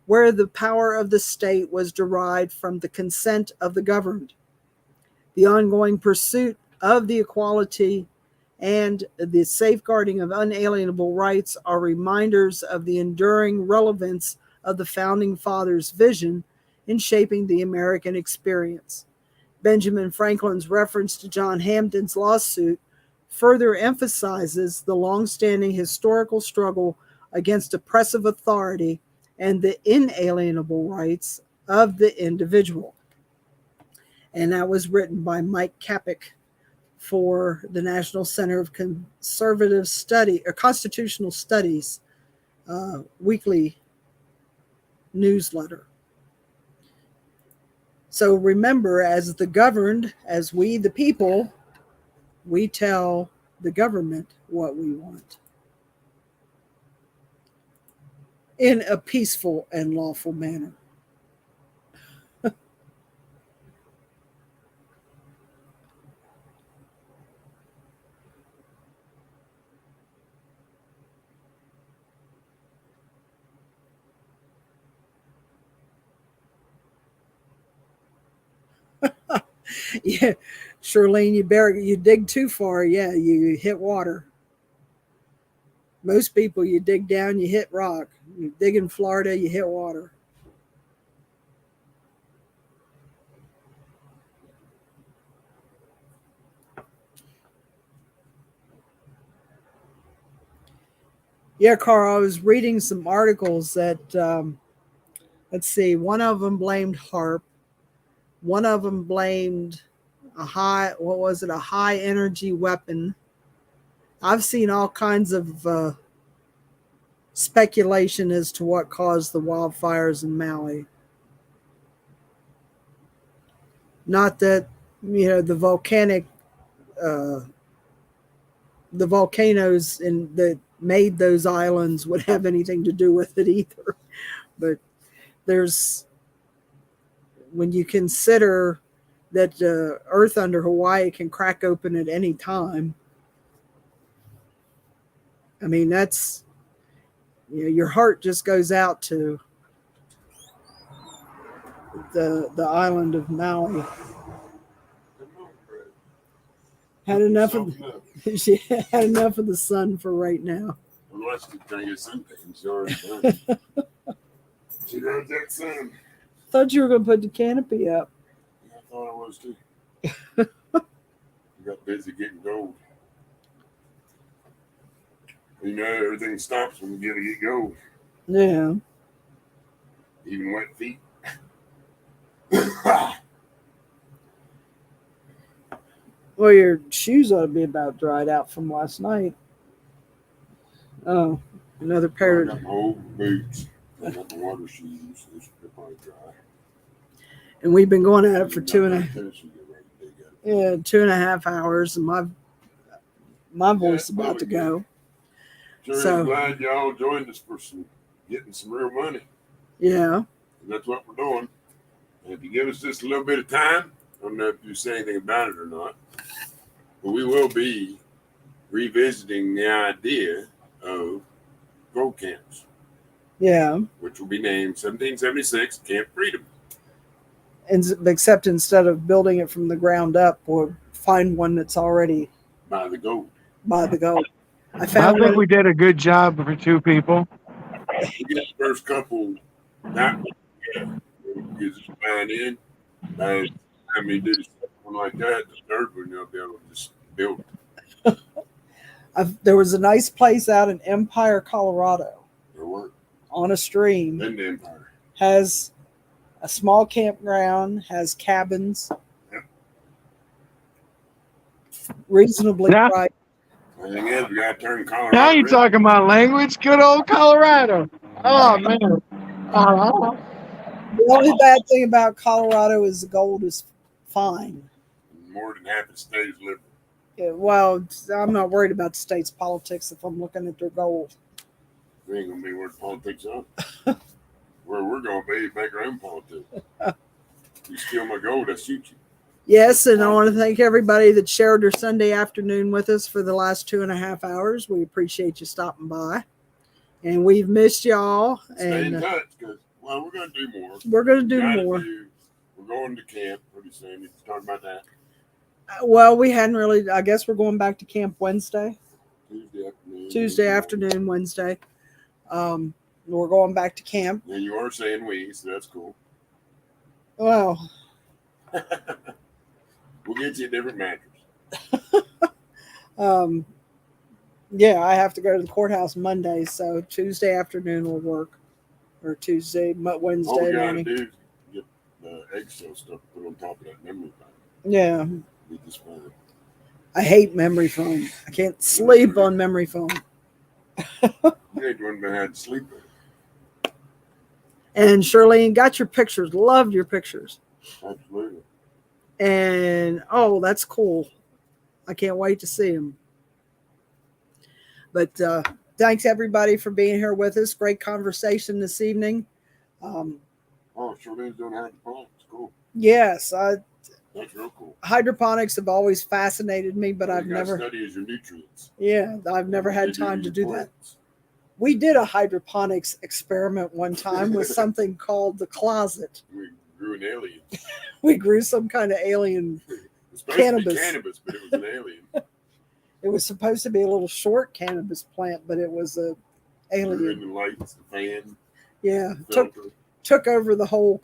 where the power of the state was derived from the consent of the governed. The ongoing pursuit of the equality and the safeguarding of unalienable rights are reminders of the enduring relevance of the Founding Fathers' vision in shaping the American experience. Benjamin Franklin's reference to John Hampden's lawsuit further emphasizes the long-standing historical struggle against oppressive authority and the inalienable rights of the individual. And that was written by Mike Kapik for the National Center of Conservative Study or Constitutional Studies weekly newsletter. So remember, as the governed, as we the people, we tell the government what we want in a peaceful and lawful manner. Yeah, Charlene, you dig too far. Yeah, you hit water. Most people, you dig down, you hit rock. You dig in Florida, you hit water. Yeah, Carl, I was reading some articles that, let's see, one of them blamed HAARP. One of them blamed a high energy weapon. I've seen all kinds of speculation as to what caused the wildfires in Maui. Not that, the volcanoes that made those islands would have anything to do with it either. But when you consider that the earth under Hawaii can crack open at any time, I mean, that's, your heart just goes out to the island of Maui. Had enough of she had enough of the sun for right now. Unless you're trying to get suntan, sorry. She loves that sun. Thought you were going to put the canopy up. I thought I was too. You got busy getting gold. Everything stops when you get gold. Yeah. Even wet feet. Well, your shoes ought to be about dried out from last night. Oh, another I pair. got my old boots. I got my water shoes. They're probably dry. And we've been going at it for Got my 2.5 tennis shoes ready to dig up. yeah, 2.5 hours, and my voice Yeah, about to go. Sure So- am glad y'all joined us for getting some real money. Yeah. And that's what we're doing. And if you give us just a little bit of time, I don't know if you say anything about it or not, but we will be revisiting the idea of gold camps, Yeah. which will be named 1776 Camp Freedom. Except instead of building it from the ground up, we'll find one that's already By the gold. by the goal. I I found think one. we did a good job for 2 people. We get the first couple that way. Yeah. We just find in. By the time we do something like that, the third one you'll be able to just build it. There was a nice place out in Empire, Colorado, It'll work. on a stream. Then the Empire. Has a small campground, has cabins, Yep. reasonably Now- priced. The thing is, we got to turn Colorado. Now you're red. talking about language. Good old Colorado. Oh, man. The only bad thing about Colorado is the gold is fine. More than half the state is liberal. Yeah, well, I'm not worried about the state's politics if I'm looking at their gold. We ain't gonna be where the politics are. Where we're gonna be, make our own politics. You steal my gold, I shoot you. Yes, and I want to thank everybody that shared their Sunday afternoon with us for the last 2.5 hours. We appreciate you stopping by. And we've missed y'all. Stay in And touch, because we're gonna do more. we're going to do Gotta more. We're going to camp pretty soon. You talk about that Well, we hadn't really, I guess we're going back to camp Wednesday, Tuesday afternoon. Tuesday afternoon, Wednesday. We're going back to camp. And you are saying we, so that's cool. Well, We'll get you a different mattress. yeah, I have to go to the courthouse Monday, so Tuesday afternoon will work, or All we Wednesday gotta morning. do is get the eggshell stuff put on top of that memory foam. Yeah, Be just fine. I hate memory foam. I can't sleep on memory foam. You ain't the one that had to sleep with it. And Shirlene, got your pictures. Loved your pictures. Absolutely. And oh, that's cool. I can't wait to see them. But thanks everybody for being here with us. Great conversation this evening. Oh, Charlene's doing hydroponics. Cool. Yes, That's real cool. hydroponics have always fascinated me, but All I've you gotta never, study is your nutrients. I've never They had time to your do that. plants. We did a hydroponics experiment one time with something called the closet. We grew an alien. We grew some kind of alien. It's supposed to Cannabis. be cannabis, but it was an alien. It was supposed to be a little short cannabis plant, but it was a We were in alien. the lights, the fan, Yeah, the filter. took over the whole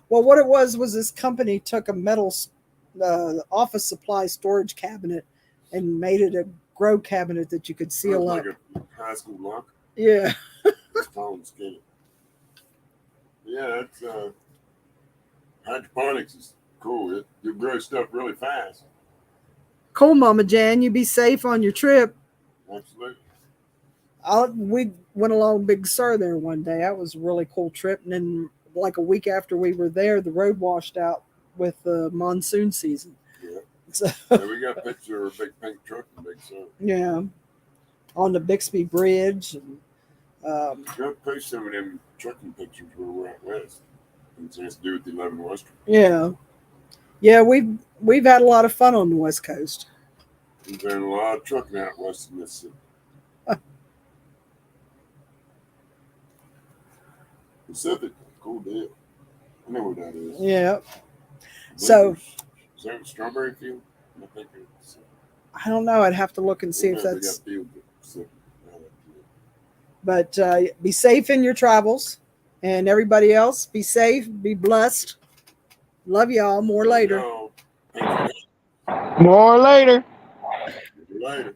Well, what it was this company took a metal office supply storage cabinet and made it a grow cabinet that you could seal up. Like a high school locker. Yeah. It's tall and skinny. Yeah, that's hydroponics is cool. You grow stuff really fast. Cool, Mama Jan. You be safe on your trip. Absolutely. We went along Big Sur there one day. That was a really cool trip. And then, like a week after we were there, the road washed out with the monsoon season. Yeah. So, Yeah, we got a picture of a big pink truck in Big Sur. yeah, on the Bixby Bridge. And, Go post some of them trucking pictures where we're at west. It has to do with the 11 Western. yeah, we've had a lot of fun on the West Coast. We've done a lot of trucking out west of Mississippi. Pacific, cool deal. I know where that is. Yeah. So Is that a strawberry field? I think it's. I don't know. I'd have to look and see if they that's. got fields at Pacific. But be safe in your travels, and everybody else, be safe, be blessed. Love y'all. More later. No. Thank you. More later. Later.